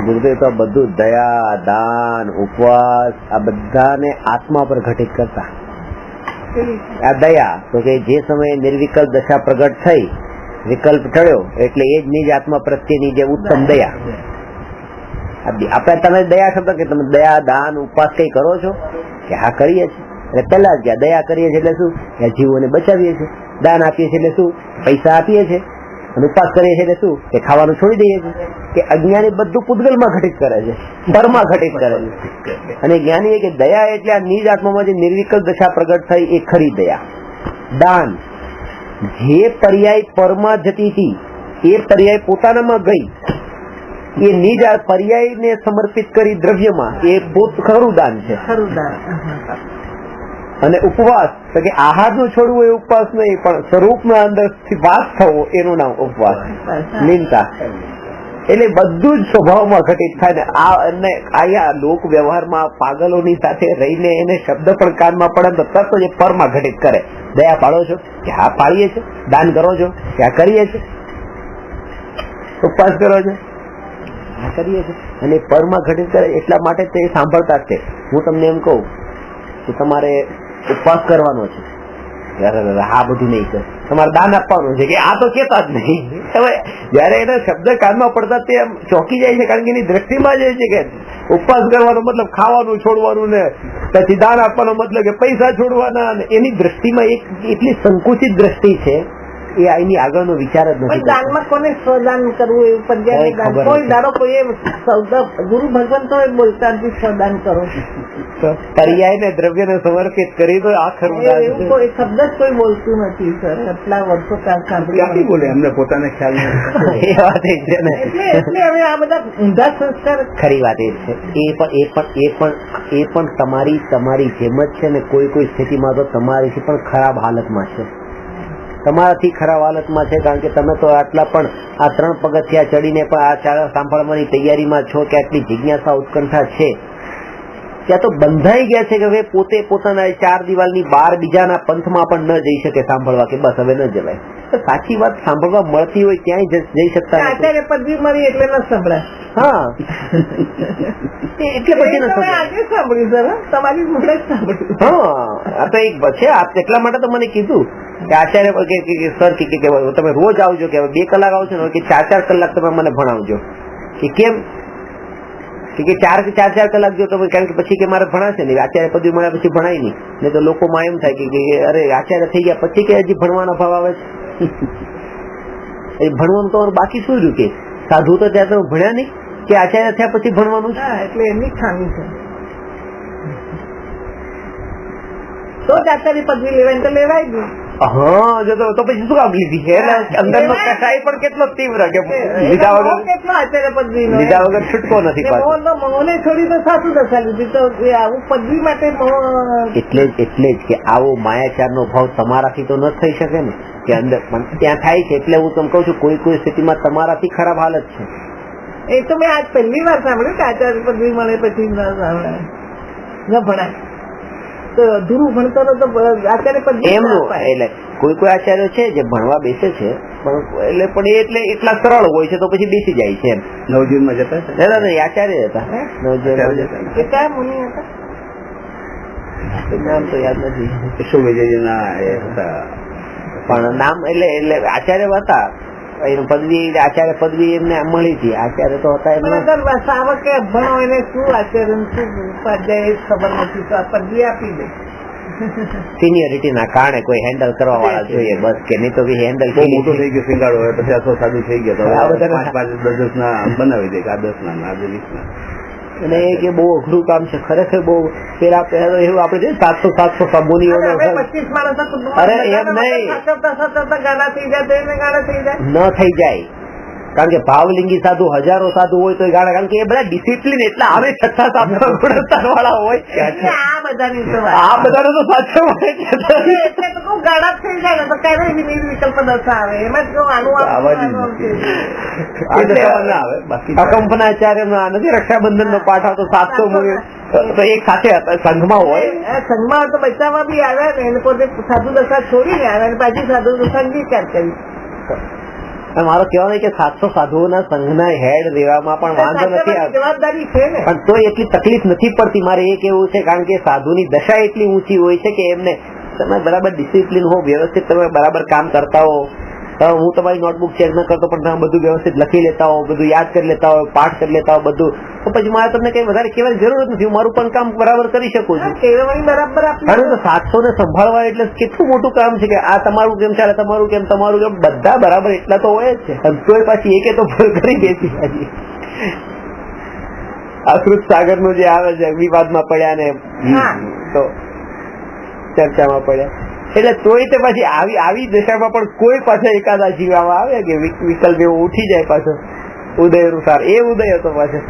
ગુરુદેવ તો બધું દયા, દાન, ઉપવાસ આ બધાને આત્મા પર ઘટિત કરતા. આ દયા તો કે જે સમયે નિર્વિકલ્પ દશા પ્રગટ થઈ, વિકલ્પ ટળ્યો એટલે એ જ નિજ આત્મા પ્રત્યેની જે ઉત્તમ દયા. આપણે તમે દયા શબ્દ કે તમે દયા, દાન, ઉપવાસ કઈ કરો છો કે હા કરીએ છીએ. એટલે પેલા જ દયા કરીએ છીએ એટલે શું, જીવોને બચાવીએ છીએ. દાન આપીએ છીએ એટલે શું, પૈસા આપીએ છીએ. અને ઉપવાસ કરીએ છીએ એટલે શું, કે ખાવાનું છોડી દઈએ છીએ. કે અજ્ઞાની બધું પૂતગલમાં ઘટિત કરે છે, પરમાં ઘટિત કરે છે. અને જ્ઞાની કે દયા એટલે આ નિજ આત્મામાં જે નિર્વિકલ્પ દશા પ્રગટ થઈ એ ખરી દયા. દાન જે પર્યાય પરમાં જતી હતી એ પર્યાય પોતાનામાં ગઈ, એ નિજ પર્યાયને સમર્પિત કરી દ્રવ્યમાં, એ ખરું દાન છે. અને ઉપવાસ તો કે આહારનું છોડવું એ ઉપવાસ નહીં, પણ સ્વરૂપના અંદર વાસ થવો એનું નામ ઉપવાસ, લીનતા. એટલે બધું જ સ્વભાવમાં ઘટિત થાય ને. અને આયા લોક વ્યવહારમાં પાગલોની સાથે રહીને એને શબ્દ પણ કાનમાં પડે તો તરત જ પરમાં ઘટિત કરે. દયા પાડો છો કે હા પાડીએ છીએ, દાન કરો છો કે હા કરીએ છીએ, ઉપવાસ કરો છો હા કરીએ છીએ, અને પરમાં ઘટિત કરે. એટલા માટે તે સાંભળતા જ છે. હું તમને એમ કહું કે તમારે ઉપવાસ કરવાનો છે, આ બધું નહીં કરે, તમારે દાન આપવાનું છે કે આ તો કેતા જ નહીં. જયારે એના શબ્દ કાનમાં પડતા તે ચોકી જાય છે, કારણ કે એની દ્રષ્ટિમાં જાય છે કે ઉપવાસ કરવાનો મતલબ ખાવાનું છોડવાનું ને પછી દાન આપવાનો મતલબ કે પૈસા છોડવાના. એની દ્રષ્ટિમાં એક એટલી સંકુચિત દ્રષ્ટિ છે, એ એની આગળનો વિચાર જ નથી. દાનમાં કોને સ્વદાન કરવું એવું પર્યાય કોઈ ધારો કોઈ ગુરુ ભગવંતો બોલતા નથી સ્વદાન કરો, પર્યાય ને દ્રવ્ય ને સમર્પિત કરી દો આ ખરું દાન. કોઈ શબ્દ જ કોઈ બોલતું નથી સર, આટલા વર્ષો કાળ સાંભળી બોલે એમને પોતાને ખ્યાલ એ વાત એ છે ને. એટલે હવે આ બધા ઊંધા સંસ્કાર. ખરી વાત એ છે. એ પણ તમારી જેમ જ છે ને. કોઈ સ્થિતિમાં તો તમારીથી પણ ખરાબ હાલતમાં છે, તમારાથી ખરાબ હાલતમાં છે, કારણ કે તમે તો આટલા પણ આ 3 પગથિયા ચડીને પણ આ ચાર સાંભળવાની તૈયારીમાં છો કે આટલી જિજ્ઞાસા ઉત્કંઠા છે, ત્યાં તો બંધાઈ ગયા છે કે હવે પોતે પોતાના 4 દિવાલની બહાર બીજાના પંથમાં પણ ન જઈ શકે સાંભળવા, કે બસ હવે ન જવાય. સાચી વાત સાંભળવા મળતી હોય ક્યાંય જઈ શકતા આચાર્ય પદવી મળી એટલે ન સંભળાય. હા એટલે પછી આજે સાંભળ્યું સર, તમારી મોડે જ સાંભળ્યું. હા આ તો એક છે. એટલા માટે તો મને કીધું કે આચાર્ય સર કે તમે રોજ આવજો, કે 2 કલાક આવજો ને કે 4 કલાક તમે મને ભણાવજો. કે કેમ કે 4 કલાક જો તમે, કારણ કે પછી કે મારે ભણાશે નહીં, આચાર્ય પદવી મળ્યા પછી ભણાય નહીં તો લોકોમાં એમ થાય કે અરે આચાર્ય થઈ ગયા પછી કે હજી ભણવાનો ભાવ આવે છે. ભણવાનું તો બાકી શું રહ્યું, કે સાધુ તો ત્યાં તમે ભણ્યા નહીં કે આચાર્ય થયા પછી ભણવાનું છે. એટલે એમની ખામી છે. તો જ આચાર્ય પદવી લેવાય તો લેવાય ગયું. હા જો તો પછી શું કામ લીધી? એટલે અંદરનો કસાય પણ કેટલો તીવ્ર કે લીધા વગર કેટલો આચાર્ય પદવી લીધા વગર છૂટકો નથી. મોને છોડી તો સાસુ દશા લીધી, તો આવું પદવી માટે એટલે જ કે આવો માયાચારનો ભાવ તમારાથી તો ન થઈ શકે ને, કે અંદર ત્યાં થાય છે. એટલે હું તમને કઉ છું કોઈ સ્થિતિમાં તમારાથી ખરાબ હાલત છે. એ તો મેં આજ પહેલી વાર સાંભળ્યું કે આચાર્ય પદવી મળે પછી ન સાંભળાય, ન ભણાય. તો અધૂરું ભણતો તો આચાર્ય પદવી એમનું. એટલે કોઈ આચાર્ય છે જે ભણવા બેસે છે પણ એટલે એટલા સરળ હોય છે તો પછી બેસી જાય છે. એમ નવજીવનમાં જતા આચાર્ય હતા, નવજીવન કયા મુનિ હતા નામ તો યાદ નથી. વિશ્વ વિજયના એ હતા પણ નામ એટલે આચાર્ય હતા, એનું પદવી આચાર્ય પદવી એમને મળી હતી. આચાર્ય તો હતા એમને સાવકે ભણો એને શું આચરણ શું ઉપાધ્યાય એ ખબર નથી તો આ પદવી આપી દે. સિનિયરિટી ના કારણે કોઈ હેન્ડલ કરવા વાળા જોઈએ બસ, કે નહીં તો હેન્ડલ બહુ મોટો થઈ ગયો સિંગાડો હોય પછી આખો સાદું થઈ ગયા તો 5-5 ના બનાવી દે, આ 10 ના 20 ના. અને એ કે બહુ અઘરું કામ છે ખરેખર. બહુ પેલા એવું આપડે જોઈએ 700 સબોનીઓ 25 માણસ અરે એમ નહીં ગાળા થઈ જાય તો એને ગાળા થઈ જાય ન થઈ જાય, કારણ કે ભાવલિંગી સાધુ હજારો સાધુ હોય તો ગાળા, કારણ કે એ બધા ડિસિપ્લિન એટલા આવે 6-7 ગુણવત્તા વાળા હોય. આ બધાની આ બધાનો તો સાચો હોય એટલે તો કહું ગાળા થઈ જાય ને તો કઈ વિકલ્પ દશા આવે એમાં જો અકંપનાચાર્ય નથી રક્ષાબંધન નો પાઠ આવતો 700 મૂલ્ય તો એક સાથે સંઘમાં હોય. સંઘમાં તો બચાવવા બી આવ્યા ને એને પોતે સાધુ દશા છોડીને આવ્યા અને પાછી સાધુ દશા અંગીકાર કરી. મારો કહેવાનો કે 700 સાધુઓના સંઘના હેડ રહેવામાં પણ વાંધો નથી, જવાબદારી છે ને, પણ તો એટલી તકલીફ નથી પડતી. મારે એ કેવું છે કારણ કે સાધુની દશા એટલી ઊંચી હોય છે કે એમને તમે બરાબર ડિસિપ્લિન હો, વ્યવસ્થિત તમે બરાબર કામ કરતા હો. હું તમારી નોટબુક ચેક ન કરતો પણ તમે બધું વ્યવસ્થિત લખી લેતા હો, બધું યાદ કરી લેતા હો, પાઠ કરી લેતા હો બધું, તો પછી મારે તમને કઈ વધારે કહેવાની જરૂર જ નથી. હું મારું પણ કામ બરાબર કરી શકું છું. બરાબર. 700 ને સંભાળવા એટલે કેટલું મોટું કામ છે કે આ તમારું કેમ ચાલે, તમારું કેમ, તમારું કેમ, બધા બરાબર એટલા તો હોય જ છે. તોય પાછી એકે તો ભૂલ કરી દેતી. અકૃત સાગર નું જે આવે છે વિવાદમાં પડ્યા ને તો ચર્ચામાં પડ્યા, એટલે તોય તે પછી આવી દશામાં પણ કોઈ પાછા એકાદા જીવામાં આવે કે વિકલ્પ એવો ઉઠી જાય પાછો ઉદય અનુસાર. એ ઉદય હતો પાછો.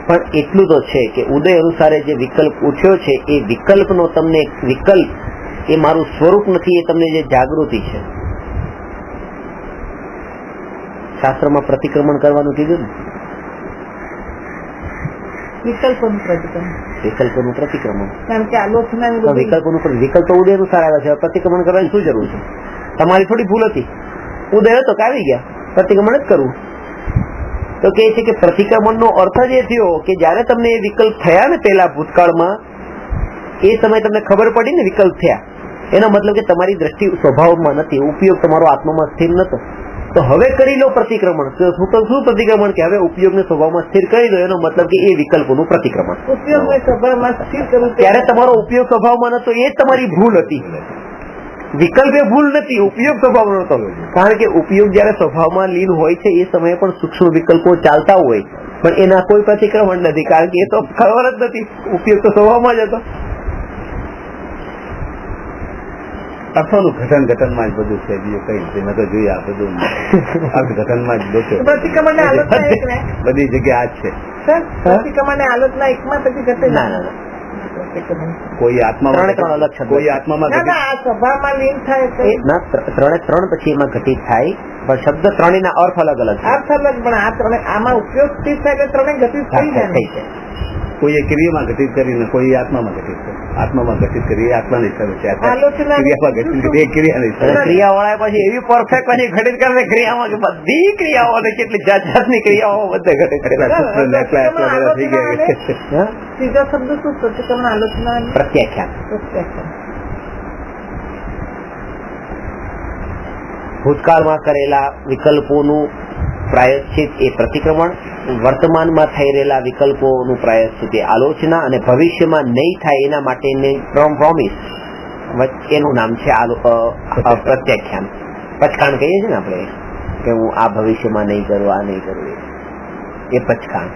પણ એટલું તો છે કે ઉદય અનુસારે જે વિકલ્પ ઉઠ્યો છે એ વિકલ્પનો તમને વિકલ્પ એ મારું સ્વરૂપ નથી, એ તમને જે જાગૃતિ છે. શાસ્ત્રમાં પ્રતિક્રમણ કરવાનું કીધું ને, વિકલ્પોનું પ્રતિક્રમણ. કારણ કે આલોચના વિકલ્પ તો ઉદય અનુસાર આવ્યા છે, પ્રતિક્રમણ કરવાની શું જરૂર છે? તમારી થોડી ભૂલ હતી, ઉદય હતો કે આવી ગયા, પ્રતિક્રમણ જ કરવું. તો કે છે કે પ્રતિક્રમણ નો અર્થ જ એ થયો કે જયારે તમને એ વિકલ્પ થયા ને પેલા ભૂતકાળમાં, એ સમયે તમને ખબર પડી ને વિકલ્પ થયા, એનો મતલબ કે તમારી દ્રષ્ટિ સ્વભાવમાં નથી, ઉપયોગ તમારો આત્મામાં સ્થિર નતો. તો હવે કરી લો પ્રતિક્રમણ. શું પ્રતિક્રમણ? કે હવે ઉપયોગને સ્વભાવમાં સ્થિર કરી દો, એનો મતલબ કે એ વિકલ્પોનું પ્રતિક્રમણ. ઉપયોગને સ્વભાવમાં સ્થિર કરવું, ત્યારે તમારો ઉપયોગ સ્વભાવમાં નતો, એ તમારી ભૂલ હતી. વિકલ્પ એ ભૂલ નથી, ઉપયોગ સ્વભાવનો હતો. કારણ કે ઉપયોગ જયારે સ્વભાવમાં લીન હોય છે એ સમયે પણ સૂક્ષ્મ વિકલ્પો ચાલતા હોય, પણ એના કોઈ પ્રતિક્રમણ નથી, કારણ કે એ તો ખબર જ નથી, ઉપયોગ તો સ્વભાવમાં જ હતો. અર્થોનું ઘટનમાં જ બધું છે, બીજું કઈ મેં તો જોઈએ આ બધું અર્થઘટનમાં જ બધું બધી જગ્યા આ જ છે. પ્રતિક્રમણ આલોચના એકમાં પછી ઘટે ના, કોઈ આત્મામાં અલગ છે, કોઈ આત્મામાં સ્વભાવમાં લીન થાય ત્રણ પછી એમાં ઘટિત થાય, પણ શબ્દ ત્રણેયના અર્થ અલગ અલગ છે. અર્થ અલગ, પણ આ ત્રણે આમાં ઉપયોગ સ્થિત થાય એટલે ત્રણે ઘટિત થઈ જાય. કોઈ ક્રિયામાં ઘટિત કરીને કોઈ આત્મામાં ઘટિત કરે, આત્મામાં ઘટિત કરી એ આત્માની સર્વ છે, ક્રિયામાં ઘટિત કરી એ ક્રિયાની સર્વ. ક્રિયા વાળા પછી એવી પરફેક્ટ પછી ઘટિત કરે ક્રિયામાં, બધી ક્રિયાઓ કેટલી જાતની ક્રિયાઓ બધે ઘટિત કરે. થઈ ગયા. ત્રીજો શબ્દ શું? પ્રતિક્રમણ આલોચના પ્રત્યાખ્યાન. ભૂતકાળમાં કરેલા વિકલ્પોનું પ્રાયશ્ચિત એ પ્રતિક્રમણ, વર્તમાનમાં થઈ રહેલા વિકલ્પોનું પ્રાયશ્ચિત એ આલોચના, અને ભવિષ્યમાં નહીં થાય એના માટેની પ્રોમિસ, એનું નામ છે પ્રત્યાખ્યાન. પચકાણ કહીએ છીએ ને આપણે, કે હું આ ભવિષ્યમાં નહીં કરું, આ નહીં કરું, એ પચકાણ.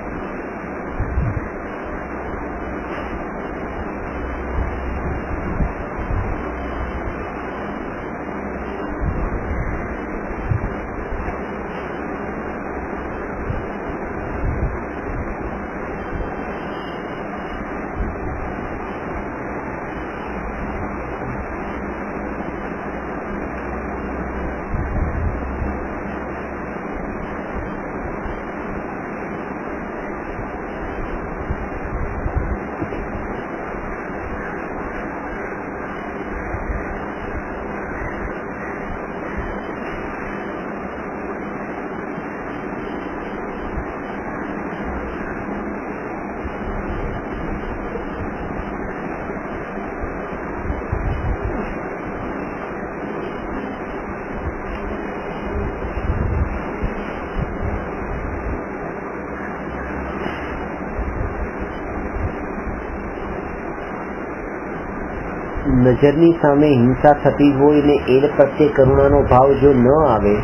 નજરની સામે હિંસા થતી હોય ને એ પ્રત્યે કરુણાનો ભાવ જો ન આવે,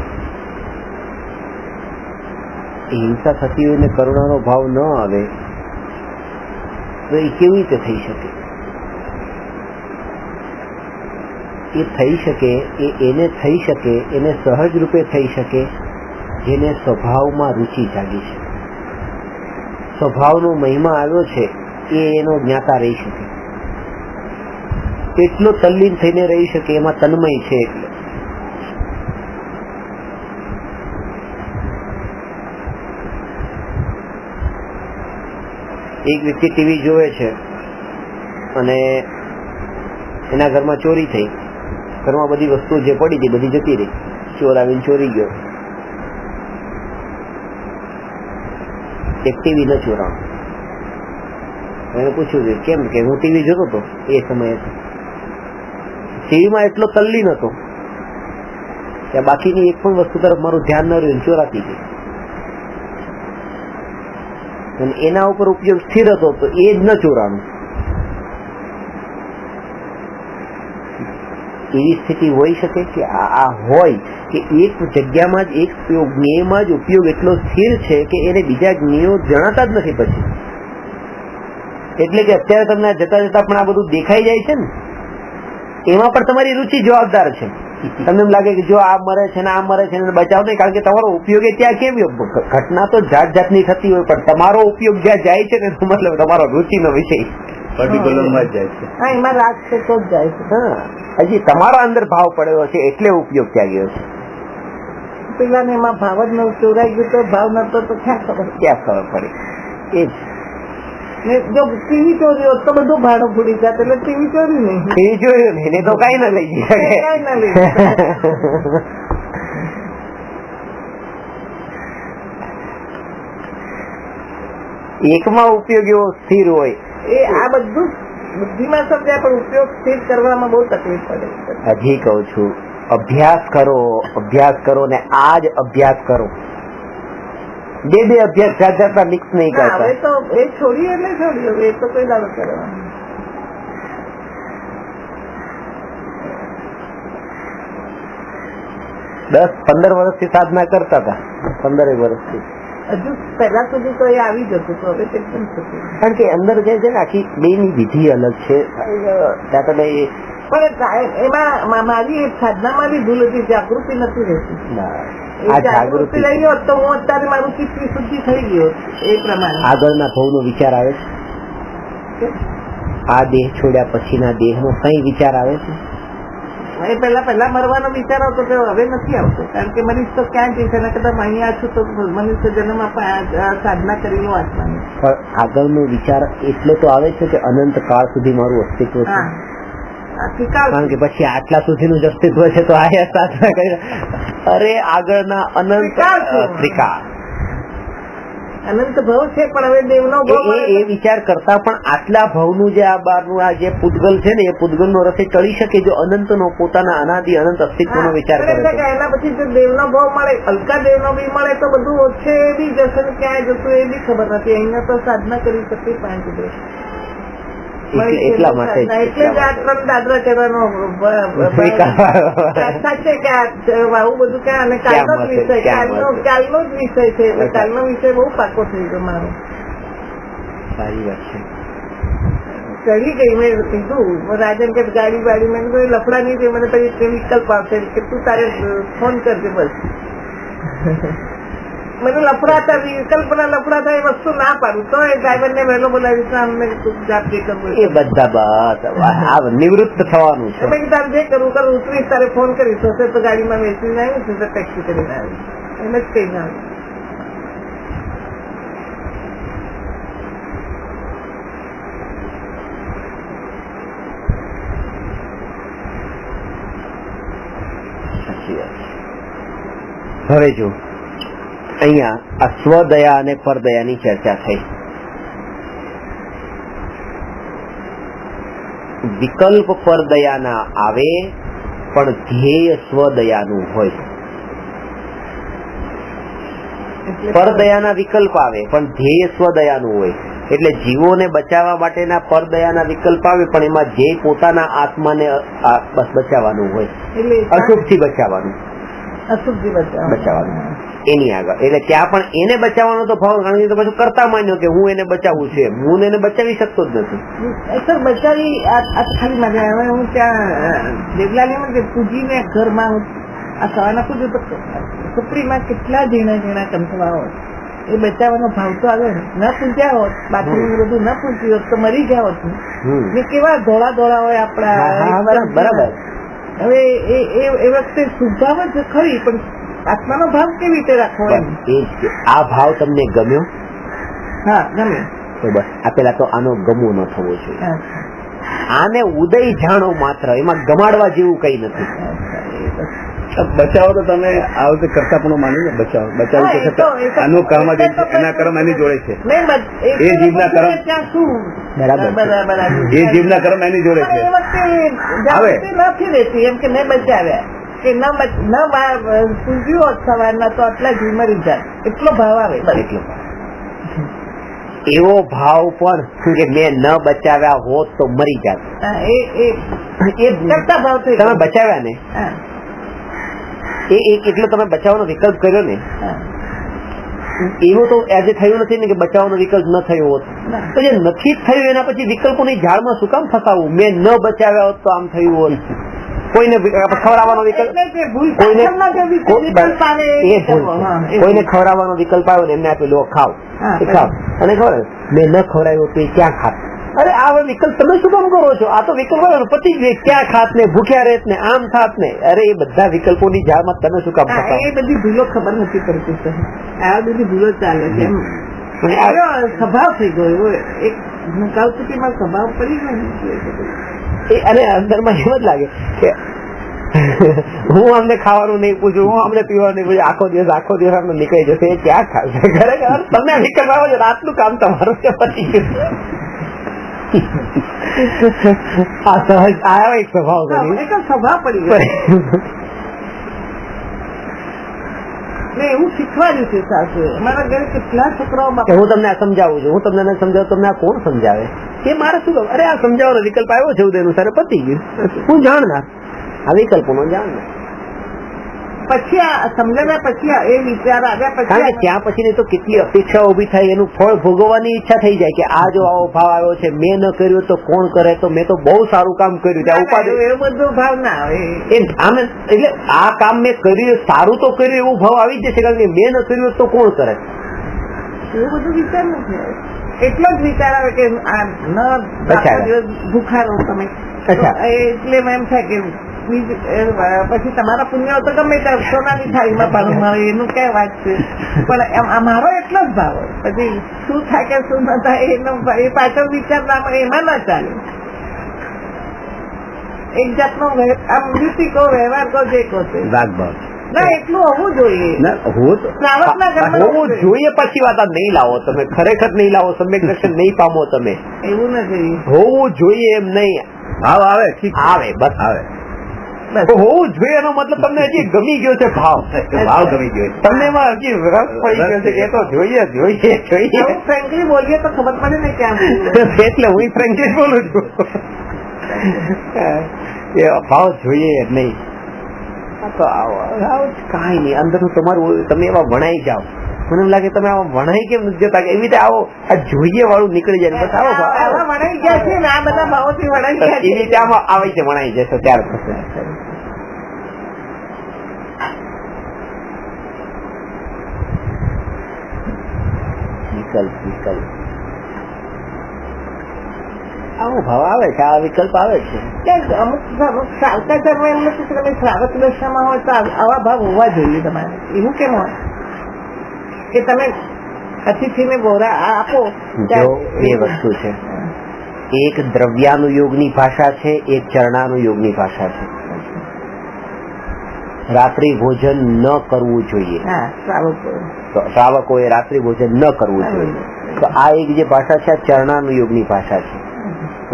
હિંસા થતી હોય ને કરુણાનો ભાવ ન આવે તો એ કેવી રીતે થઈ શકે? એ થઈ શકે, એને થઈ શકે, એને સહજ રૂપે થઈ શકે જેને સ્વભાવમાં રુચિ જાગી છે, સ્વભાવનો મહિમા આવ્યો છે, એ એનો જ્ઞાતા રહી શકે, એટલો તલ્લીન થઈને રહી શકે, એમાં તન્મય છે. એટલે એક વ્યક્તિ ટીવી જોવે છે અને એના ઘરમાં ચોરી થઈ, ઘરમાં બધી વસ્તુઓ જે પડી હતી બધી જતી રહી, ચોર આવીને ચોરી ગયો. એક ટીવી ન ચોરાણું. એને પૂછ્યું કે કેમ? કે હું ટીવી જોતો હતો એ સમયે, ટીવીમાં એટલો તલ્લીન હતો કે બાકીની એક પણ વસ્તુ તરફ મારું ધ્યાન ન રહ્યું, ચોરાતી ગઈ. અને એના ઉપર ઉપયોગ સ્થિર હતો તો એ જ ન ચોરાણું. એવી સ્થિતિ હોઈ શકે કે આ હોય કે એક જગ્યામાં જ એક જ્ઞેયમાં જ ઉપયોગ એટલો સ્થિર છે કે એને બીજા જ્ઞેયો જણાતા જ નથી પછી. એટલે કે અત્યારે તમને જતા જતા પણ આ બધું દેખાઈ જાય છે ને, એમાં પણ તમારી રુચિ જવાબદાર છે. તમને એમ લાગે કે જો આ મરે છે ને આ મરે છે ને બચાવ નહીં, કારણ કે તમારો ઉપયોગ ત્યાં કેમ? ઘટના તો જાત જાતની થતી હોય પણ તમારો ઉપયોગ જ્યાં જાય છે ને મતલબ તમારો રુચિનો વિષય પર્ટિક્યુલરમાં જ જાય છે. હા, એમાં રાગ છે તો જ જાય છે. હા, હજી તમારા અંદર ભાવ પડ્યો છે એટલે ઉપયોગ ત્યાં ગયો છે. પેલા ને એમાં ભાવ જ ન ચોરાઈ ગયો તો ભાવ નતો તો ક્યાં ખબર પડી? એ જ ને જો ટીવી ચોરી હોત તો બધું ભાડું ભૂલી જાત, એટલે ટીવી ચોરી નહીં. એ જોયું ને, એને તો કઈ ના લઈ શકે. કઈ ના લઈ એકમાં ઉપયોગ એવો સ્થિર હોય. એ આ બધું બુદ્ધિમાં સમજાય પણ ઉપયોગ સ્થિર કરવામાં બહુ તકલીફ પડે. હજી કહું છું, અભ્યાસ કરો ને આ જ અભ્યાસ કરો. બે અભ્યાસ જાત જાતના મિક્સ નહીં કરતા. હવે તો એ છોડી એટલે છોડી, હવે એ તો કોઈ દાડો કરવાનું. 10-15 વર્ષથી સાધના કરતા હતા, 15 વર્ષથી. હજુ પહેલા સુધી તો એ આવી જતું હતું, હવે એકદમ થતું. કારણ કે અંદર જે છે ને આખી બે ની વિધિ અલગ છે. પણ એમાં મારી સાધનામાં બી ભૂલ હતી, જાગૃતિ નથી રહેતી. આ જાગૃતિ રહી હોત તો હું અત્યારે મારું ચિત્ત શુદ્ધિ થઈ ગયો એ પ્રમાણે. આગળના ભાવનો વિચાર આવે છે? આ દેહ છોડ્યા પછીના દેહનો કઈ વિચાર આવે છે? એ પહેલા મરવાનો વિચાર આવતો, હવે નથી આવતો. કારણ કે મનીષ તો ક્યાં જઈશ, એના કદાચ અહીંયા છું તો મનુષ્ય જન્મ સાધના કરી લો આત્માની. પણ આગળનો વિચાર એટલે તો આવે છે કે અનંત કાળ સુધી મારું અસ્તિત્વ છે. કારણ કે પછી આટલા સુધીનું જ અસ્તિત્વ છે તો આ સાધના કરી. અરે આગળના અનંત ત્રિકાળ અનંત ભાવ છે, પણ હવે દેવનો ભાવ એ વિચાર કરતા પણ આટલા ભાવનું જે આ બારનું આ જે પૂતગલ છે ને, એ પૂતગલનો રસે ચડી શકે જો અનંતનો પોતાના અનાદિ અનંત અસ્તિત્વનો વિચાર કરે. એના પછી જો દેવનો ભાવ મળે, હલકા દેવનો બી મળે તો બધું ઓછે એ બી જશે ને ક્યાંય જતું એ બી ખબર નથી. અહીંયા તો સાધના કરી શકીએ 5 દિવસ. એટલા માટે એટલે જ આ 3 દાદરા કરવાનો છે કે આવું બધું ક્યાં. અને કાલનો જ વિષય, કાલનો જ વિષય છે. એટલે કાલનો વિષય બહુ પાકો થઈ ગયો મારો. સારી વાત છે. ચડી ગઈ, મેં કીધું રાજન કે ગાડી વાડી, મેં કીધું લફડા નહીં છે, મને પછી વિકલ્પ આવશે કે તું તારે ફોન કરજે બસ. મને લફડા વિકલ્પના લફડા થાય એ વસ્તુ ના પાડું તો એ ડ્રાઈવર ને વહેલો બોલાવીશ, અમને જાતે કરવું એ બધા નિવૃત્ત થવાનું છે. મેં તારે જે કરવું કરું, ઉતરીશ તારે ફોન કરીશ. હશે તો ગાડીમાં બેસીને આવ્યું છે તો ટેક્સી કરીને આવી, એમ જ કહીને આવી. હવે જો અહીંયા આ સ્વદયા અને પરદયાની ચર્ચા થઈ. વિકલ્પ પરદયાના આવે પણ ધ્યેય સ્વદયાનું હોય. પરદયાના વિકલ્પ આવે પણ ધ્યેય સ્વદયાનું હોય. એટલે જીવોને બચાવવા માટેના પરદયાના વિકલ્પ આવે, પણ એમાં જે પોતાના આત્માને બસ બચાવવાનું હોય, એટલે અશુભથી બચાવવાનું, અશુભથી બચાવવાનું એની આગળ. એટલે ત્યાં પણ એને બચાવવાનો તો ભાવ, કારણ કે તો પછી કરતા માન્યો કે હું એને બચાવું છું, હું એને બચાવી શકતો જ નથી. સર બચાવી આ ખાલી મારે હવે હું ત્યાં દેવલાલીમાં પૂજીને ઘરમાં આ સવારના પૂજ્યું તો સુપ્રીમાં કેટલા ઝીણા ઝીણા કંઠવાઓ, એ બચાવવાનો ભાવ તો આવે ને. ન પૂજ્યા હોત, બાથરૂમ બધું ન પૂજ્યું હોત તો મરી ગયા હોત ને. કેવા ધોળા ધોળા હોય આપણા. બરાબર. હવે એ વખતે સુભાવ જ ખરી, પણ આત્માનો ભાવ કેવી રીતે રાખવો એમ. આ ભાવ તમને ગમ્યો? હા, ગમે. તો બસ આ પેલા તો આનો ગમવો ન થવો જોઈએ. આને ઉદય જાણો માત્ર, એમાં ગમાડવા જેવું કઈ નથી. બચાવો તો તમે આ વખતે કરતા પણ માની ને બચાવી આનું કર્મ એના કર્મ એની જોડે છે, એ જીવના કર્મ, બરાબર, એ જીવના કર્મ એની જોડે છે. હવે નથી રહેતી એમ કે મેં બચાવ્યા કે ન પૂજ્યું હોત સવારના તો આટલા જીવ મરી જાય, એટલો ભાવ આવે. એટલો એવો ભાવ પણ કે મેં ન બચાવ્યા હોત તો મરી જાત, એ કરતા ભાવ તમે બચાવ્યા ને, એટલો તમે બચાવવાનો વિકલ્પ કર્યો ને, એવું તો આજે થયું નથી ને કે બચાવવાનો વિકલ્પ ન થયો હોત. તો જે નથી થયું એના પછી વિકલ્પોની ઝાડમાં શું કામ ફસાવવું? મેં ન બચાવ્યા હોત તો આમ થયું હોત. કોઈને ખવડાવવાનો વિકલ્પ, કોઈને ખવડાવવાનો વિકલ્પ આવ્યો ને એમને આપી લો ખાવ, ખાવ, અને ખબર મેં ન ખવડાવ્યો તો એ ક્યાં ખાત? અરે આ વિકલ્પ તમે શું કામ કરો છો? આ તો વિકલ્પ પતિ જ ક્યાં ખાત ને, ભૂખ્યા રહેત ને, આમ થાત ને. અરે એ બધા વિકલ્પોની ઝાડમાં તમે શું કામ ફસાવો? એ બધી ભૂલો ખબર નથી પડતી, આ બધી ભૂલો ચાલે છે. સ્વભાવ થઈ ગયો, એક કાવતુકીમાં સ્વભાવ પડી ગયો. અને અંદરમાં એમ જ લાગે કે હું અમને ખાવાનું નહીં પૂછું, હું અમને પીવાનું નહીં પૂછું, આખો દિવસ અમને નીકળી જશે, એ ક્યાં ખાશે? ખરેખર તમે વિકલ્પ આવો છો, રાતનું કામ તમારું છે, પતી ગયું. આ સહજ આવ્યો એક સ્વભાવ પડી ગયો. એવું શીખવાડ્યું છે સાસુ. મારા ઘરે કેટલા છોકરાઓ, હું તમને આ સમજાવું છું, હું તમને સમજાવું, તમને આ કોણ સમજાવે? એ મારે શું? અરે આ સમજાવવાનો વિકલ્પ આવ્યો છે ઉદયનું સર, પતી ગયું. હું જાણનાર, આ વિકલ્પો નો જાણનાર. પછી આ સમજાવ્યા પછી એ વિચાર આવ્યા પછી, કારણ કે ત્યાં પછી તો કેટલી અપેક્ષાઓ ઉભી થાય, એનું ફળ ભોગવવાની ઈચ્છા થઈ જાય કે આ જો આવો ભાવ આવ્યો છે, મેં ન કર્યું તો કોણ કરે? તો મેં તો બહુ સારું કામ કર્યું. એવું બધું ભાવ ના આવે. એટલે આ કામ મેં કર્યું, સારું તો કર્યું એવું ભાવ આવી જશે, કારણ કે મેં ન કર્યું તો કોણ કરે? એવું બધું વિચાર નથી આવે. એટલો જ વિચાર આવે કે ભૂખા રહો તમે, એટલે એમ થાય કે પછી તમારા પુણ્ય તો ગમે ત્યાં સોનાની થાળીમાં પાડું મારે, એનું કઈ વાત છે. પણ મારો એટલો જ ભાવ હોય, પછી શું થાય કે શું ન થાય એનો એ પાછળ વિચાર એમાં ના ચાલે. એક જાતનો આમ યુતિ કહો, વ્યવહાર કહો, જે કહો છે ના એટલું હોવું જોઈએ. હોવું જોઈએ પછી વાત નહીં લાવો તમે, ખરેખર નહીં લાવો, સમ્યક દર્શન નહીં પામો તમે. એવું નથી, હોવું જોઈએ એમ નહીં. ભાવ આવે, આવે, બસ આવે. હોવું જોઈએ એનો મતલબ તમને હજી ગમી ગયો છે, ભાવ ગમી ગયો તમને, એમાં હજી રસ પડી ગયો છે કે તો જોઈએ. ફ્રેન્કલી બોલીએ તો ખબર પડે ને ક્યાં. એટલે હું ફ્રેન્કલી બોલું છું, એ ભાવ જોઈએ નહીં. તો આવો કઈ નહીં, અંદરનું તમારું તમે એવા વણાઈ જાઓ. મને એમ લાગે તમે આવા વણાઈ કેમ નથી જતા, એવી રીતે આવો આ જોઈએ વાળું નીકળી જાય. બસ આવો વણાઈ ગયા છે ને, આ બધા ભાવોથી વણાઈ ગયા એવી રીતે આમાં આવે છે, વણાઈ જશે ત્યાર પછી. વિકલ્પ આવો ભાવ આવે છે, આ વિકલ્પ આવે છે. અમુક ચાલતા ધર્મ એમ નથી કે તમે શ્રાવક દશામાં હોય તો આવા ભાવ હોવા જોઈએ તમારે. એવું કેમ હોય કે તમે અતિથિને બોરા આપો? બે વસ્તુ છે, એક દ્રવ્યાનુયોગની ભાષા છે, એક ચરણાનુયોગની ભાષા છે. રાત્રિ ભોજન ન કરવું જોઈએ, શ્રાવકોએ રાત્રિ ભોજન ન કરવું જોઈએ. તો આ એક જે ભાષા છે, આ ચરણાનુયોગની ભાષા છે.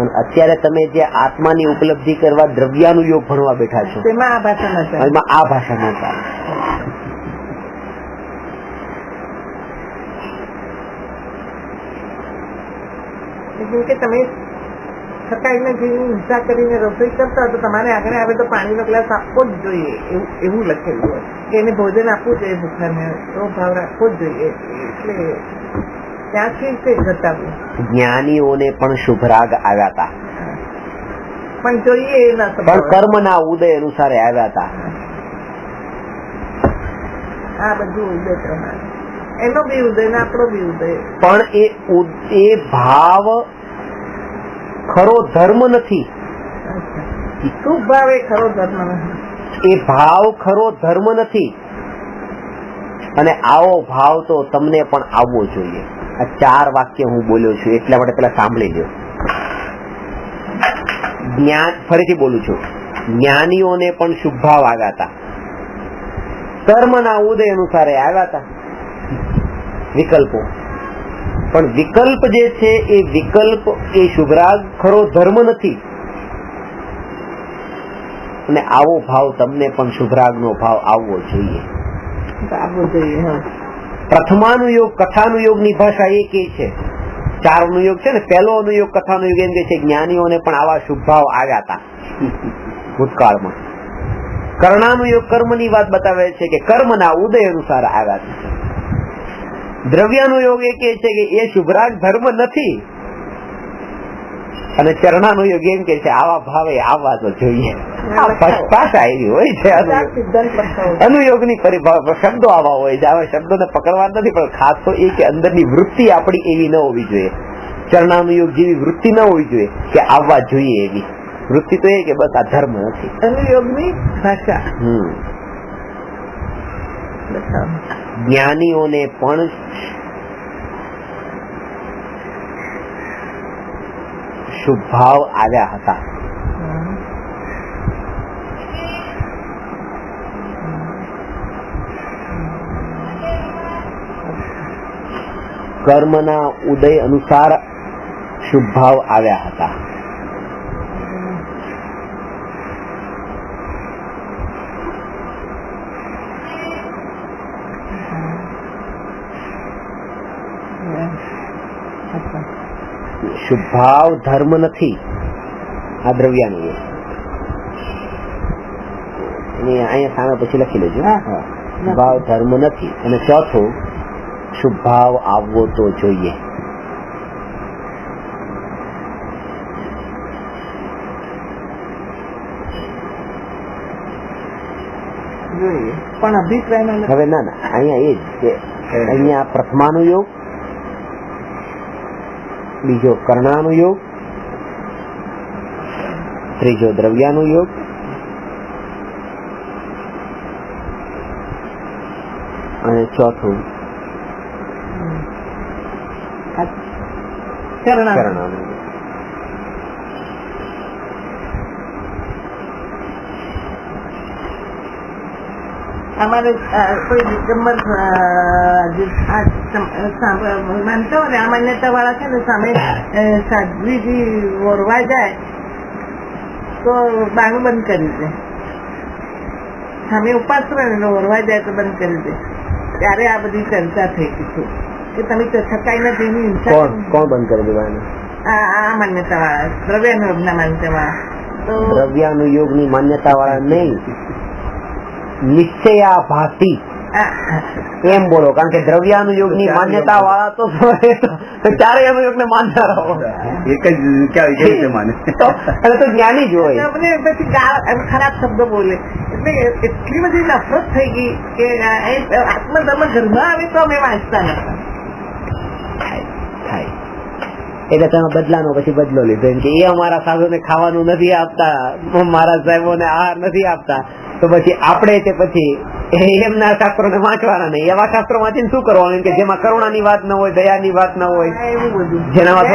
અને અત્યારે તમે જે આત્માની ઉપલબ્ધિ કરવા દ્રવ્યાનુયોગ ભણવા બેઠા છો, એમાં આ ભાષા ન ચાલે. જેમ કે તમે થકાઈને જઈને હિંસા કરીને રસોઈ કરતા હોય તો તમારે આગળ આવે તો પાણીનો ગ્લાસ આપવો જ જોઈએ એવું લખેલું હોય કે એને ભોજન આપવું જોઈએ ભૂખ્યાને, એવો ભાવ રાખવો જ જોઈએ. એટલે ત્યાંથી તે ઘટાડવું. જ્ઞાનીઓને પણ શુભરાગ આવ્યા હતા, પણ જોઈએ એ ના પણ કર્મના ઉદય અનુસારે આવ્યા હતા. આ બધું ઉદય પ્રમાણે એનો બી ઉદય ને આપણો બી ઉદય. પણ એ ભાવ ખરો ધર્મ નથી. શુભ ભાવ એ ખરો ધર્મ નથી. એ ભાવ ખરો ધર્મ નથી. અને આવો ભાવ તો તમને પણ આવવો જોઈએ. આ 4 વાક્ય હું બોલ્યો છું એટલા માટે પેલા સાંભળી લો. ફરીથી બોલું છું, જ્ઞાનીઓને પણ શુભ ભાવ આવ્યા હતા, કર્મના ઉદય અનુસારે આવ્યા હતા વિકલ્પો. પણ વિકલ્પ જે છે એ વિકલ્પ એ શુભરાગ ખરો ધર્મ નથી. અને આવો ભાવ તમને પણ શુભરાગનો ભાવ આવવો જોઈએ. પ્રથમાનુયોગ કથાનુયોગની ભાષા એ કે છે, 4 અનુયોગ છે ને. પહેલો અનુયોગ કથાનુયોગ એમ કે છે જ્ઞાનીઓને પણ આવા શુભ ભાવ આવ્યા હતા ભૂતકાળમાં. કર્ણાનુયોગ કર્મની વાત બતાવે છે કે કર્મના ઉદય અનુસાર આવ્યા છે. દ્રવ્યાનુયોગ એ કે છે કે એ શુભરાગ ધર્મ નથી. અને ચરણાનુયોગ એમ કે છે આવા ભાવે આવવા તો જોઈએ. ભાષા એવી હોય છે અનુયોગની શબ્દો આવા હોય છે. આવા શબ્દોને પકડવા નથી, પણ ખાસ તો એ કે અંદરની વૃત્તિ આપણી એવી ન હોવી જોઈએ. ચરણાનુયોગ જેવી વૃત્તિ ન હોવી જોઈએ કે આવવા જોઈએ. એવી વૃત્તિ તો એ કે બસ આ ધર્મ નથી. અનુયોગની ભાષા. જ્ઞાનીઓને પણ શુભ ભાવ આવ્યા હતા. કર્મના ઉદય અનુસાર શુભ ભાવ આવ્યા હતા. શુભ ભાવ ધર્મ નથી. આ દ્રવ્યાનું અહીંયા સામે પછી લખી લેજો. ભાવ ધર્મ નથી. અને ચોથું શુભ ભાવ આવવો તો જોઈએ. પણ અભિપ્રાય હવે ના અહીંયા એ જ કે અહીંયા પ્રથમાનુયોગ, બીજો કર્ણાનુયોગ, ત્રીજો દ્રવ્યાનુયોગ, અને ચોથું કર્ણાનુયોગ. અમારે કોઈ દિગંબર માનતા હોય આ માન્યતા વાળા છે ને, સામે સાધ્વીજી ઓરવા જાય તો બાણું બંધ કરી દે. સામે ઉપાસ કરે ને ઓરવા જાય તો બંધ કરી દે. ત્યારે આ બધી ચર્ચા થઈ ગઈ છે કે તમે થકાઈ ના જેની હિંસા. કોણ બંધ કરી દેવાનું? આ માન્યતા વાળા, દ્રવ્યાનુયોગના માન્યતા વાળા. તો દ્રવ્યાનુયોગની માન્યતા વાળા નહીં, નિશ્ચયાભાસી એમ બોલો. કારણ કે દ્રવ્યાનુયોગ ની માન્યતા વાળા તો ચારેય અનુયોગ ને માનતા રહો. એક જ ક્યાં માને અને તો જ્ઞાની જ હોય. પછી ખરાબ શબ્દો બોલે એટલે એટલી બધી નફરત થઈ ગઈ કે આત્મધર્મ ઘરમાં આવે તો અમે વાંચતા નતા. એટલે તમે બદલાનો પછી બદલો લીધો એમ કે એ અમારા સાધુને ખાવાનું નથી આપતા, મારા સાહેબોને આહાર નથી આપતા, તો પછી આપણે તે પછી એમના શાસ્ત્રોને વાંચવાના નહીં. એવા શાસ્ત્રો વાંચીને શું કરવાનું કે જેમાં કરુણાની વાત ન હોય, દયાની વાત ન હોય, જેનામાં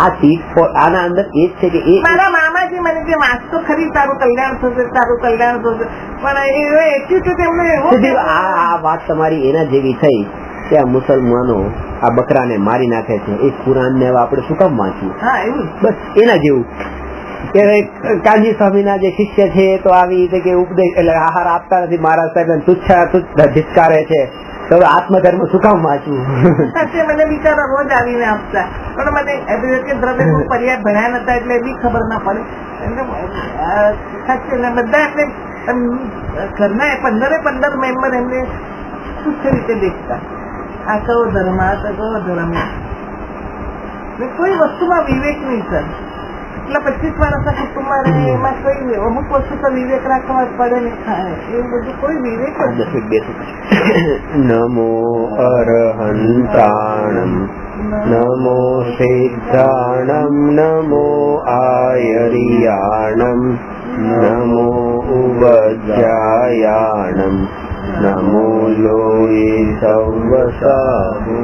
આ ચીજ આના અંદર એ જ છે કે એ મારા મામાજી મને કે વાંચતો ખરી તારું કલ્યાણ થશે, તારું કલ્યાણ થશે, પણ એટીટ્યુડ એમનો એવો. આ વાત તમારી એના જેવી થઈ કે આ મુસલમાનો આ બકરાને મારી નાખે છે, એ કુરાન ને આપણે શું કામ વાંચવું? હા એવું બસ એના જેવું. કાનજી સ્વામીના જે શિષ્ય છે તો આવી રીતે કે ઉપદેશ એટલે આહાર આપતા નથી, મહારાજ સાહેબ તુચ્છા ધિક્કારે છે, તો હવે આત્મધર્મ શું કામ વાંચવું? સાચે મને બિચારા રોજ આવીને આપતા, પણ મને કે દ્રવ્ય પર્યાય ભણ્યા નતા એટલે એ બી ખબર ના પડે. સાચે બધા એમને ઘરના 15 મેમ્બર એમને શુદ્ધ રીતે દેખતા, આ કયો ધર્મ, આ કયો ધર્મ. કોઈ વસ્તુમાં વિવેક નહીં સર. એટલા 25 માણસના કુટુંબમાં રહે એમાં કોઈ અમુક વસ્તુ તો વિવેક રાખવા જ પડે ને થાય એવું બધું કોઈ વિવેક જ નમો અરહંતાણમ નમો સિદ્ધાણમ નમો આયરિયાણમ નમો ઉવજ્જાયાણમ નમો લોયે સવસાહુ